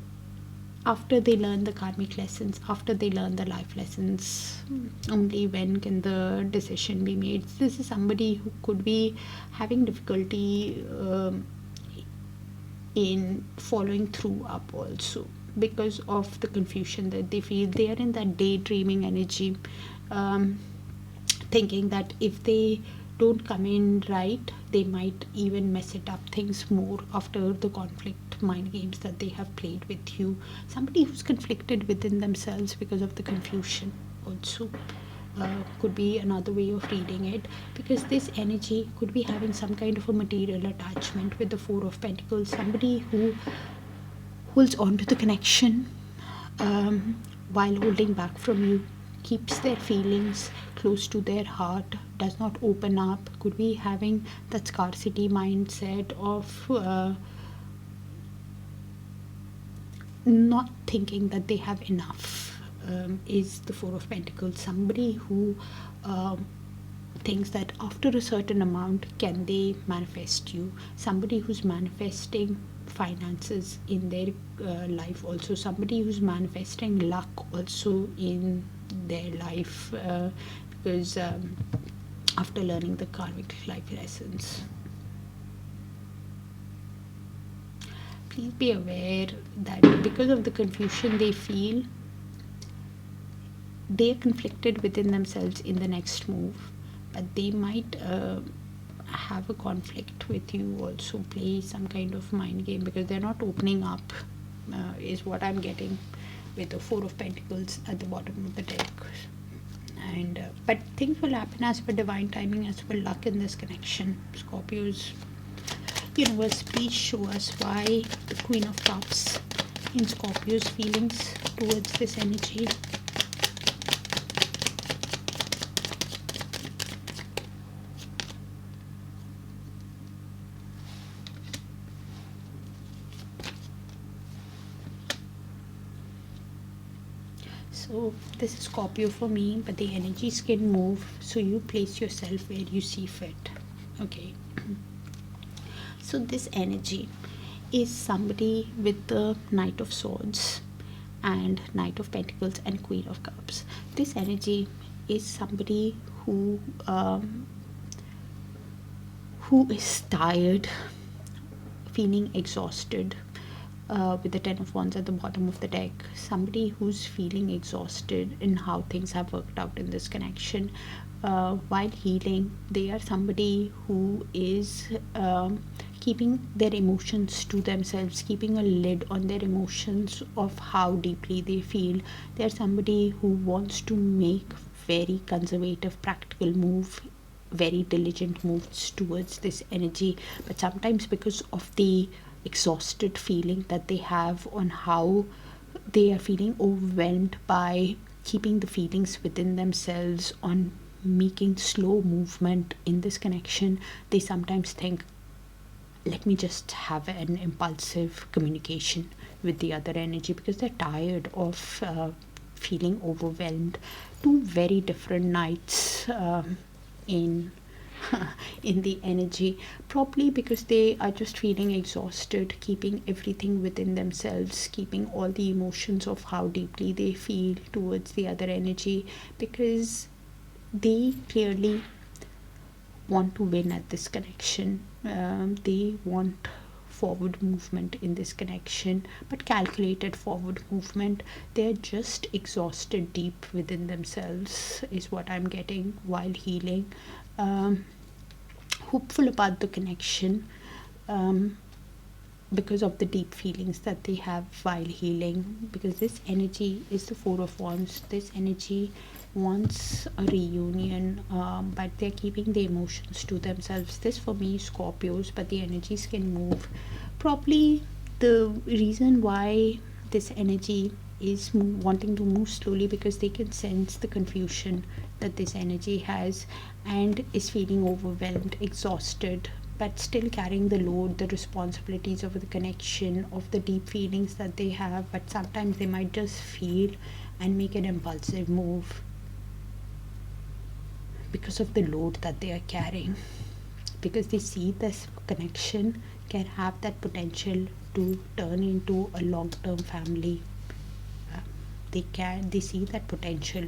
after they learn the karmic lessons, after they learn the life lessons. Only when can the decision be made. This is somebody who could be having difficulty in following through up also, because of the confusion that they feel. They are in that daydreaming energy, thinking that if they don't come in right, they might even mess it up things more after the conflict mind games that they have played with you. Somebody who's conflicted within themselves because of the confusion also. Could be another way of reading it, because this energy could be having some kind of a material attachment with the Four of Pentacles. Somebody who holds on to the connection while holding back from you, keeps their feelings close to their heart, does not open up, could be having that scarcity mindset of not thinking that they have enough, is the Four of Pentacles. Somebody who thinks that after a certain amount can they manifest you. Somebody who's manifesting finances in their life also. Somebody who's manifesting luck also in their life, because after learning the karmic life lessons. Please be aware that because of the confusion they feel, they are conflicted within themselves in the next move, but they might have a conflict with you also, play some kind of mind game, because they're not opening up, is what I'm getting with the Four of Pentacles at the bottom of the deck. And but things will happen as per divine timing, as per luck in this connection. Scorpios, universe, please show us why the Queen of Cups in Scorpio's feelings towards this energy. So this is Scorpio for me, but the energies can move, so you place yourself where you see fit. Okay. So this energy is somebody with the Knight of Swords and Knight of Pentacles and Queen of Cups. This energy is somebody who is tired, feeling exhausted, with the Ten of Wands at the bottom of the deck. Somebody who's feeling exhausted in how things have worked out in this connection. While healing, they are somebody who is keeping their emotions to themselves, keeping a lid on their emotions of how deeply they feel. They're somebody who wants to make very conservative, practical move, very diligent moves towards this energy, but sometimes because of the exhausted feeling that they have on how they are feeling overwhelmed by keeping the feelings within themselves, on making slow movement in this connection, they sometimes think, let me just have an impulsive communication with the other energy, because they're tired of feeling overwhelmed. Two very different nights in in the energy, probably because they are just feeling exhausted, keeping everything within themselves, keeping all the emotions of how deeply they feel towards the other energy, because they clearly want to win at this connection. They want forward movement in this connection, but calculated forward movement. They're just exhausted deep within themselves, is what I'm getting while healing. Hopeful about the connection, because of the deep feelings that they have while healing, because this energy is the Four of Wands. This energy wants a reunion, but they're keeping the emotions to themselves. This for me is Scorpios, but the energies can move. Probably the reason why this energy is wanting to move slowly, because they can sense the confusion that this energy has and is feeling overwhelmed, exhausted, but still carrying the load, the responsibilities of the connection, of the deep feelings that they have. But sometimes they might just feel and make an impulsive move because of the load that they are carrying, because they see this connection can have that potential to turn into a long-term family. They see that potential.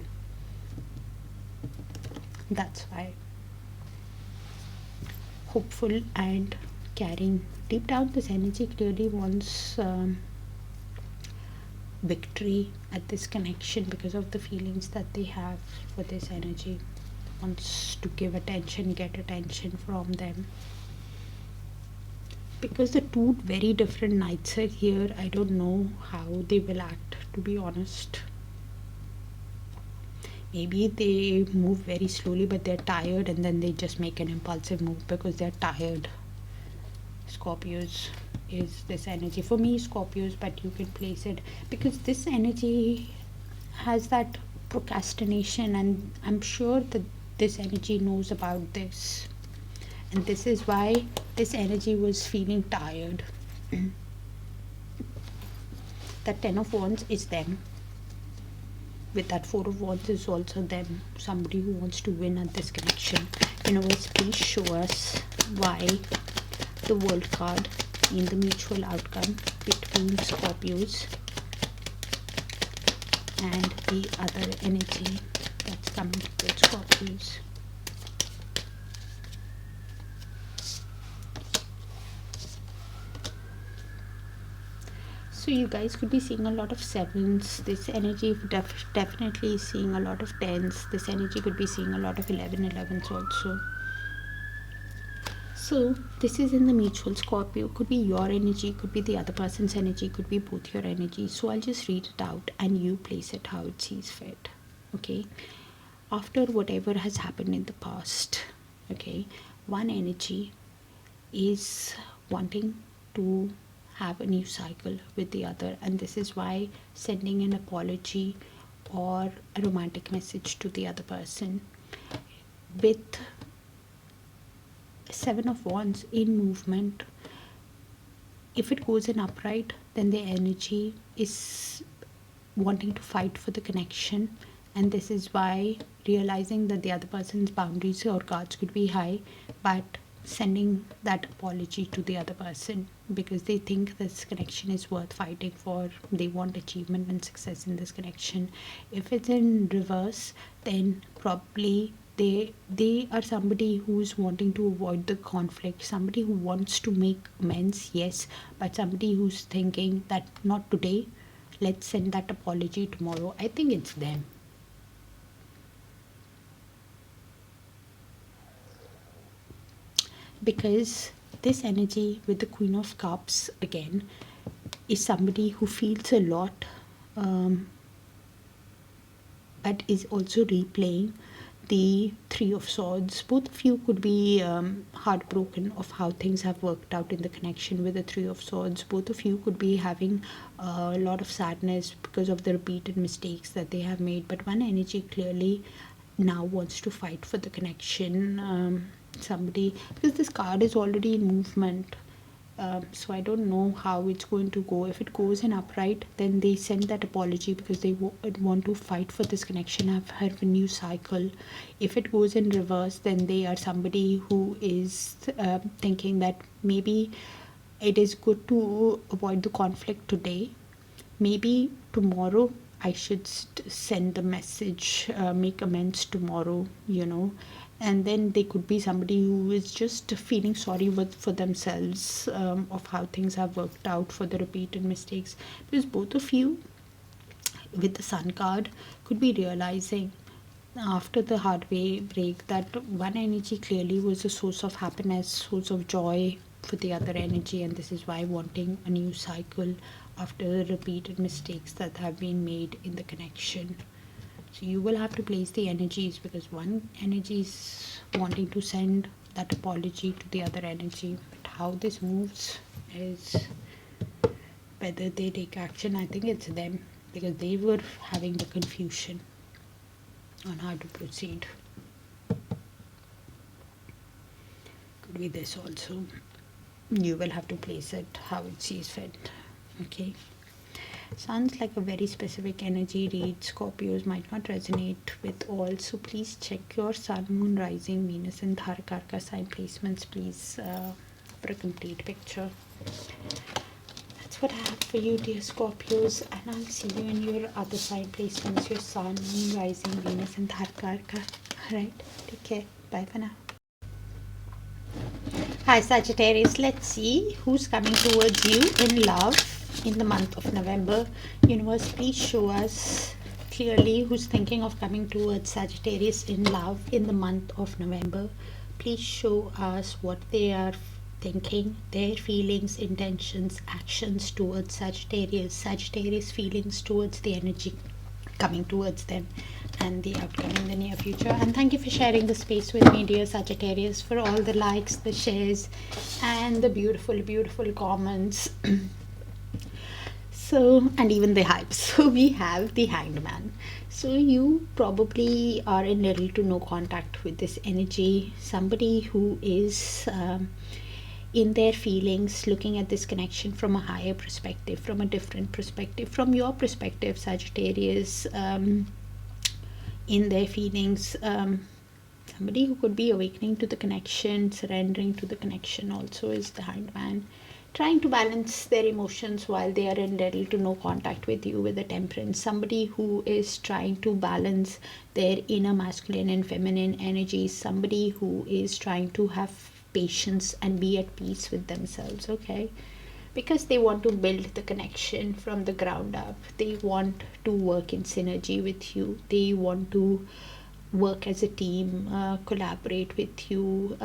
That's why hopeful and carrying deep down, this energy clearly wants victory at this connection, because of the feelings that they have for this energy. Wants to give attention, get attention from them, because the two very different nights are here. I don't know how they will act, to be honest. Maybe they move very slowly, but they're tired, and then they just make an impulsive move because they're tired. Scorpios is this energy for me, Scorpios, but you can place it because this energy has that procrastination, and I'm sure that this energy knows about this, and this is why this energy was feeling tired. That Ten of Wands is them, with that Four of Wands is also them, somebody who wants to win at this connection. Universe, please show us why the World card in the mutual outcome between Scorpios and the other energy that's coming with Scorpios. So you guys could be seeing a lot of sevens. This energy definitely is seeing a lot of tens. This energy could be seeing a lot of 11s also. So this is in the mutual. Scorpio could be your energy, could be the other person's energy, could be both your energy. So I'll just read it out and you place it how it sees fit. Okay. after whatever has happened in the past, okay, one energy is wanting to have a new cycle with the other, and this is why sending an apology or a romantic message to the other person. With Seven of Wands in movement, if it goes in upright, then the energy is wanting to fight for the connection, and this is why realizing that the other person's boundaries or cards could be high, but sending that apology to the other person because they think this connection is worth fighting for. They want achievement and success in this connection. If it's in reverse, then probably they are somebody who's wanting to avoid the conflict, somebody who wants to make amends, yes, but somebody who's thinking that not today, let's send that apology tomorrow. I think it's them. Because this energy with the Queen of Cups again is somebody who feels a lot, but is also replaying the Three of Swords. Both of you could be heartbroken of how things have worked out in the connection with the Three of Swords. Both of you could be having a lot of sadness because of the repeated mistakes that they have made, but one energy clearly now wants to fight for the connection. Somebody, because this card is already in movement, so I don't know how it's going to go. If it goes in upright, then they send that apology because they want to fight for this connection, have a new cycle. If it goes in reverse, then they are somebody who is thinking that maybe it is good to avoid the conflict today, maybe tomorrow I should send the message, make amends tomorrow, and then they could be somebody who is just feeling sorry for themselves, of how things have worked out, for the repeated mistakes, because both of you with the Sun card could be realizing after the heartbreak that one energy clearly was a source of happiness, source of joy for the other energy, and this is why wanting a new cycle after the repeated mistakes that have been made in the connection. So you will have to place the energies, because one energy is wanting to send that apology to the other energy. But how this moves is whether they take action. I think it's them, because they were having the confusion on how to proceed. Could be this also. You will have to place it how it sees fit. Okay. Sounds like a very specific energy read. Scorpios might not resonate with all, so please check your Sun, Moon, Rising, Venus and Darakaraka sign placements, please, for a complete picture. That's what I have for you, dear Scorpios, and I'll see you in your other sign placements, your Sun, Moon, Rising, Venus and Darakaraka. Alright, take care. Bye for now. Hi Sagittarius, let's see who's coming towards you in love in the month of November. Universe, please show us clearly who's thinking of coming towards Sagittarius in love in the month of November. Please show us what they are thinking, their feelings, intentions, actions towards Sagittarius feelings towards the energy coming towards them, and the outcome in the near future. And thank you for sharing the space with me, dear Sagittarius, for all the likes, the shares and the beautiful comments. So, and even the hype. So we have the Hanged Man. So you probably are in little to no contact with this energy, somebody who is in their feelings, looking at this connection from a higher perspective, from a different perspective, from your perspective, Sagittarius, in their feelings, somebody who could be awakening to the connection, surrendering to the connection also is the Hanged Man, trying to balance their emotions while they are in little to no contact with you with the Temperance, somebody who is trying to balance their inner masculine and feminine energies, somebody who is trying to have patience and be at peace with themselves, okay, because they want to build the connection from the ground up. They want to work in synergy with you, they want to work as a team, collaborate with you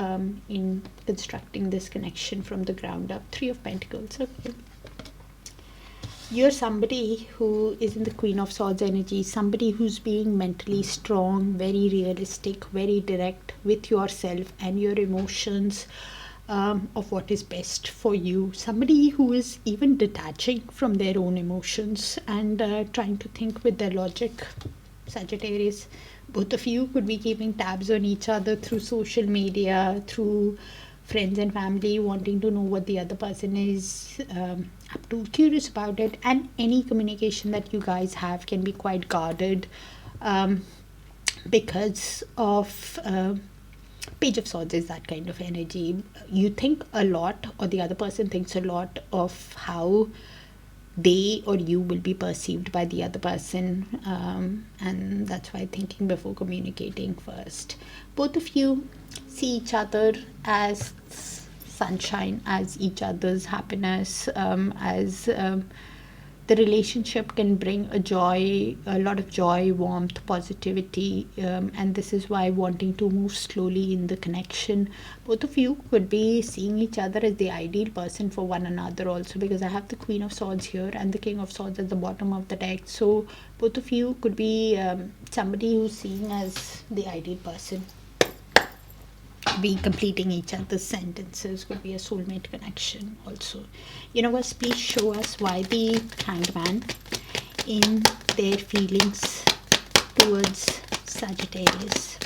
in constructing this connection from the ground up. Three of Pentacles, okay. You're somebody who is in the Queen of Swords energy, somebody who's being mentally strong, very realistic, very direct with yourself and your emotions, of what is best for you. Somebody who is even detaching from their own emotions and trying to think with their logic. Sagittarius, both of you could be keeping tabs on each other through social media, through friends and family, wanting to know what the other person is up to, curious about it. And any communication that you guys have can be quite guarded, because of Page of Swords is that kind of energy. You think a lot, or the other person thinks a lot of how they or you will be perceived by the other person, and that's why thinking before communicating first. Both of you see each other as sunshine, as each other's happiness, as the relationship can bring a lot of joy, warmth, positivity, and this is why wanting to move slowly in the connection. Both of you could be seeing each other as the ideal person for one another also, because I have the Queen of Swords here and the King of Swords at the bottom of the deck. So both of you could be somebody who's seen as the ideal person, be completing each other's sentences, could be a soulmate connection also. Universe, please show us why the Hanged Man in their feelings towards Sagittarius.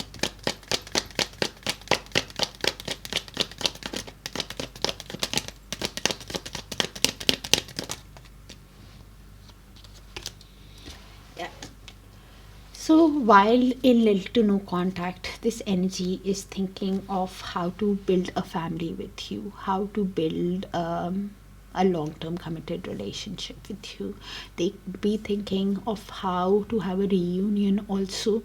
So while in little to no contact, this energy is thinking of how to build a family with you, how to build a long-term committed relationship with you. They could be thinking of how to have a reunion also,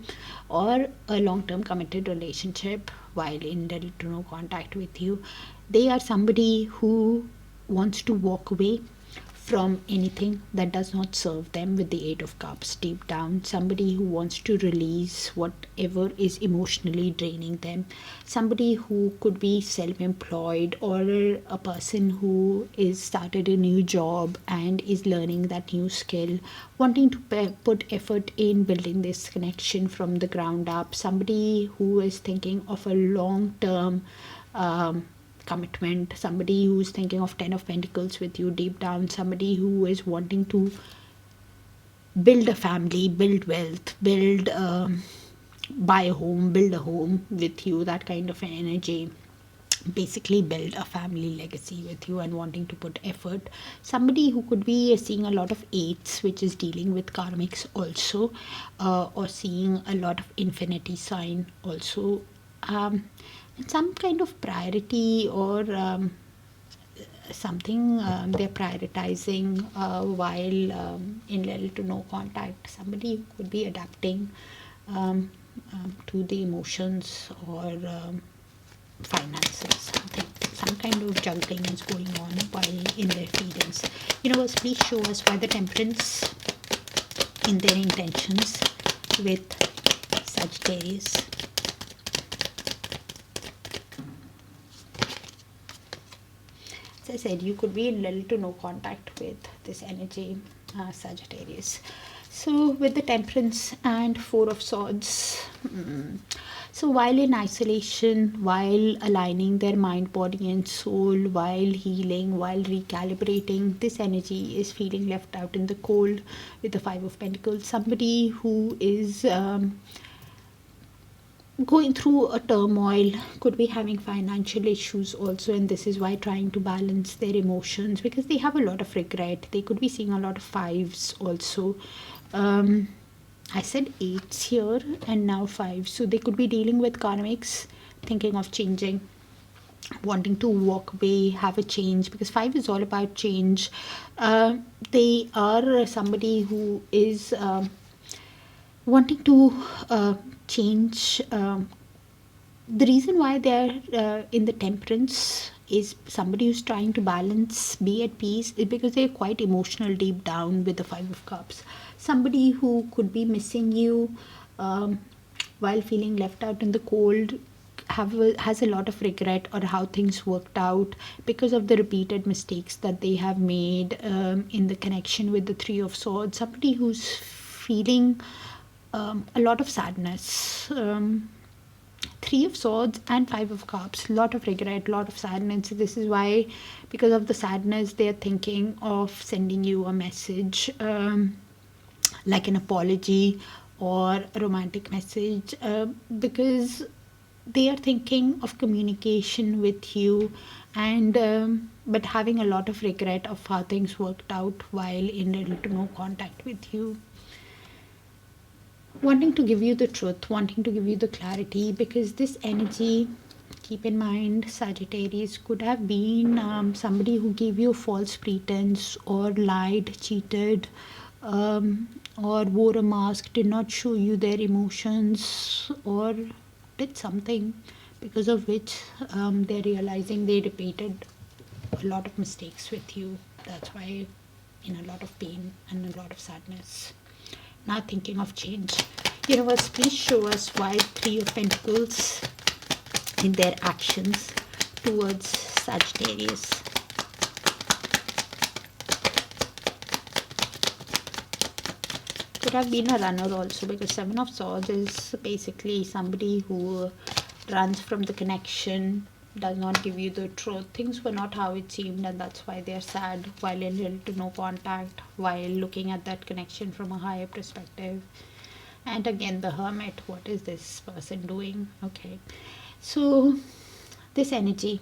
or a long-term committed relationship while in little to no contact with you. They are somebody who wants to walk away from anything that does not serve them with the Eight of Cups deep down. Somebody who wants to release whatever is emotionally draining them. Somebody who could be self-employed, or a person who is started a new job and is learning that new skill, wanting to put effort in building this connection from the ground up. Somebody who is thinking of a long-term commitment, somebody who's thinking of 10 of Pentacles with you deep down, somebody who is wanting to build a family, build wealth, buy a home, build a home with you, that kind of energy. Basically build a family legacy with you and wanting to put effort. Somebody who could be seeing a lot of eights, which is dealing with karmics also, or seeing a lot of infinity sign also, some kind of priority, or something they're prioritizing while in little to no contact. Somebody could be adapting to the emotions, or finances, some kind of juggling is going on while in their feelings. Universe, please show us why the Temperance in their intentions with Sagittarius. As I said, you could be in little to no contact with this energy, Sagittarius. So with the Temperance and Four of Swords, so while in isolation, while aligning their mind, body and soul, while healing, while recalibrating, this energy is feeling left out in the cold with the Five of Pentacles. Somebody who is going through a turmoil, could be having financial issues also, and this is why trying to balance their emotions, because they have a lot of regret. They could be seeing a lot of fives also. I said eights here and now fives, so they could be dealing with karmics, thinking of changing, wanting to walk away, have a change, because five is all about change. They are somebody who is wanting to change. The reason why they're in the Temperance is somebody who's trying to balance, be at peace, is because they're quite emotional deep down with the Five of Cups. Somebody who could be missing you while feeling left out in the cold, has a lot of regret or how things worked out because of the repeated mistakes that they have made in the connection with the Three of Swords. Somebody who's feeling a lot of sadness. Three of Swords and Five of Cups, lot of regret, lot of sadness. This is why, because of the sadness, they're thinking of sending you a message, like an apology or a romantic message, because they are thinking of communication with you, and but having a lot of regret of how things worked out while in little to no contact with you, wanting to give you the truth, wanting to give you the clarity, because this energy, keep in mind, Sagittarius, could have been somebody who gave you a false pretense or lied, cheated, or wore a mask, did not show you their emotions, or did something because of which they're realizing they repeated a lot of mistakes with you. That's why in a lot of pain and a lot of sadness. Now thinking of change. Universe, please show us why Three of Pentacles in their actions towards Sagittarius. Could have been a runner also, because Seven of Swords is basically somebody who runs from the connection, does not give you the truth. Things were not how it seemed, and that's why they're sad while in little to no contact, while looking at that connection from a higher perspective. And again, the Hermit, what is this person doing? Okay, so this energy,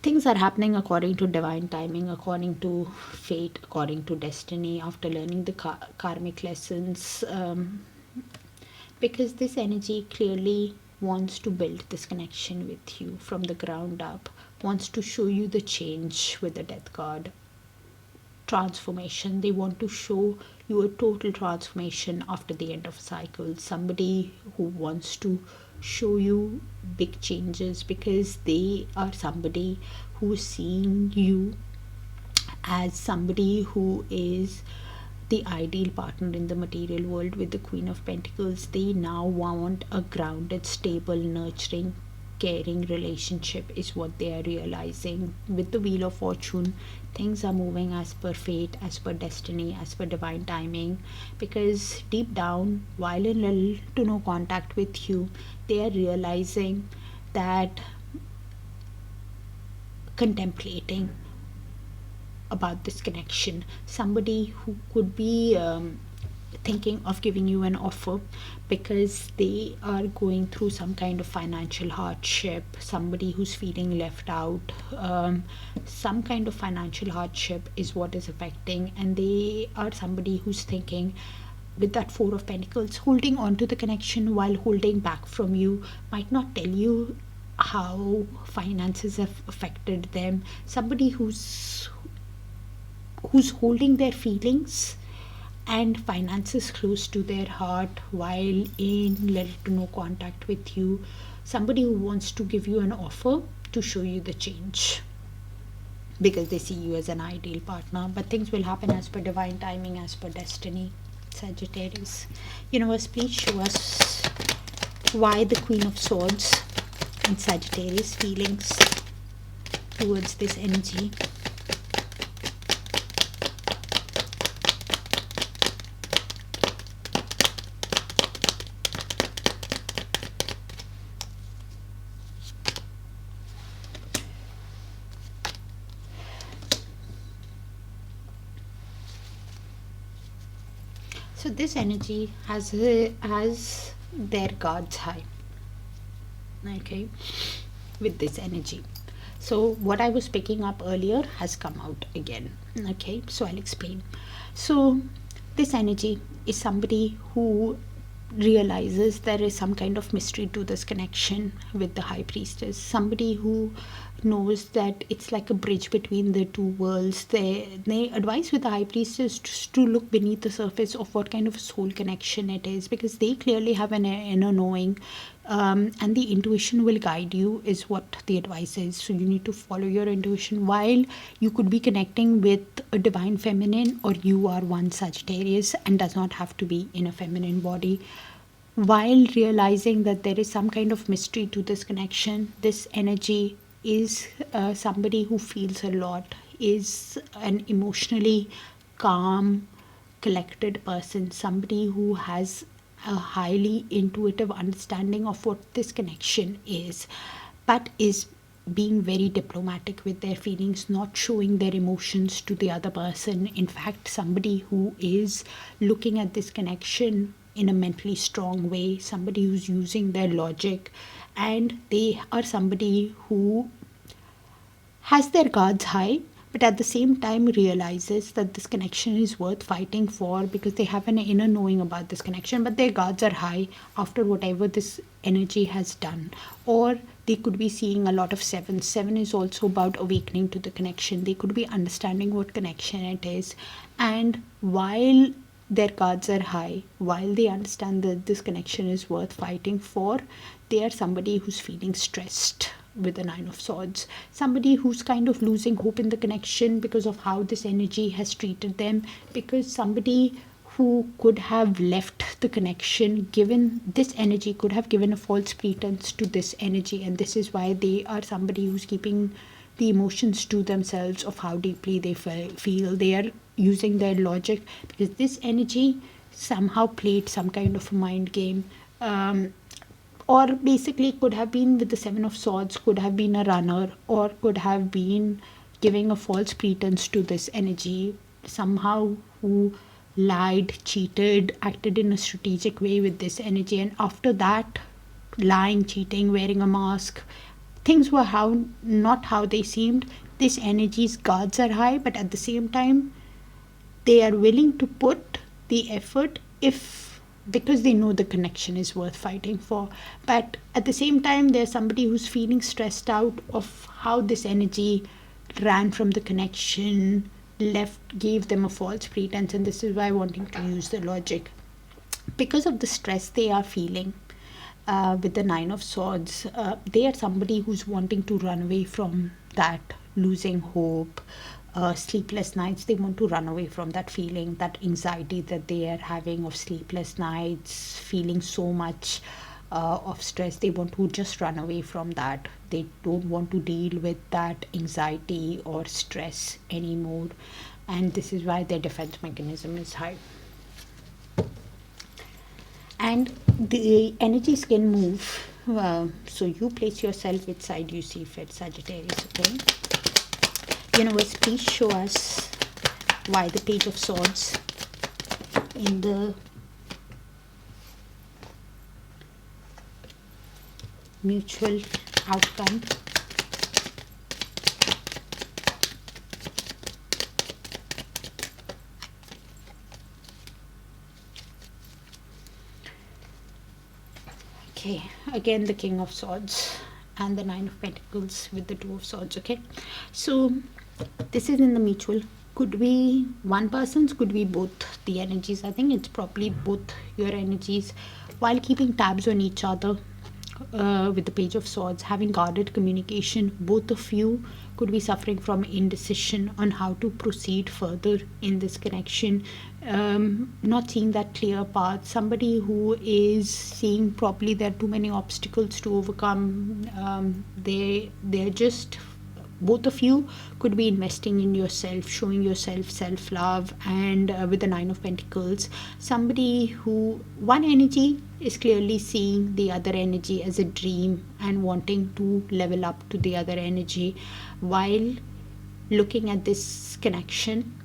things are happening according to divine timing, according to fate, according to destiny, after learning the karmic lessons, because this energy clearly wants to build this connection with you from the ground up, wants to show you the change with the Death card, transformation. They want to show you a total transformation after the end of a cycle. Somebody who wants to show you big changes, because they are somebody who's seeing you as somebody who is the ideal partner in the material world. With the Queen of Pentacles, they now want a grounded, stable, nurturing, caring relationship is what they are realizing. With the Wheel of Fortune, things are moving as per fate, as per destiny, as per divine timing, because deep down, while in little to no contact with you, they are realizing that, contemplating about this connection. Somebody who could be thinking of giving you an offer because they are going through some kind of financial hardship, somebody who's feeling left out, some kind of financial hardship is what is affecting, and they are somebody who's thinking, with that Four of Pentacles, holding on to the connection while holding back from you, might not tell you how finances have affected them. Somebody who's holding their feelings and finances close to their heart while in little to no contact with you. Somebody who wants to give you an offer to show you the change, because they see you as an ideal partner. But things will happen as per divine timing, as per destiny. Sagittarius, universe, please show us why the Queen of Swords and Sagittarius feelings towards this energy. So this energy has their guards high, okay, with this energy. So what I was picking up earlier has come out again, okay, so I'll explain. So this energy is somebody who realizes there is some kind of mystery to this connection with the High Priestess, somebody who knows that it's like a bridge between the two worlds. They advise with the High Priestess to look beneath the surface of what kind of a soul connection it is, because they clearly have an inner knowing, and the intuition will guide you, is what the advice is. So you need to follow your intuition. While you could be connecting with a divine feminine, or you are one Sagittarius and does not have to be in a feminine body, while realizing that there is some kind of mystery to this connection, this energy is somebody who feels a lot, is an emotionally calm, collected person, somebody who has a highly intuitive understanding of what this connection is, but is being very diplomatic with their feelings, not showing their emotions to the other person. In fact, somebody who is looking at this connection in a mentally strong way, somebody who's using their logic, and they are somebody who has their guards high, but at the same time realizes that this connection is worth fighting for because they have an inner knowing about this connection, but their guards are high after whatever this energy has done. Or they could be seeing a lot of sevens. Seven is also about awakening to the connection. They could be understanding what connection it is, and while their guards are high, while they understand that this connection is worth fighting for, they are somebody who's feeling stressed with the Nine of Swords. Somebody who's kind of losing hope in the connection because of how this energy has treated them. Because somebody who could have left the connection, given this energy, could have given a false pretense to this energy. And this is why they are somebody who's keeping the emotions to themselves of how deeply they feel. They are using their logic because this energy somehow played some kind of a mind game. Or basically could have been with the Seven of Swords, could have been a runner, or could have been giving a false pretense to this energy, somehow who lied, cheated, acted in a strategic way with this energy. And after that, lying, cheating, wearing a mask, things were not how they seemed. This energy's guards are high, but at the same time they are willing to put the effort because they know the connection is worth fighting for. But at the same time, there's somebody who's feeling stressed out of how this energy ran from the connection, gave them a false pretense, and this is why wanting to use the logic. Because of the stress they are feeling with the Nine of Swords, they are somebody who's wanting to run away from that, losing hope, sleepless nights. They want to run away from that feeling, that anxiety that they are having of sleepless nights, feeling so much of stress. They want to just run away from that. They don't want to deal with that anxiety or stress anymore, and this is why their defense mechanism is high. And the energies can move, so you place yourself which side you see fit, Sagittarius. Okay, universe, please show us why the Page of Swords in the mutual outcome. Okay, again the King of Swords and the Nine of Pentacles with the Two of Swords. Okay, so this is in the mutual. Could be one person's, could be both the energies. I think it's probably both your energies, while keeping tabs on each other. With the Page of Swords, having guarded communication, both of you could be suffering from indecision on how to proceed further in this connection, not seeing that clear path. Somebody who is seeing probably there are too many obstacles to overcome. They're just, both of you could be investing in yourself, showing yourself self-love. And with the Nine of Pentacles, somebody who, one energy is clearly seeing the other energy as a dream and wanting to level up to the other energy, while looking at this connection,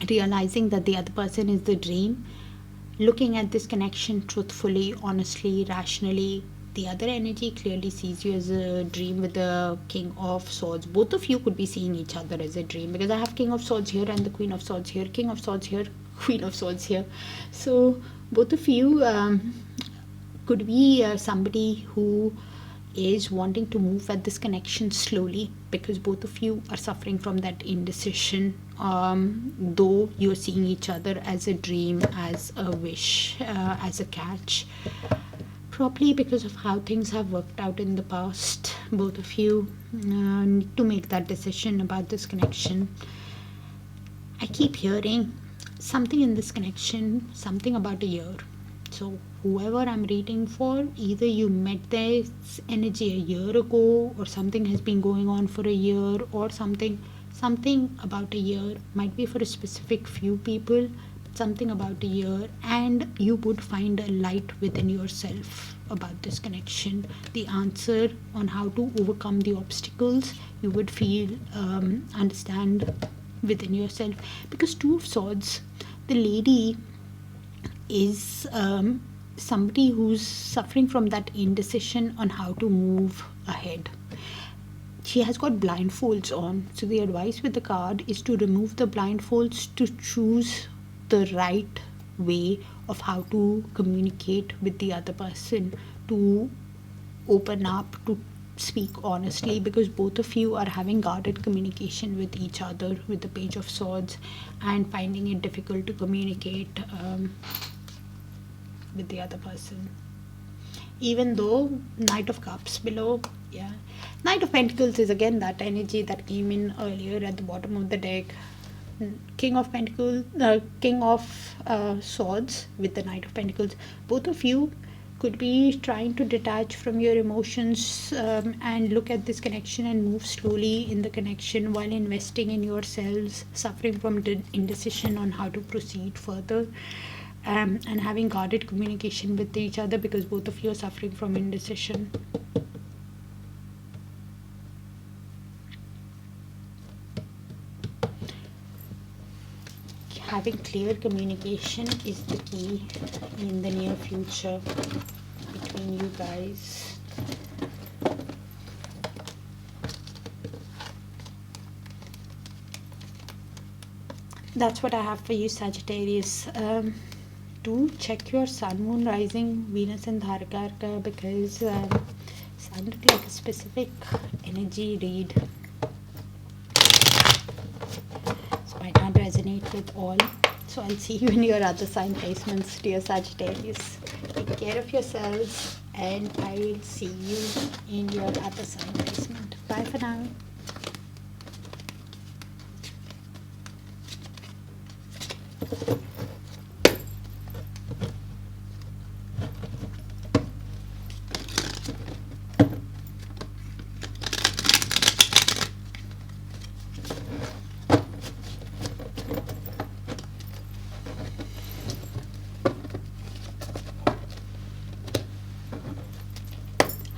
realizing that the other person is the dream, looking at this connection truthfully, honestly, rationally. The other energy clearly sees you as a dream with the King of Swords. Both of you could be seeing each other as a dream, because I have King of Swords here and the Queen of Swords here, King of Swords here, Queen of Swords here. So both of you could be somebody who is wanting to move at this connection slowly, because both of you are suffering from that indecision, though you're seeing each other as a dream, as a wish, as a catch. Probably because of how things have worked out in the past, both of you need to make that decision about this connection. I keep hearing something in this connection, something about a year. So whoever I'm reading for, either you met this energy a year ago, or something has been going on for a year, or something about a year, might be for a specific few people, but something about a year, and you would find a light within yourself about this connection, the answer on how to overcome the obstacles you would feel, understand within yourself. Because Two of Swords, the lady is somebody who's suffering from that indecision on how to move ahead. She has got blindfolds on, so the advice with the card is to remove the blindfolds, to choose the right way of how to communicate with the other person, to open up, to speak honestly, because both of you are having guarded communication with each other with the Page of Swords, and finding it difficult to communicate with the other person. Even though Knight of Cups below, yeah, Knight of Pentacles is again that energy that came in earlier at the bottom of the deck. King of Pentacles, King of Swords with the Knight of Pentacles. Both of you could be trying to detach from your emotions, and look at this connection and move slowly in the connection while investing in yourselves, suffering from indecision on how to proceed further, and having guarded communication with each other, because both of you are suffering from indecision. Having clear communication is the key in the near future between you guys. That's what I have for you, Sagittarius. Do check your Sun, Moon, Rising, Venus and Darakaraka, because sounded like a specific energy read. Might not resonate with all, so I'll see you in your other sign placements, dear Sagittarius. Take care of yourselves, and I will see you in your other sign placement. Bye for now.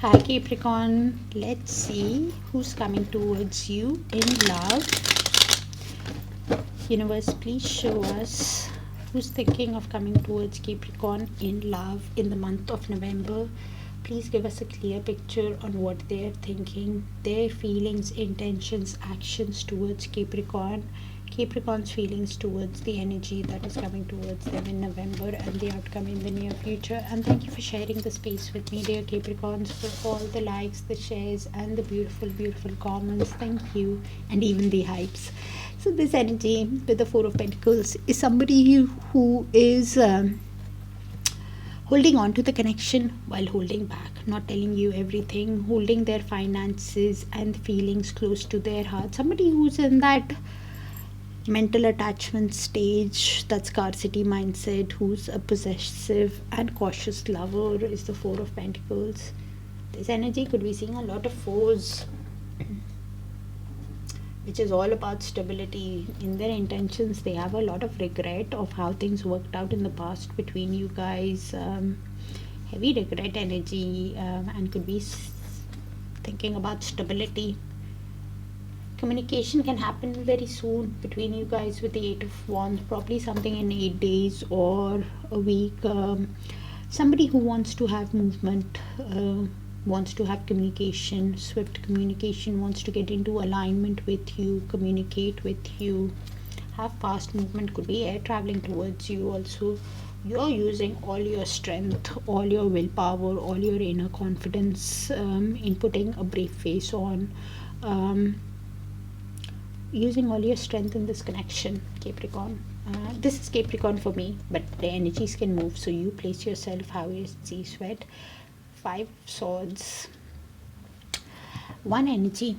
Hi Capricorn, let's see who's coming towards you in love. Universe, please show us who's thinking of coming towards Capricorn in love in the month of November. Please give us a clear picture on what they're thinking, their feelings, intentions, actions towards Capricorn. Capricorn's feelings towards the energy that is coming towards them in November, and the outcome in the near future. And thank you for sharing the space with me, dear Capricorns, for all the likes, the shares, and the beautiful comments. Thank you, and even the hypes. So this energy with the Four of Pentacles is somebody who is holding on to the connection while holding back, not telling you everything, holding their finances and feelings close to their heart. Somebody who's in that mental attachment stage, that scarcity mindset, who's a possessive and cautious lover, is the Four of Pentacles. This energy could be seeing a lot of fours, which is all about stability. In their intentions, they have a lot of regret of how things worked out in the past between you guys. Heavy regret energy, and could be thinking about stability. Communication can happen very soon between you guys with the Eight of Wands, probably something in 8 days or a week. Somebody who wants to have movement, wants to have communication, swift communication, wants to get into alignment with you, communicate with you, have fast movement, could be air traveling towards you also. You're using all your strength, all your willpower, all your inner confidence, in putting a brave face on, using all your strength in this connection, Capricorn. This is Capricorn for me, but the energies can move, so you place yourself how you see sweat. Five Swords. One energy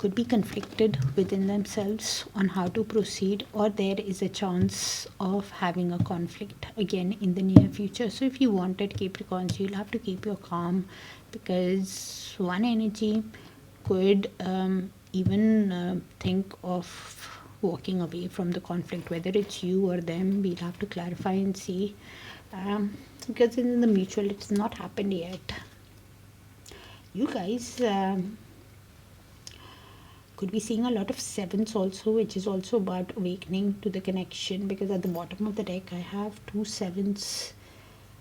could be conflicted within themselves on how to proceed, or there is a chance of having a conflict again in the near future. So if you wanted Capricorns, you'll have to keep your calm, because one energy could even think of walking away from the conflict, whether it's you or them. We'll have to clarify and see, because in the mutual it's not happened yet. You guys could be seeing a lot of sevens also, which is also about awakening to the connection, because at the bottom of the deck I have 2 sevens.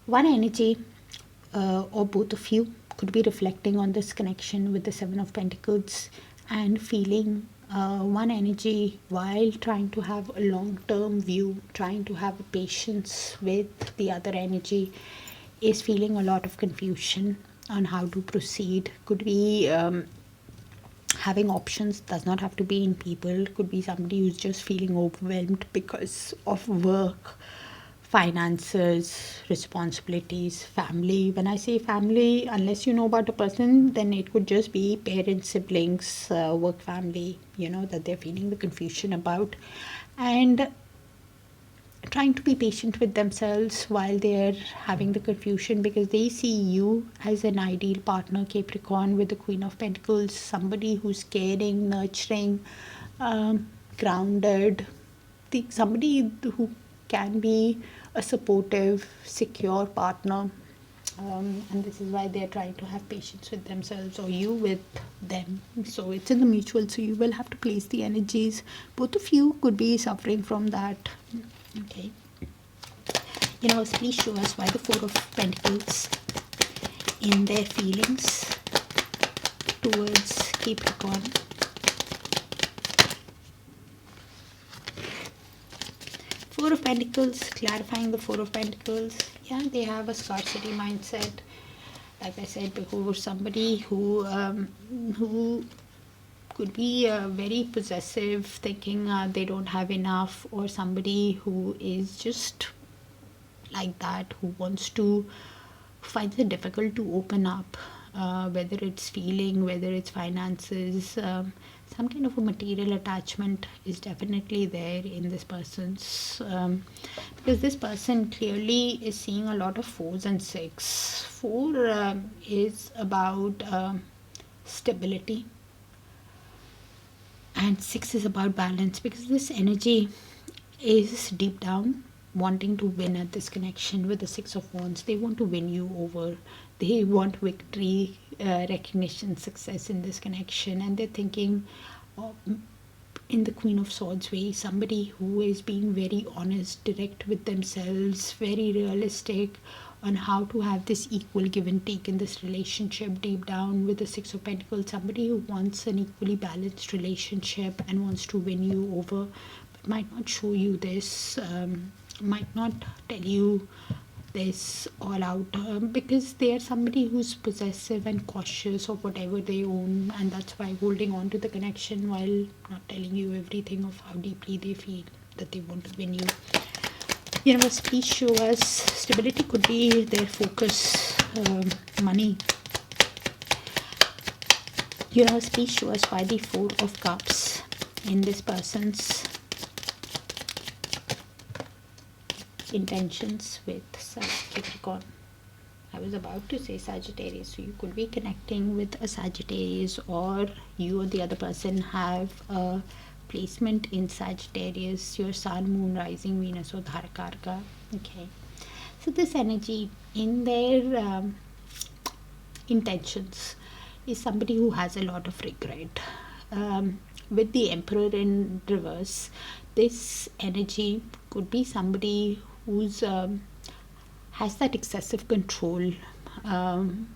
One energy, or both of you, could be reflecting on this connection with the 7 of Pentacles and feeling one energy, while trying to have a long-term view, trying to have a patience with the other energy, is feeling a lot of confusion on how to proceed. Could be having options, does not have to be in people. Could be somebody who's just feeling overwhelmed because of work, finances, responsibilities, family. When I say family, unless you know about a person, then it could just be parents, siblings, work, family, that they're feeling the confusion about, and trying to be patient with themselves while they're having the confusion, because they see you as an ideal partner, Capricorn, with the Queen of Pentacles, somebody who's caring, nurturing, grounded, somebody who can be a supportive, secure partner. And this is why they're trying to have patience with themselves, or you with them. So it's in the mutual, so you will have to place the energies. Both of you could be suffering from that. Okay. Universe, please show us why the 4 of Pentacles in their feelings towards Capricorn. Four of Pentacles, clarifying the 4 of Pentacles. Yeah, they have a scarcity mindset. Like I said before, somebody who could be very possessive, thinking they don't have enough, or somebody who is just like that, who wants to find it difficult to open up, whether it's feeling, whether it's finances. Some kind of a material attachment is definitely there in this person's, because this person clearly is seeing a lot of 4s and 6. 4 is about stability, and 6 is about balance, because this energy is deep down wanting to win at this connection with the 6 of Wands. They want to win you over. They want victory, recognition, success in this connection, and they're thinking in the Queen of Swords way, somebody who is being very honest, direct with themselves, very realistic on how to have this equal give and take in this relationship. Deep down with the 6 of Pentacles, somebody who wants an equally balanced relationship and wants to win you over, but might not show you this, might not tell you this all out, because they are somebody who's possessive and cautious of whatever they own, and that's why holding on to the connection while not telling you everything of how deeply they feel that they want to win you. Universe, please show us stability. Could be their focus, money. Universe, please show us why the 4 of Cups in this person's intentions with Capricorn. I was about to say Sagittarius, so you could be connecting with a Sagittarius, or you or the other person have a placement in Sagittarius, your Sun, Moon, Rising, Venus, or Darakaraka. Okay, so this energy in their intentions is somebody who has a lot of regret. With the Emperor in reverse, this energy could be somebody who's has that excessive control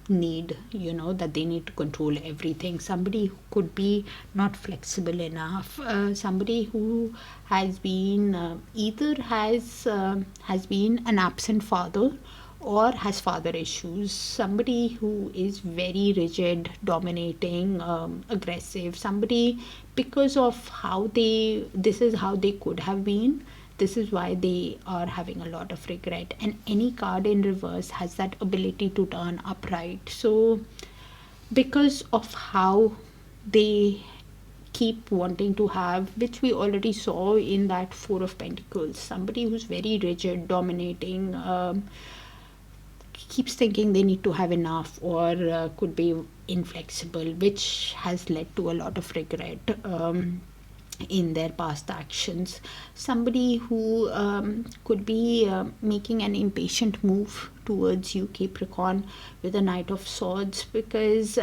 need, that they need to control everything. Somebody who could be not flexible enough, somebody who has been either has been an absent father or has father issues, somebody who is very rigid, dominating, aggressive, somebody, because of how this is how they could have been, this is why they are having a lot of regret. And any card in reverse has that ability to turn upright. So because of how they keep wanting to have, which we already saw in that Four of Pentacles. Somebody who's very rigid, dominating, keeps thinking they need to have enough, or could be inflexible, which has led to a lot of regret in their past actions. Somebody who could be making an impatient move towards you, Capricorn, with the Knight of Swords, because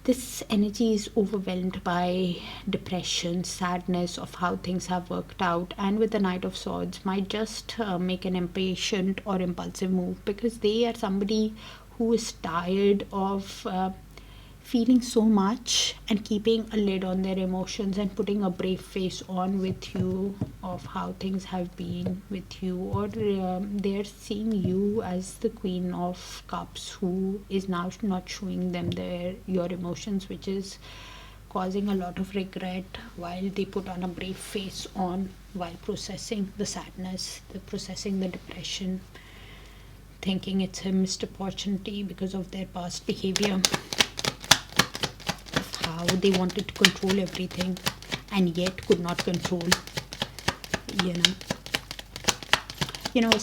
this energy is overwhelmed by depression, sadness of how things have worked out, and with the Knight of Swords might just make an impatient or impulsive move, because they are somebody who is tired of feeling so much and keeping a lid on their emotions and putting a brave face on with you of how things have been with you, or they're seeing you as the Queen of Cups who is now not showing them your emotions, which is causing a lot of regret while they put on a brave face on while processing the sadness, processing the depression, thinking it's a missed opportunity because of their past behavior, how they wanted to control everything and yet could not control,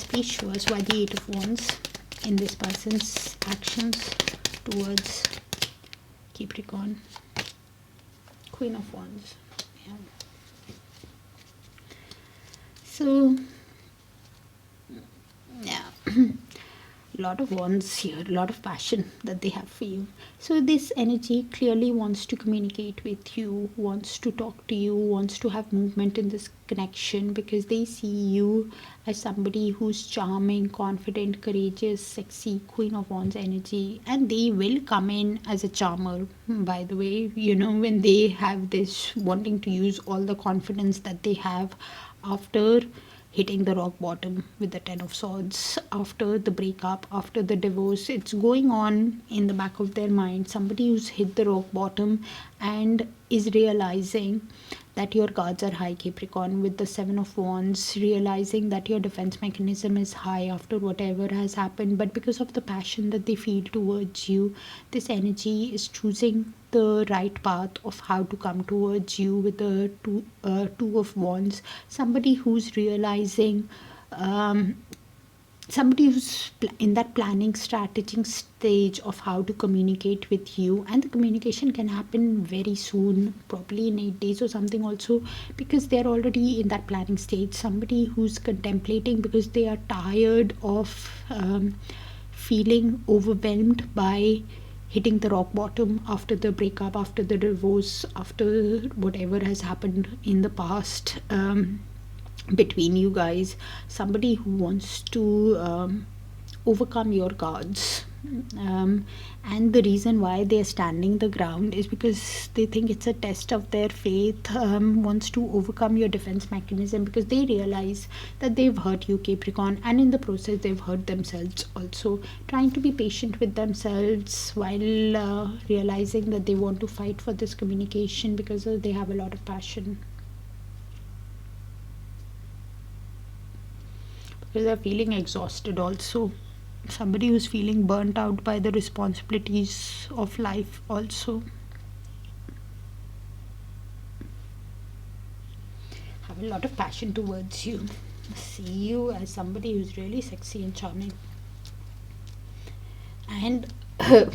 please show us why the Eight of Wands in this person's actions towards Capricorn. Queen of Wands. Yeah. So yeah. A lot of wands here, a lot of passion that they have for you. So this energy clearly wants to communicate with you, wants to talk to you, wants to have movement in this connection, because they see you as somebody who's charming, confident, courageous, sexy, Queen of Wands energy. And they will come in as a charmer, by the way, when they have this wanting to use all the confidence that they have after hitting the rock bottom with the Ten of Swords, after the breakup, after the divorce. It's going on in the back of their mind. Somebody who's hit the rock bottom and is realizing that your guards are high, Capricorn, with the Seven of Wands, realizing that your defense mechanism is high after whatever has happened. But because of the passion that they feel towards you, this energy is choosing the right path of how to come towards you with the Two of Wands. Somebody who's realizing, somebody who's in that planning, strategizing stage of how to communicate with you, and the communication can happen very soon, probably in 8 days or something also, because they're already in that planning stage. Somebody who's contemplating because they are tired of feeling overwhelmed by hitting the rock bottom after the breakup, after the divorce, after whatever has happened in the past between you guys. Somebody who wants to overcome your guards, and the reason why they are standing the ground is because they think it's a test of their faith, wants to overcome your defense mechanism, because they realize that they've hurt you, Capricorn, and in the process they've hurt themselves also, trying to be patient with themselves while realizing that they want to fight for this communication because they have a lot of passion, because they're feeling exhausted also. Somebody who's feeling burnt out by the responsibilities of life also. Have a lot of passion towards you. See you as somebody who's really sexy and charming, and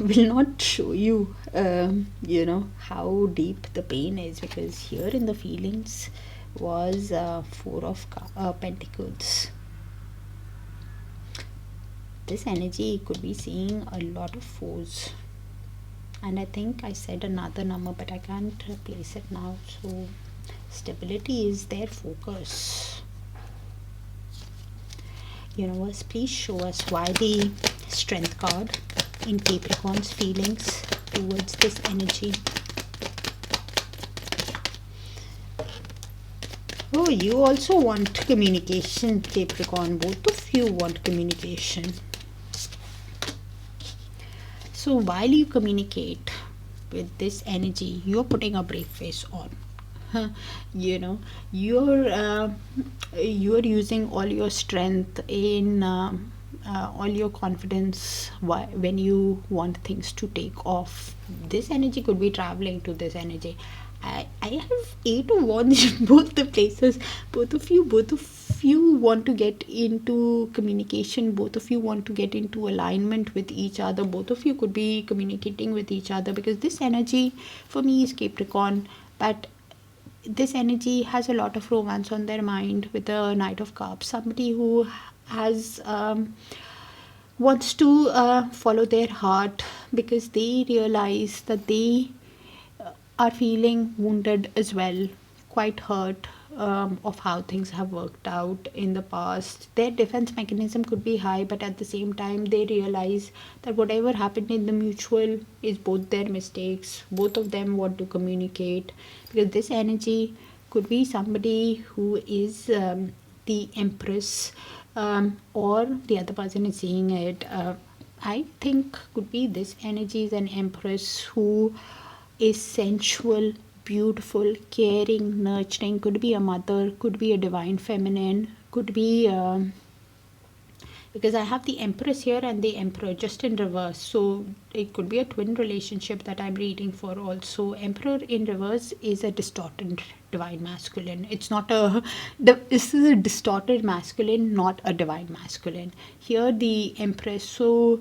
will not show you how deep the pain is, because here in the feelings was Four of Pentacles. This energy could be seeing a lot of foes, and I think I said another number, but I can't place it now. So stability is their focus. Universe, please show us why the Strength card in Capricorn's feelings towards this energy. Oh, you also want communication, Capricorn. Both of you want communication. So while you communicate with this energy, you're putting a brave face on. You're using all your strength in all your confidence when you want things to take off. This energy could be traveling to this energy. I have 8 of Wands in both the places. Both of you want to get into communication. Both of you want to get into alignment with each other. Both of you could be communicating with each other, because this energy for me is Capricorn, but this energy has a lot of romance on their mind with the Knight of Cups. Somebody who has wants to follow their heart, because they realize that they are feeling wounded as well, quite hurt of how things have worked out in the past. Their defense mechanism could be high, but at the same time, they realize that whatever happened in the mutual is both their mistakes. Both of them want to communicate, because this energy could be somebody who is the Empress, or the other person is seeing it. I think could be this energy is an Empress who is sensual, beautiful, caring, nurturing. Could be a mother, could be a divine feminine, could be because I have the Empress here and the Emperor just in reverse, so it could be a twin relationship that I'm reading for. Also, Emperor in reverse is a distorted divine masculine. It's not a this is a distorted masculine, not a divine masculine. Here the Empress, so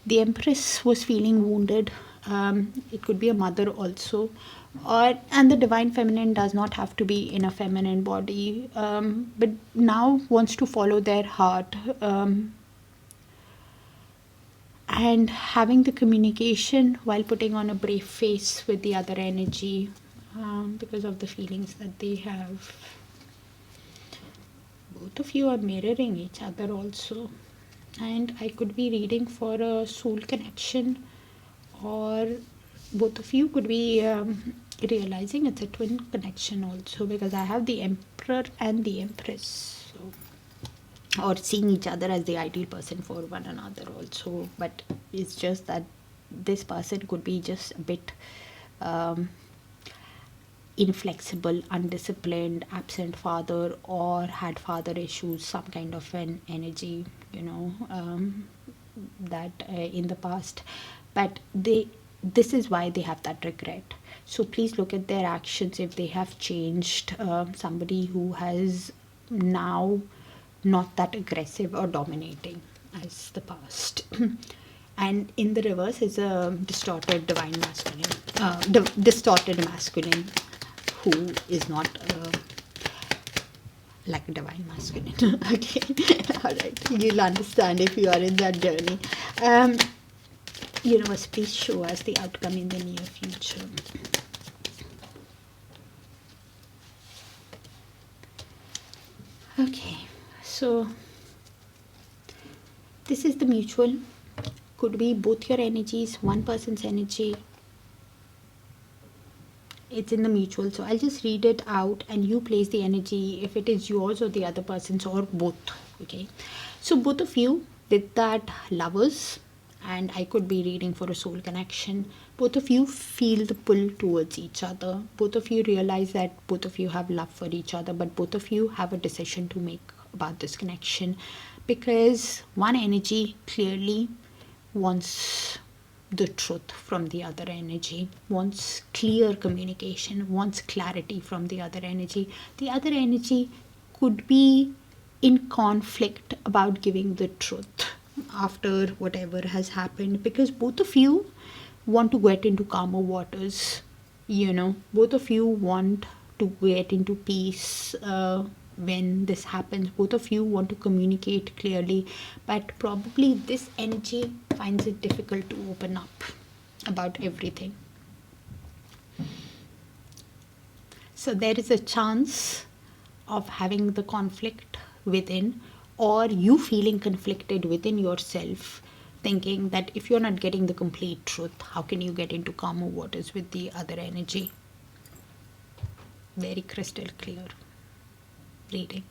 the Empress was feeling wounded. It could be a mother also, or and the divine feminine does not have to be in a feminine body, but now wants to follow their heart, and having the communication while putting on a brave face with the other energy, because of the feelings that they have. Both of you are mirroring each other also, and I could be reading for a soul connection, or both of you could be realizing it's a twin connection also, because I have the Emperor and the Empress, so, or seeing each other as the ideal person for one another also. But it's just that this person could be just a bit inflexible, undisciplined, absent father, or had father issues, some kind of an energy, that in the past. But this is why they have that regret. So please look at their actions if they have changed. Somebody who has now not that aggressive or dominating as the past. And in the reverse is a distorted divine masculine, distorted masculine, who is not like a divine masculine. Okay, all right, you'll understand if you are in that journey. Universe, please show us the outcome in the near future. Okay, so this is the mutual. Could be both your energies, one person's energy. It's in the mutual, so I'll just read it out and you place the energy if it is yours or the other person's or both. Okay, so both of you did that Lovers, and I could be reading for a soul connection. Both of you feel the pull towards each other. Both of you realize that both of you have love for each other, but both of you have a decision to make about this connection, because one energy clearly wants the truth from the other energy, wants clear communication, wants clarity from the other energy. The other energy could be in conflict about giving the truth after whatever has happened, because both of you want to get into calmer waters. Both of you want to get into peace. When this happens, both of you want to communicate clearly, but probably this energy finds it difficult to open up about everything. So there is a chance of having the conflict within, or you feeling conflicted within yourself, thinking that if you're not getting the complete truth, how can you get into calmer waters with the other energy? Very crystal clear reading,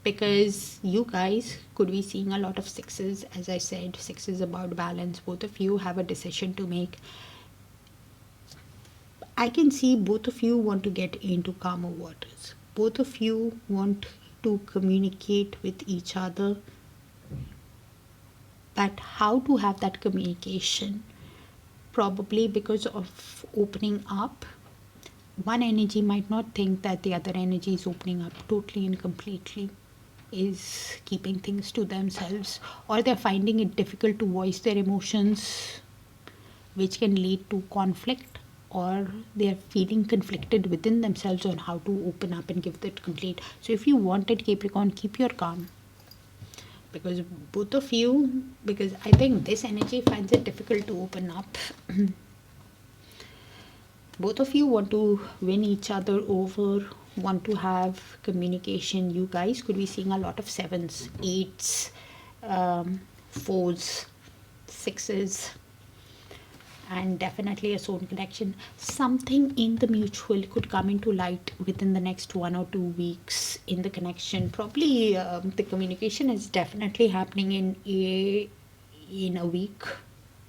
because you guys could be seeing a lot of sixes. As I said, six is about balance. Both of you have a decision to make. I can see both of you want to get into calmer waters. Both of you want to communicate with each other, but how to have that communication? Probably because of opening up, one energy might not think that the other energy is opening up totally and completely, is keeping things to themselves, or they're finding it difficult to voice their emotions, which can lead to conflict, or they're feeling conflicted within themselves on how to open up and give that complete. So if you wanted Capricorn, keep your calm, because both of you, because I think this energy finds it difficult to open up. Both of you want to win each other over, want to have communication. You guys could be seeing a lot of sevens, eights, fours, sixes, and definitely a soul connection. Something in the mutual could come into light within the next 1 or 2 weeks in the connection. Probably the communication is definitely happening in a week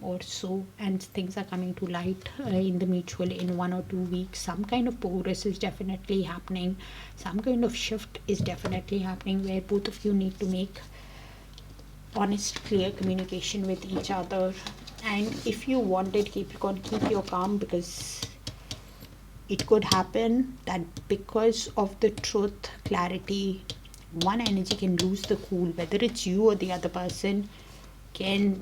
or so, and things are coming to light in the mutual in 1 or 2 weeks. Some kind of progress is definitely happening, some kind of shift is definitely happening, where both of you need to make honest, clear communication with each other. And if you wanted Capricorn, keep your calm, because it could happen that because of the truth, clarity, one energy can lose the cool, whether it's you or the other person can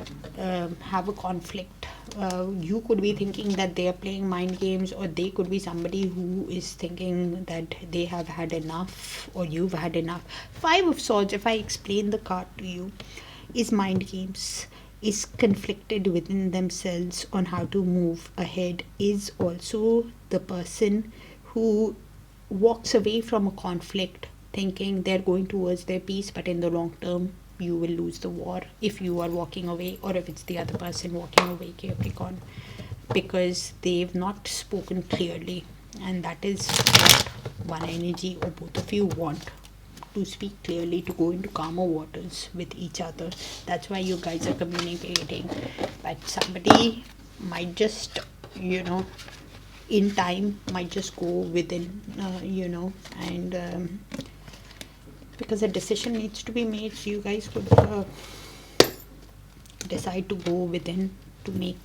have a conflict. You could be thinking that they are playing mind games, or they could be somebody who is thinking that they have had enough, or you've had enough. 5 of Swords, if I explain the card to you, is mind games, is conflicted within themselves on how to move ahead, is also the person who walks away from a conflict thinking they're going towards their peace, but in the long term you will lose the war if you are walking away, or if it's the other person walking away, Capricorn, because they've not spoken clearly. And that is what one energy or both of you want, to speak clearly, to go into calmer waters with each other. That's why you guys are communicating. But somebody might just, in time might just go within, and because a decision needs to be made, so you guys could decide to go within to make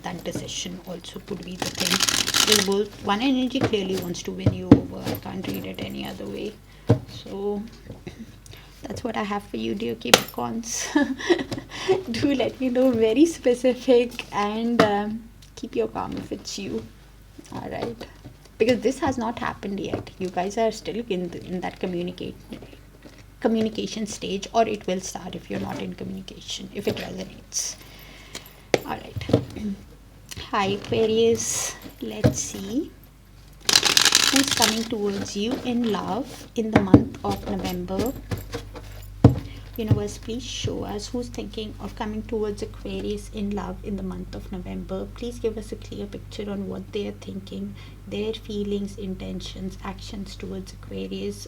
that decision. Also could be the thing, because both one energy clearly wants to win you over. I can't read it any other way. So that's what I have for you, dear Capricorns. Do let me know, very specific, and keep your calm if it's you. All right, because this has not happened yet. You guys are still in that communication stage, or it will start if you're not in communication, if it resonates. All right. Hi, Aquarius. Let's see who's coming towards you in love in the month of November. Universe, please show us who's thinking of coming towards Aquarius in love in the month of November. Please give us a clear picture on what they are thinking, their feelings, intentions, actions towards Aquarius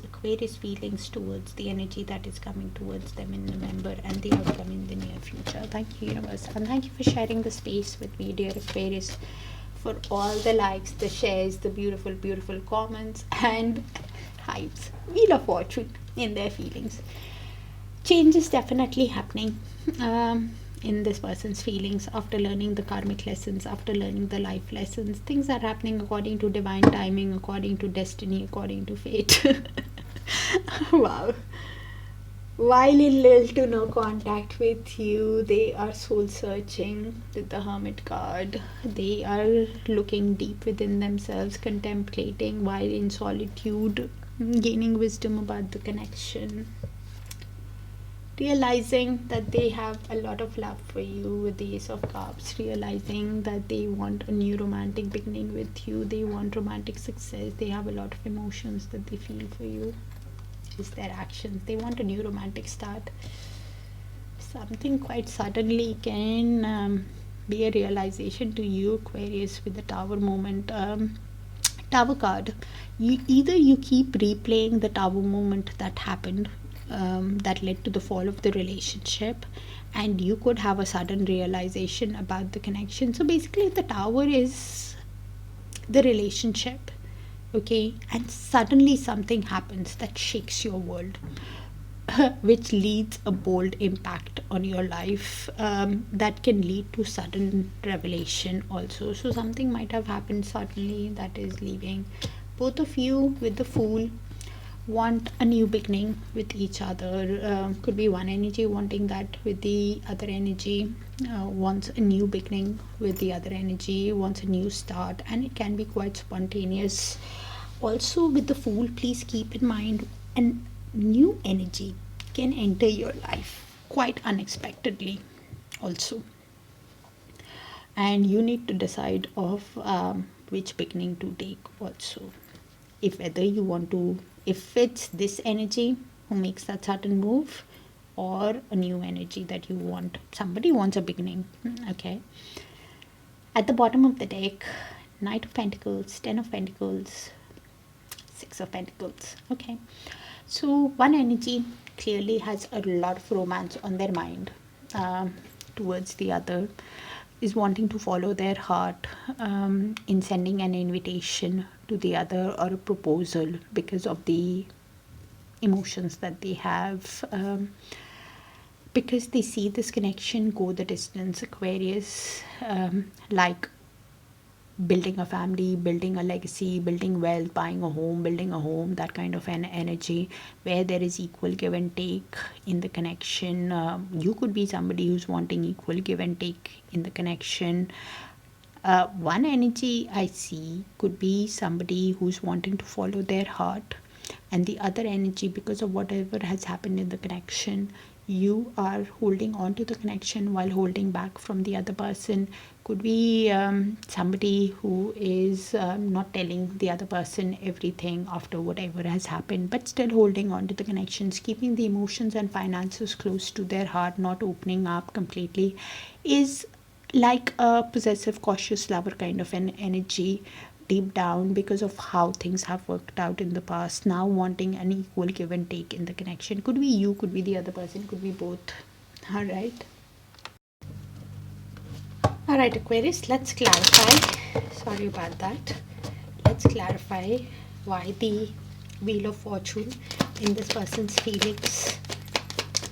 feelings towards the energy that is coming towards them in November, and the outcome in the near future. Thank you, Universe, and thank you for sharing the space with me, dear Aquarius, for all the likes, the shares, the beautiful, beautiful comments and hypes. Wheel of Fortune in their feelings. Change is definitely happening in this person's feelings after learning the karmic lessons, after learning the life lessons. Things are happening according to divine timing, according to destiny, according to fate. Wow. While in little to no contact with you, they are soul searching with the Hermit card. They are looking deep within themselves, contemplating while in solitude, gaining wisdom about the connection, realizing that they have a lot of love for you with the Ace of Cups, realizing that they want a new romantic beginning with you, they want romantic success, they have a lot of emotions that they feel for you. Is their actions, they want a new romantic start. Something quite suddenly can be a realization to you, Aquarius, with the Tower moment. Tower card, either you keep replaying the Tower moment that happened, that led to the fall of the relationship, and you could have a sudden realization about the connection. So basically the Tower is the relationship, okay, and suddenly something happens that shakes your world, which leads a bold impact on your life, that can lead to sudden revelation also. So something might have happened suddenly that is leaving both of you with the Fool want a new beginning with each other. Could be one energy wanting that with the other energy, wants a new beginning with the other energy, wants a new start, and it can be quite spontaneous. Also, with the Fool, please keep in mind a new energy can enter your life quite unexpectedly, also, and you need to decide of which beginning to take also, if whether you want to, if it's this energy who makes that certain move, or a new energy that you want. Somebody wants a beginning. Okay, at the bottom of the deck, Knight of Pentacles, Ten of Pentacles, Six of Pentacles. Okay, so one energy clearly has a lot of romance on their mind, towards the other, is wanting to follow their heart, in sending an invitation to the other or a proposal because of the emotions that they have, because they see this connection go the distance. Aquarius, like building a family, building a legacy, building wealth, buying a home, building a home, that kind of an energy where there is equal give and take in the connection. You could be somebody who's wanting equal give and take in the connection. One energy I see could be somebody who's wanting to follow their heart, and the other energy, because of whatever has happened in the connection, you are holding on to the connection while holding back from the other person. Could be somebody who is not telling the other person everything after whatever has happened, but still holding on to the connections, keeping the emotions and finances close to their heart, not opening up completely, is like a possessive, cautious lover kind of an energy deep down, because of how things have worked out in the past, now wanting an equal give and take in the connection. Could be you, could be the other person, could be both. All right. All right, Aquarius, let's clarify. Sorry about that. Let's clarify why the Wheel of Fortune in this person's feelings.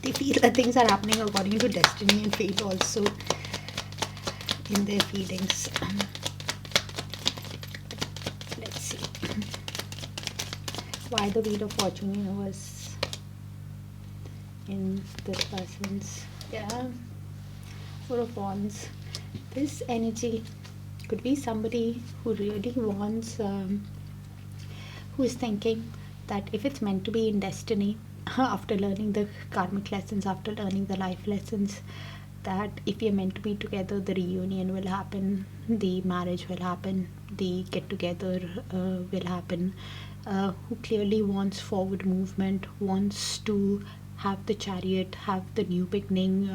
They feel that things are happening according to destiny and fate also in their feelings. Let's see why the Wheel of Fortune universe in this person's, yeah, Four of Wands. This energy could be somebody who really wants, who is thinking that if it's meant to be in destiny, after learning the karmic lessons, after learning the life lessons, that if you're meant to be together, the reunion will happen, the marriage will happen, the get together will happen. Who clearly wants forward movement, wants to have the Chariot, have the new beginning,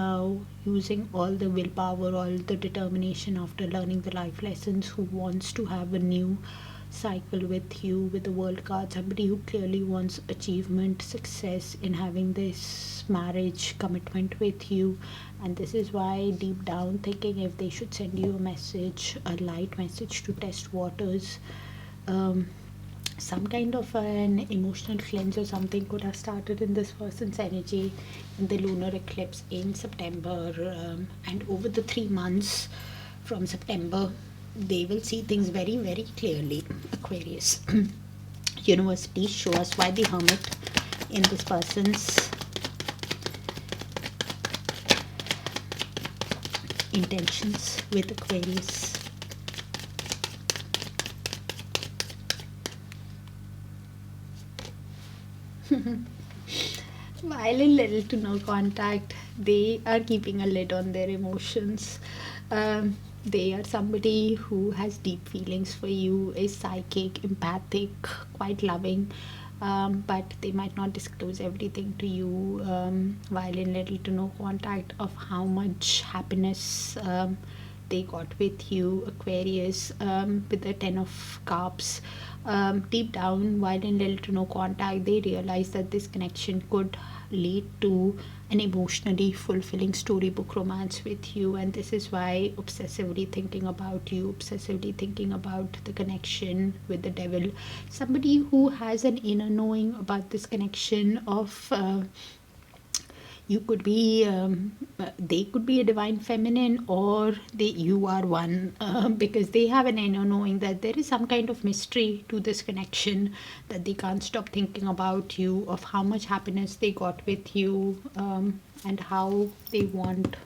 using all the willpower, all the determination after learning the life lessons, who wants to have a new cycle with you, with the World card. Somebody who clearly wants achievement, success in having this marriage commitment with you. And this is why deep down thinking if they should send you a message, a light message to test waters. Some kind of an emotional cleanse or something could have started in this person's energy in the lunar eclipse in September, and over the 3 months from September they will see things very, very clearly. Aquarius. Universe, please show us why the Hermit in this person's intentions with Aquarius. While in little to no contact, they are keeping a lid on their emotions. They are somebody who has deep feelings for you, is psychic, empathic, quite loving, but they might not disclose everything to you, while in little to no contact, of how much happiness they got with you, Aquarius, with the 10 of Cups. Deep down, while in little to no contact, they realize that this connection could lead to an emotionally fulfilling storybook romance with you, and this is why obsessively thinking about you, obsessively thinking about the connection with the devil. Somebody who has an inner knowing about this connection of You could be they could be a divine feminine, or you are one, because they have an inner knowing that there is some kind of mystery to this connection, that they can't stop thinking about you, of how much happiness they got with you, and how they want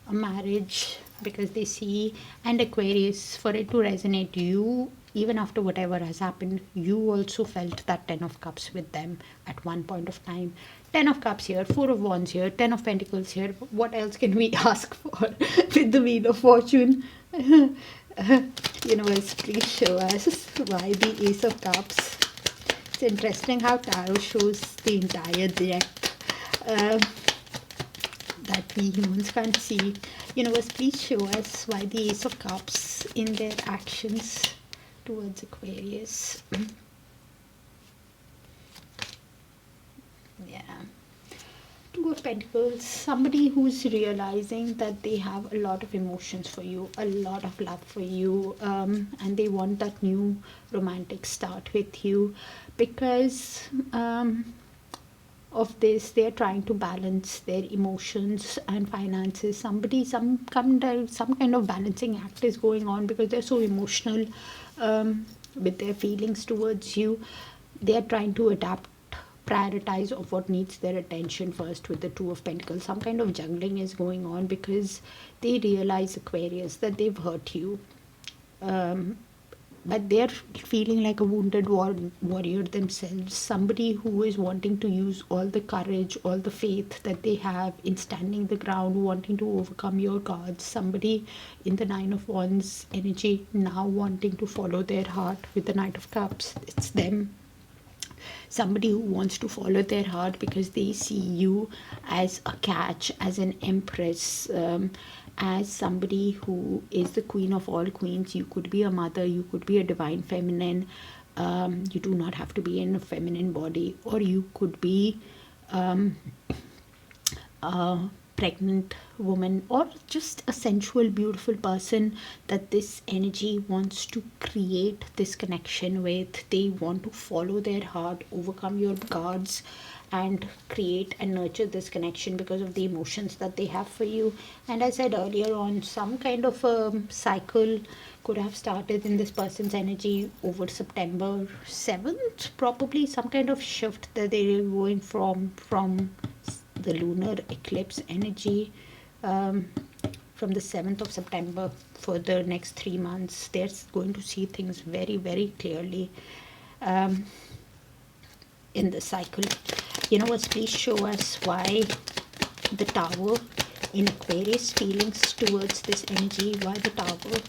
a marriage, because they see. And Aquarius, for it to resonate, you, even after whatever has happened, you also felt that 10 of cups with them at one point of time. 10 of cups here, 4 of wands here, 10 of pentacles here. What else can we ask for with the wheel of fortune? Universe, please show us why the ace of cups. It's interesting how tarot shows the entire deck, that we humans can't see. Universe, please show us why the ace of cups in their actions towards Aquarius. Yeah. Two of Pentacles, somebody who's realizing that they have a lot of emotions for you, a lot of love for you, and they want that new romantic start with you, because of this they're trying to balance their emotions and finances. Some kind of balancing act is going on, because they're so emotional with their feelings towards you. They are trying to adapt, prioritize of what needs their attention first with the Two of Pentacles. Some kind of juggling is going on, because they realize, Aquarius, that they've hurt you, but they're feeling like a wounded warrior themselves. Somebody who is wanting to use all the courage, all the faith that they have in standing the ground, wanting to overcome your gods. Somebody in the Nine of Wands energy now wanting to follow their heart with the Knight of Cups. It's them. Somebody who wants to follow their heart because they see you as a catch, as an empress, as somebody who is the queen of all queens. You could be a mother, you could be a divine feminine, you do not have to be in a feminine body, or you could be a pregnant woman, or just a sensual, beautiful person that this energy wants to create this connection with. They want to follow their heart, overcome your guards, and create and nurture this connection because of the emotions that they have for you. And I said earlier on, some kind of a cycle could have started in this person's energy over September 7th, probably some kind of shift that they're going from the lunar eclipse energy, from the 7th of September for the next 3 months. They're going to see things very, very clearly in the cycle. Universe, please show us why the Tower in Aquarius, feelings towards this energy. Why the Tower?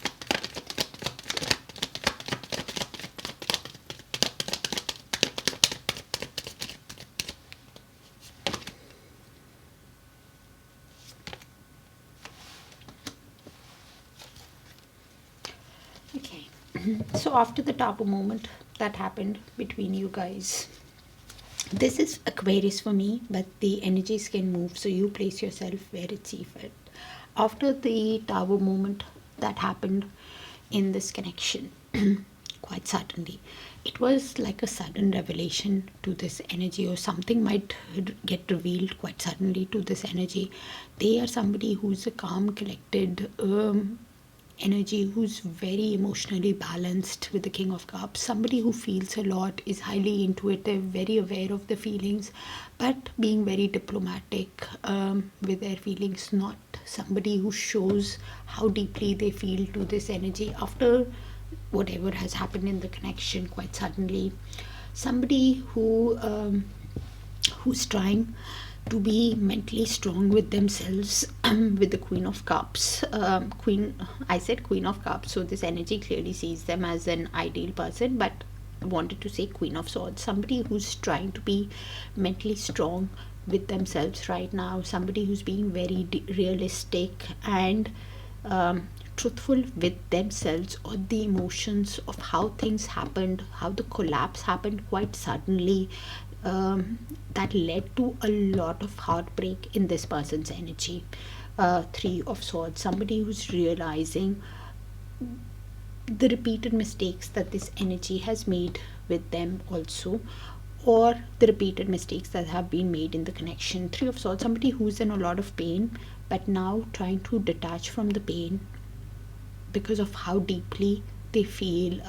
Okay, so after the Tower moment that happened between you guys, this is Aquarius for me, but the energies can move, so you place yourself where it's fit. After the Tower moment that happened in this connection, quite suddenly, it was like a sudden revelation to this energy, or something might get revealed quite suddenly to this energy. They are somebody who's a calm, collected energy, who's very emotionally balanced with the King of Cups. Somebody who feels a lot, is highly intuitive, very aware of the feelings, but being very diplomatic with their feelings. Not somebody who shows how deeply they feel to this energy after whatever has happened in the connection quite suddenly. Somebody who's trying to be mentally strong with themselves, with the Queen of Cups. I said Queen of Cups, so this energy clearly sees them as an ideal person, but I wanted to say Queen of Swords. Somebody who's trying to be mentally strong with themselves right now. Somebody who's being very realistic and truthful with themselves, or the emotions of how things happened, how the collapse happened quite suddenly, that led to a lot of heartbreak in this person's energy. Three of Swords, somebody who's realizing the repeated mistakes that this energy has made with them also, or the repeated mistakes that have been made in the connection. Three of Swords, somebody who's in a lot of pain but now trying to detach from the pain because of how deeply they feel.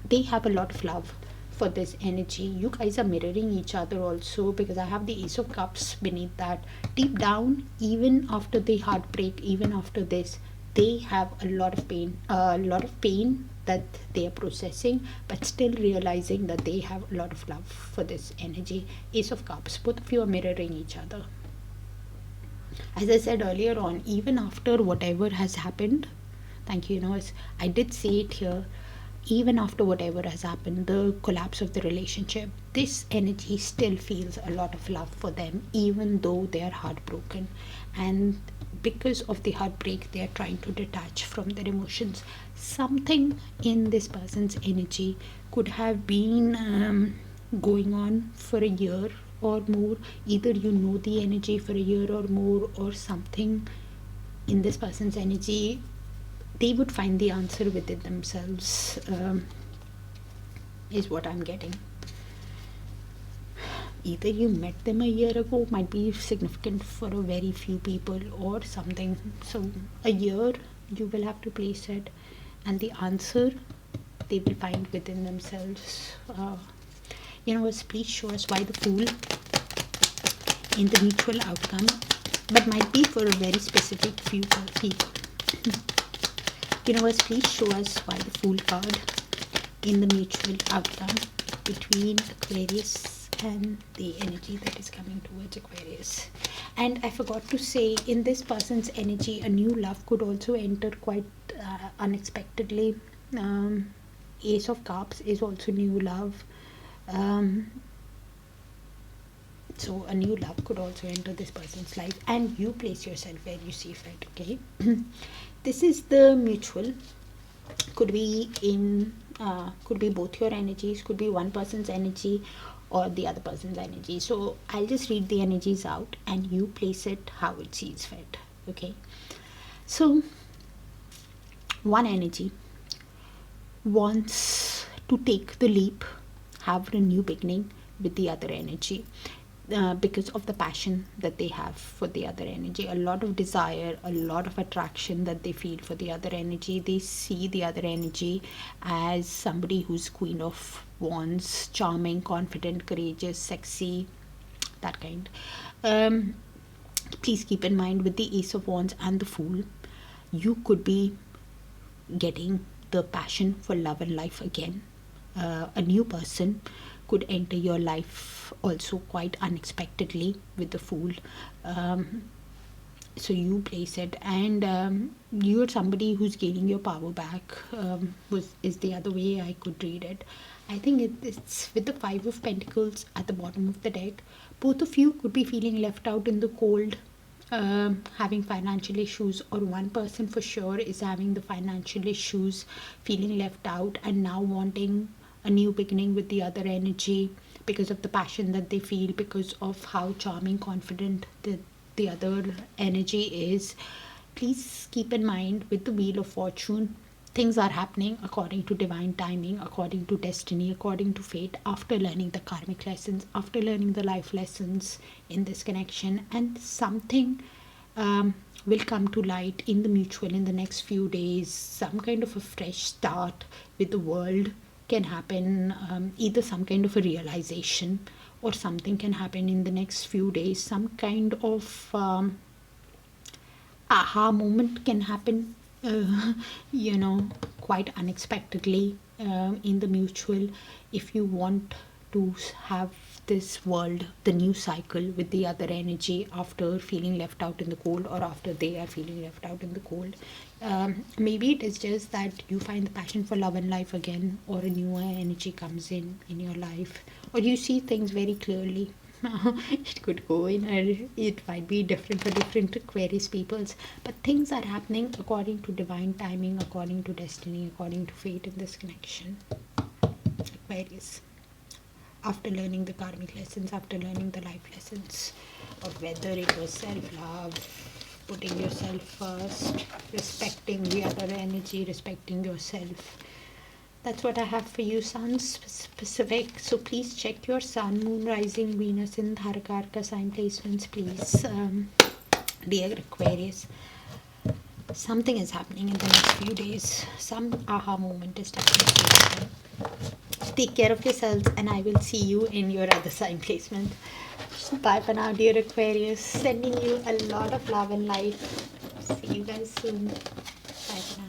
They have a lot of love for this energy. You guys are mirroring each other also, because I have the Ace of Cups beneath that. Deep down, even after the heartbreak, even after this, they have a lot of pain that they are processing, but still realizing that they have a lot of love for this energy. Ace of Cups, both of you are mirroring each other. As I said earlier on, even after whatever has happened, thank you, universe, I did say it here, even after whatever has happened, the collapse of the relationship, this energy still feels a lot of love for them, even though they are heartbroken. And because of the heartbreak, they are trying to detach from their emotions. Something in this person's energy could have been going on for a year or more. Either you know the energy for a year or more, or something in this person's energy, they would find the answer within themselves, is what I'm getting. Either you met them a year ago, might be significant for a very few people, or something. So a year, you will have to place it, and the answer they will find within themselves. Universe, please show us why the Fool in the mutual outcome, but might be for a very specific few people. Universe, please show us why the Fool card in the mutual outcome between Aquarius and the energy that is coming towards Aquarius. And I forgot to say, in this person's energy, a new love could also enter quite unexpectedly. Ace of Cups is also new love. So a new love could also enter this person's life, and you place yourself where you see fit. Okay. This is the mutual. Could be could be both your energies, could be one person's energy or the other person's energy. So I'll just read the energies out, and you place it how it sees fit. Okay. So one energy wants to take the leap, have a new beginning with the other energy. Because of the passion that they have for the other energy, a lot of desire, a lot of attraction that they feel for the other energy. They see the other energy as somebody who's Queen of Wands, charming, confident, courageous, sexy, that kind. Please keep in mind, with the Ace of Wands and the Fool, you could be getting the passion for love and life again. A new person could enter your life also quite unexpectedly with the Fool. So you place it, and you're somebody who's gaining your power back, is the other way I could read it. I think it's with the Five of Pentacles at the bottom of the deck. Both of you could be feeling left out in the cold, having financial issues, or one person for sure is having the financial issues, feeling left out, and now wanting a new beginning with the other energy because of the passion that they feel, because of how charming, confident the other energy is. Please keep in mind, with the Wheel of Fortune, things are happening according to divine timing, according to destiny, according to fate, after learning the karmic lessons, after learning the life lessons in this connection. And something will come to light in the mutual in the next few days. Some kind of a fresh start with the world can happen, either some kind of a realization, or something can happen in the next few days. Some kind of aha moment can happen, quite unexpectedly, in the mutual. If you want to have this world, the new cycle with the other energy, after feeling left out in the cold, or after they are feeling left out in the cold, maybe it is just that you find the passion for love and life again, or a newer energy comes in your life, or you see things very clearly. It could go it might be different for different Aquarius peoples, but things are happening according to divine timing, according to destiny, according to fate in this connection, Aquarius. After learning the karmic lessons, after learning the life lessons, of whether it was self-love, putting yourself first, respecting the other energy, respecting yourself, That's what I have for you, Sun specific. So please check your Sun, Moon, Rising, Venus in Darakaraka sign placements, please. Dear Aquarius, something is happening in the next few days. Some aha moment is taking place. Take care of yourselves, and I will see you in your other sign placement. Bye for now, dear Aquarius. Sending you a lot of love and light. See you guys soon. Bye for now.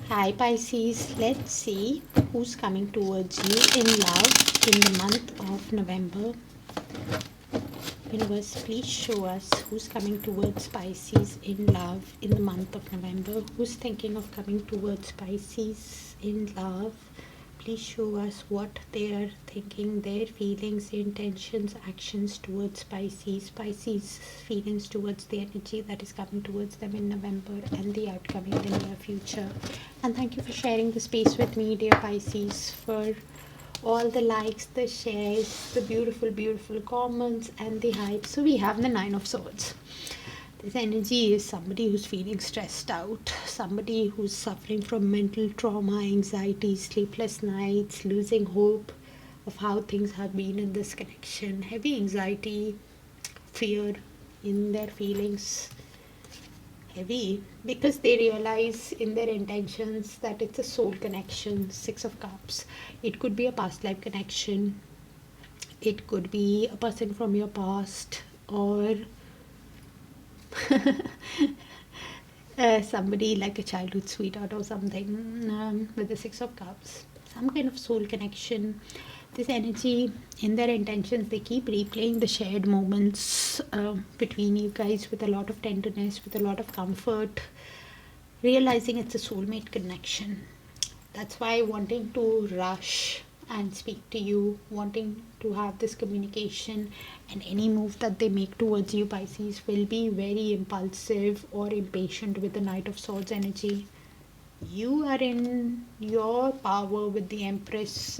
Hi Pisces, let's see who's coming towards you in love in the month of November. Universe, please show us who's coming towards Pisces in love in the month of November. Who's thinking of coming towards Pisces in love? Please show us what they are thinking, their feelings, intentions, actions towards Pisces. Pisces' feelings towards the energy that is coming towards them in November and the outcome in the near future. And thank you for sharing the space with me, dear Pisces, for all the likes, the shares, the beautiful, beautiful comments, and the hype. So we have the Nine of Swords. This energy is somebody who's feeling stressed out, somebody who's suffering from mental trauma, anxiety, sleepless nights, losing hope of how things have been in this connection, heavy anxiety, fear in their feelings, heavy because they realize in their intentions that it's a soul connection. Six of Cups. It could be a past life connection, it could be a person from your past, or somebody like a childhood sweetheart or something, with the Six of Cups. Some kind of soul connection. This energy, in their intentions, they keep replaying the shared moments between you guys with a lot of tenderness, with a lot of comfort, realizing it's a soulmate connection. That's why wanting to rush and speak to you, wanting to have this communication, and any move that they make towards you, Pisces, will be very impulsive or impatient with the Knight of Swords energy. You are in your power with the Empress.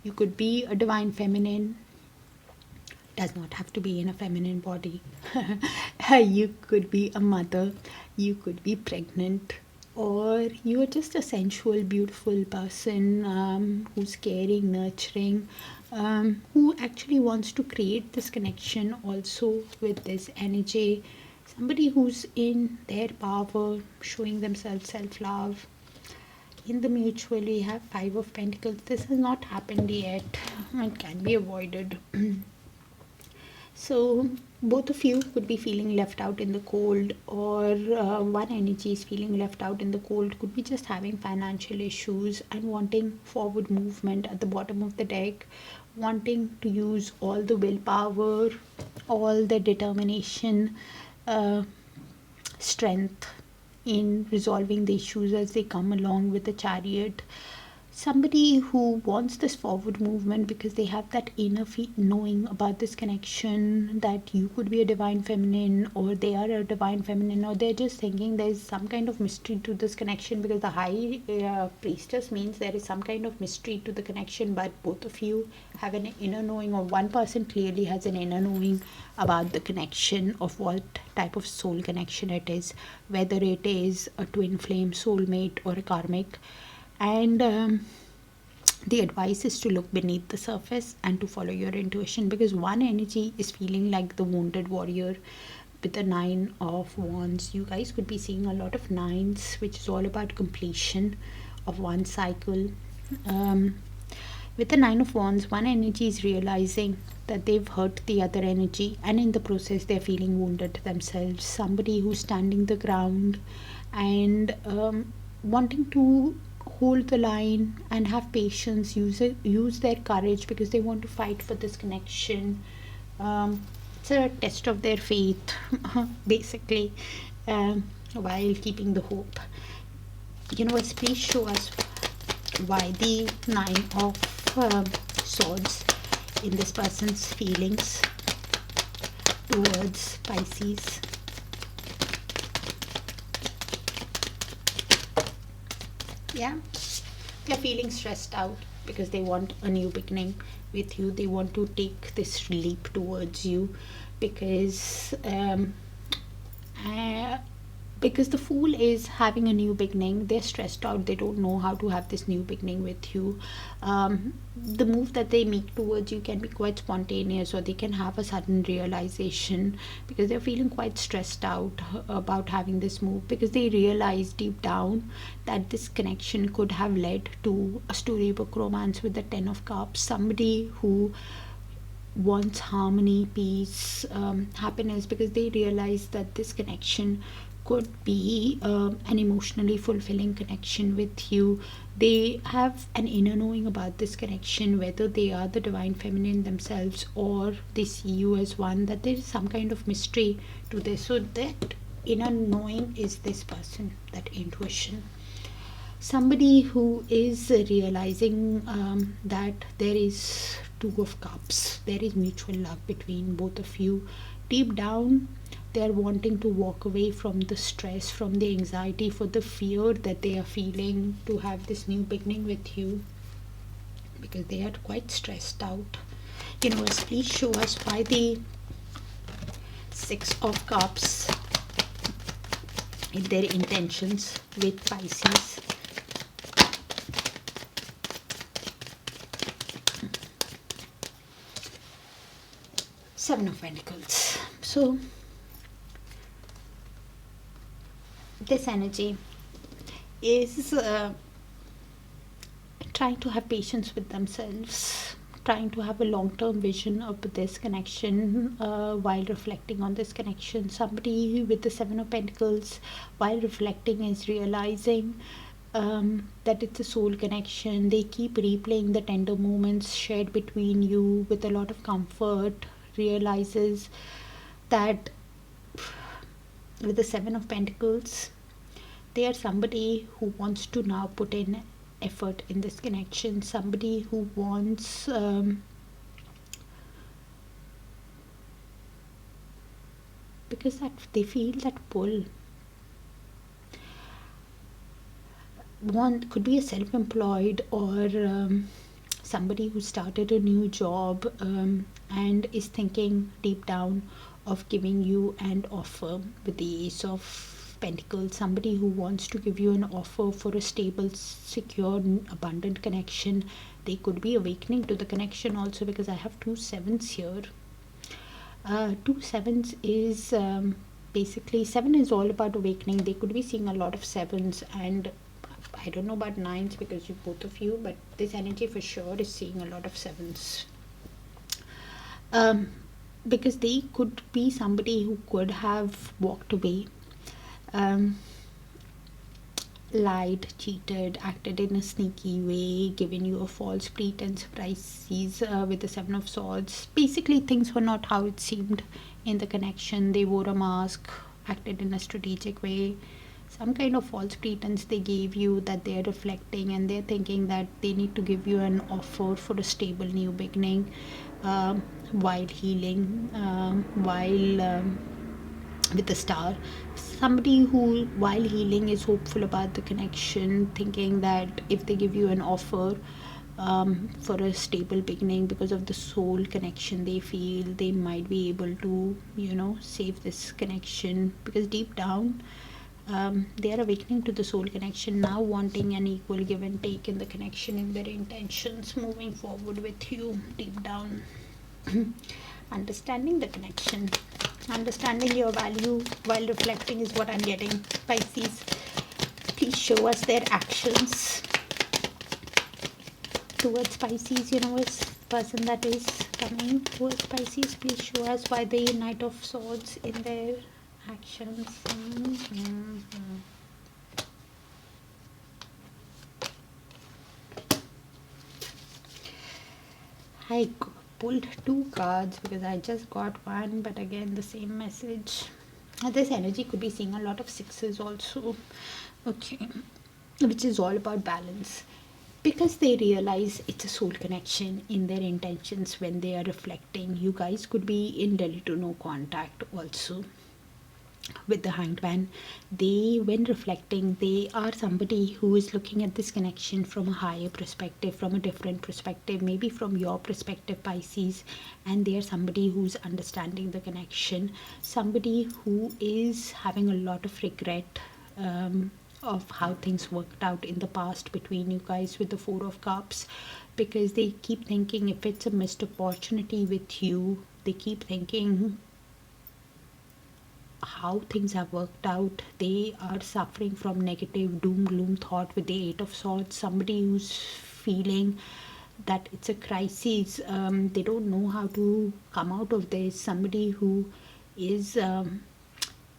You could be a divine feminine. Does not have to be in a feminine body. You could be a mother. You could be pregnant. Or you are just a sensual, beautiful person who's caring, nurturing, who actually wants to create this connection also with this energy. Somebody who's in their power, showing themselves self-love. In the mutual, we have Five of Pentacles. This has not happened yet. It can be avoided. So both of you could be feeling left out in the cold, or one energy is feeling left out in the cold, could be just having financial issues and wanting forward movement at the bottom of the deck, wanting to use all the willpower, all the determination, strength in resolving the issues as they come along with the Chariot. Somebody who wants this forward movement because they have that inner knowing about this connection, that you could be a divine feminine, or they are a divine feminine, or they're just thinking there's some kind of mystery to this connection, because the High Priestess means there is some kind of mystery to the connection, but both of you have an inner knowing, or one person clearly has an inner knowing about the connection, of what type of soul connection it is, whether it is a twin flame soulmate or a karmic. And the advice is to look beneath the surface and to follow your intuition, because one energy is feeling like the wounded warrior with the Nine of Wands. You guys could be seeing a lot of nines, which is all about completion of one cycle. With the Nine of Wands, one energy is realizing that they've hurt the other energy, and in the process they're feeling wounded themselves. Somebody who's standing the ground and wanting to hold the line and have patience, use their courage, because they want to fight for this connection. It's a test of their faith basically, while keeping the hope. Universe, please show us why the Nine of Swords in this person's feelings towards Pisces. Yeah, they're feeling stressed out because they want a new beginning with you. They want to take this leap towards you because because the Fool is having a new beginning. They're stressed out. They don't know how to have this new beginning with you. The move that they make towards you can be quite spontaneous, or they can have a sudden realization because they're feeling quite stressed out about having this move, because they realize deep down that this connection could have led to a storybook romance with the Ten of Cups. Somebody who wants harmony, peace, happiness, because they realize that this connection could be an emotionally fulfilling connection with you. They have an inner knowing about this connection, whether they are the divine feminine themselves or they see you as one, that there is some kind of mystery to this. So that inner knowing is this person, that intuition. Somebody who is realizing that there is Two of Cups, there is mutual love between both of you. Deep down, they are wanting to walk away from the stress, from the anxiety, for the fear that they are feeling to have this new beginning with you, because they are quite stressed out. Universe, please show us why the Six of Cups in their intentions with Pisces. Seven of Pentacles. So this energy is trying to have patience with themselves, trying to have a long-term vision of this connection while reflecting on this connection. Somebody with the Seven of Pentacles, while reflecting, is realizing that it's a soul connection. They keep replaying the tender moments shared between you with a lot of comfort. Realizes that with the Seven of Pentacles, they are somebody who wants to now put in effort in this connection. Somebody who wants because that they feel that pull. One could be a self-employed or somebody who started a new job and is thinking deep down of giving you an offer with the Ace of Pentacles. Somebody who wants to give you an offer for a stable, secure, abundant connection. They could be awakening to the connection also, because I have two sevens here. Two sevens is basically, seven is all about awakening. They could be seeing a lot of sevens, and I don't know about nines because you both of you, but this energy for sure is seeing a lot of sevens. Because they could be somebody who could have walked away, lied, cheated, acted in a sneaky way, given you a false pretense, Pisces, with the Seven of Swords. Basically, things were not how it seemed in the connection. They wore a mask, acted in a strategic way. Some kind of false pretense they gave you, that they're reflecting, and they're thinking that they need to give you an offer for a stable new beginning while healing, with the Star. Somebody who, while healing, is hopeful about the connection, thinking that if they give you an offer for a stable beginning, because of the soul connection, they feel they might be able to, save this connection, because deep down they are awakening to the soul connection, now wanting an equal give and take in the connection, in their intentions moving forward with you deep down. Understanding the connection, understanding your value while reflecting is what I'm getting. Pisces, please show us their actions towards Pisces. Universe, person that is coming towards Pisces, please show us why the Knight of Swords in their actions. I pulled two cards because I just got one, but again the same message. This energy could be seeing a lot of sixes also, okay, which is all about balance. because they realize it's a soul connection in their intentions when they are reflecting. You guys could be in ready to know contact also with the Hanged Man. They, when reflecting, they are somebody who is looking at this connection from a higher perspective, from a different perspective, maybe from your perspective, Pisces, and they are somebody who's understanding the connection, somebody who is having a lot of regret of how things worked out in the past between you guys with the Four of Cups, because they keep thinking if it's a missed opportunity with you, they keep thinking how things have worked out. They are suffering from negative doom gloom thought with the Eight of Swords, somebody who's feeling that it's a crisis, they don't know how to come out of this, somebody who is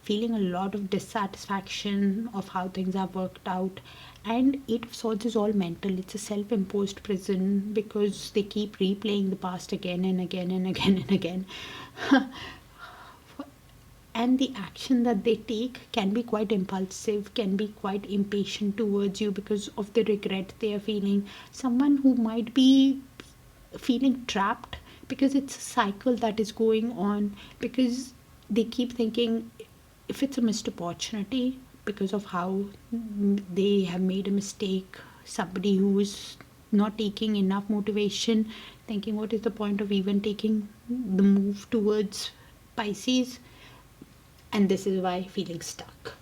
feeling a lot of dissatisfaction of how things have worked out. And Eight of Swords is all mental, it's a self-imposed prison, because they keep replaying the past again and again and again and again. And the action that they take can be quite impulsive, can be quite impatient towards you because of the regret they are feeling. Someone who might be feeling trapped because it's a cycle that is going on, because they keep thinking if it's a missed opportunity because of how they have made a mistake, somebody who is not taking enough motivation, thinking what is the point of even taking the move towards Pisces. And this is why feeling stuck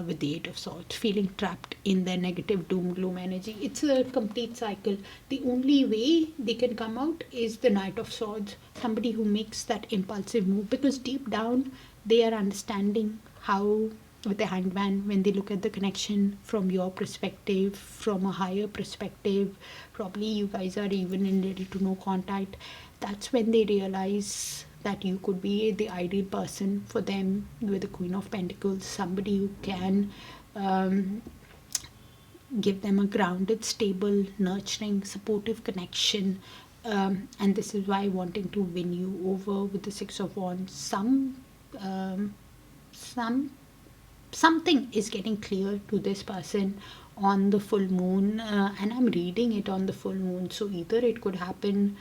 with the Eight of Swords, feeling trapped in their negative doom gloom energy. It's a complete cycle. The only way they can come out is the Knight of Swords, somebody who makes that impulsive move, because deep down they are understanding how, with the Hanged Man, when they look at the connection from your perspective, from a higher perspective, probably you guys are even in ready to know contact, that's when they realize that you could be the ideal person for them with the Queen of Pentacles, somebody who can give them a grounded, stable, nurturing, supportive connection. And this is why wanting to win you over with the Six of Wands. Something is getting clear to this person on the full moon, and I'm reading it on the full moon, so either it could happen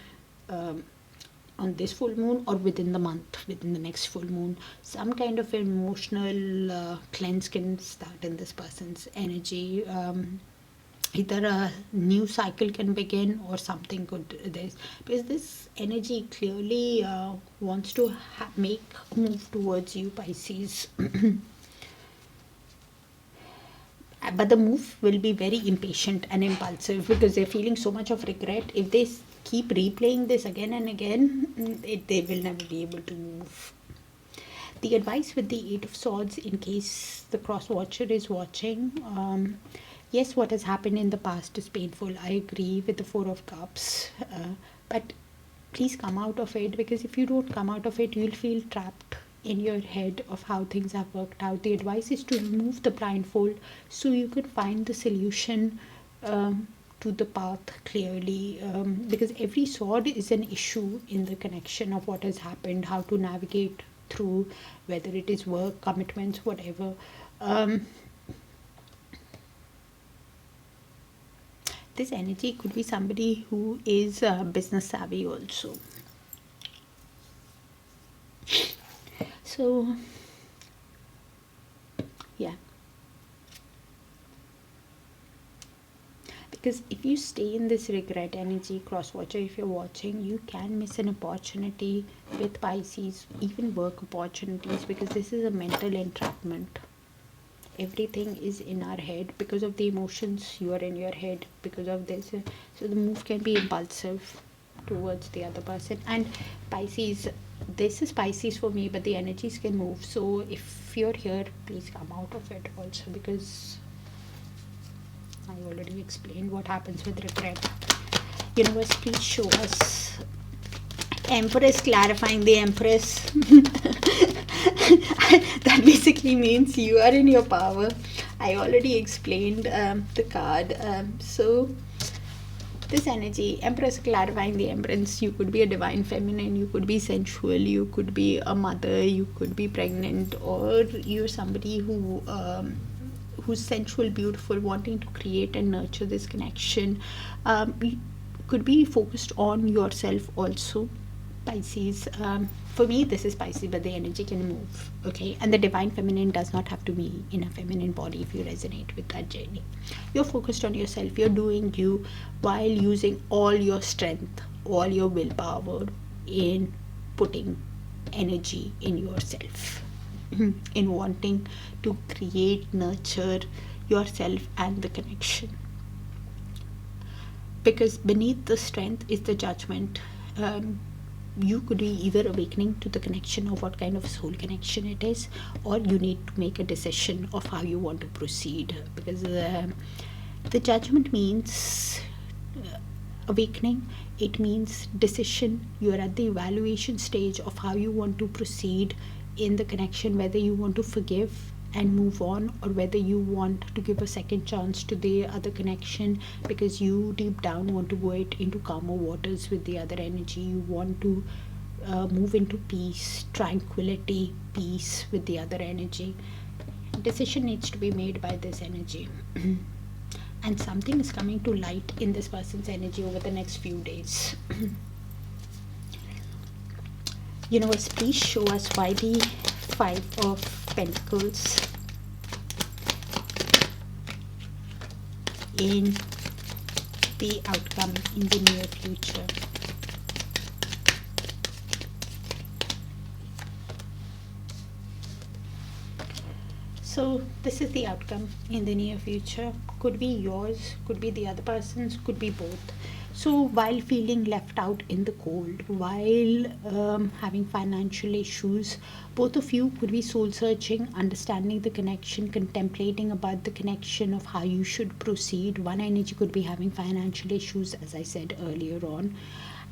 on this full moon or within the month, within the next full moon. Some kind of emotional cleanse can start in this person's energy. Either a new cycle can begin or something good, this, because this energy clearly wants to make move towards you, Pisces. But the move will be very impatient and impulsive because they're feeling so much of regret. If they keep replaying this again and again, they will never be able to move. The advice with the Eight of Swords, in case the cross watcher is watching, yes, what has happened in the past is painful. I agree with the Four of Cups, but please come out of it, because if you don't come out of it, you'll feel trapped in your head of how things have worked out. The advice is to remove the blindfold so you can find the solution to the path clearly, because every sword is an issue in the connection of what has happened, how to navigate through, whether it is work, commitments, whatever. This energy could be somebody who is business savvy also. So yeah, because if you stay in this regret energy, cross watcher, if you're watching, you can miss an opportunity with Pisces, even work opportunities, because this is a mental entrapment. Everything is in our head because of the emotions. You are in your head because of this, so the move can be impulsive towards the other person. And Pisces, this is Pisces for me, but the energies can move. So if you're here, please come out of it also, because I already explained what happens with regret. Universe, please show us. Empress clarifying the Empress. That basically means you are in your power. I already explained the card. So this energy, Empress clarifying the Empress, you could be a divine feminine, you could be sensual, you could be a mother, you could be pregnant, or you're somebody who's sensual, beautiful, wanting to create and nurture this connection. You could be focused on yourself also, Pisces. For me, this is Pisces, but the energy can move, okay? And the divine feminine does not have to be in a feminine body if you resonate with that journey. You're focused on yourself. You're doing you while using all your strength, all your willpower in putting energy in yourself, in wanting to create, nurture yourself and the connection. Because beneath the strength is the judgment. You could be either awakening to the connection of what kind of soul connection it is, or you need to make a decision of how you want to proceed. Because the judgment means awakening, it means decision. You are at the evaluation stage of how you want to proceed in the connection, whether you want to forgive and move on, or whether you want to give a second chance to the other connection, because you deep down want to go into calmer waters with the other energy. You want to move into peace, tranquility, peace with the other energy. Decision needs to be made by this energy. And something is coming to light in this person's energy over the next few days. Universe, please show us why the Five of Pentacles in the outcome in the near future. So this is the outcome in the near future. Could be yours, could be the other person's, could be both. So while feeling left out in the cold, while having financial issues, both of you could be soul searching, understanding the connection, contemplating about the connection of how you should proceed. One energy could be having financial issues, as I said earlier on,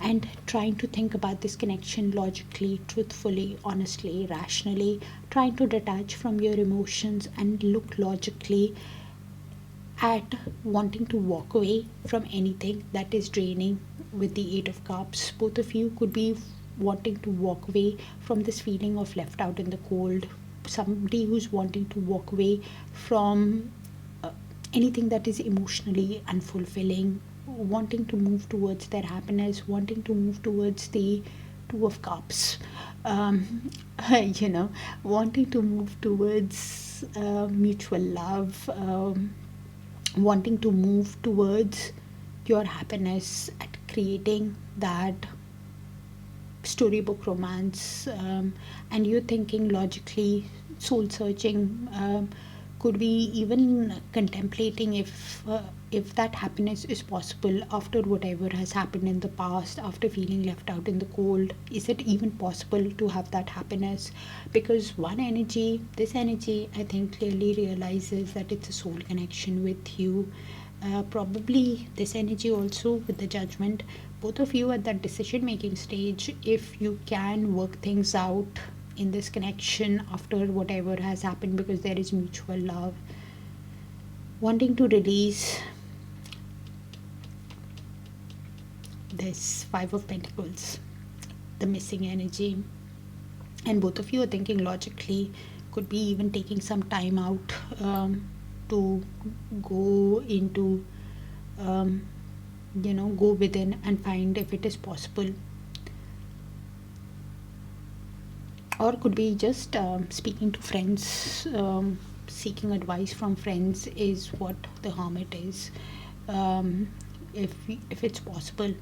and trying to think about this connection logically, truthfully, honestly, rationally, trying to detach from your emotions and look logically at wanting to walk away from anything that is draining with the Eight of Cups. Both of you could be wanting to walk away from this feeling of left out in the cold. Somebody who's wanting to walk away from anything that is emotionally unfulfilling, wanting to move towards their happiness, wanting to move towards the Two of Cups, wanting to move towards mutual love, wanting to move towards your happiness, at creating that storybook romance, and you're thinking logically, soul searching, could be even contemplating if that happiness is possible after whatever has happened in the past, after feeling left out in the cold. Is it even possible to have that happiness? Because this energy, I think, clearly realizes that it's a soul connection with you. Probably this energy also with the judgment. Both of you at that decision making stage, if you can work things out in this connection after whatever has happened, because there is mutual love, wanting to release this Five of Pentacles, the missing energy. And both of you are thinking logically, could be even taking some time out to go into go within and find if it is possible. Or could be just speaking to friends, seeking advice from friends is what the Hermit is. If it's possible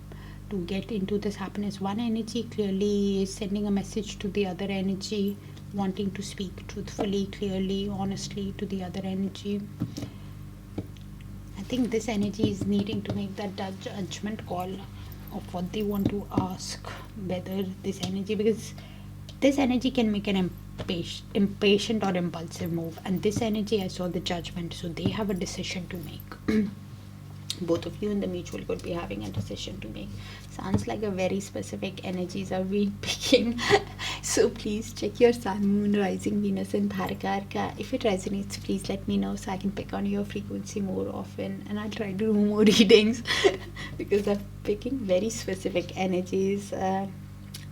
to get into this happiness, one energy clearly is sending a message to the other energy, wanting to speak truthfully, clearly, honestly to the other energy. I think this energy is needing to make that judgment call of what they want to ask, whether this energy, because this energy can make an impatient or impulsive move, and this energy, I saw the judgment, so they have a decision to make. Both of you in the mutual could be having a decision to make. Sounds like a very specific energies are being picking. So please check your sun, moon, rising, Venus and Darakaraka. If it resonates, please let me know so I can pick on your frequency more often, and I'll try to do more readings because I'm picking very specific energies.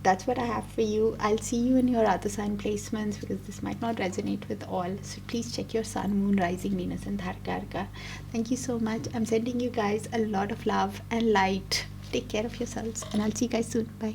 that's what I have for you. I'll see you in your other sign placements because this might not resonate with all. So please check your sun, moon, rising, Venus, and Darakaraka. Thank you so much. I'm sending you guys a lot of love and light. Take care of yourselves, and I'll see you guys soon. Bye.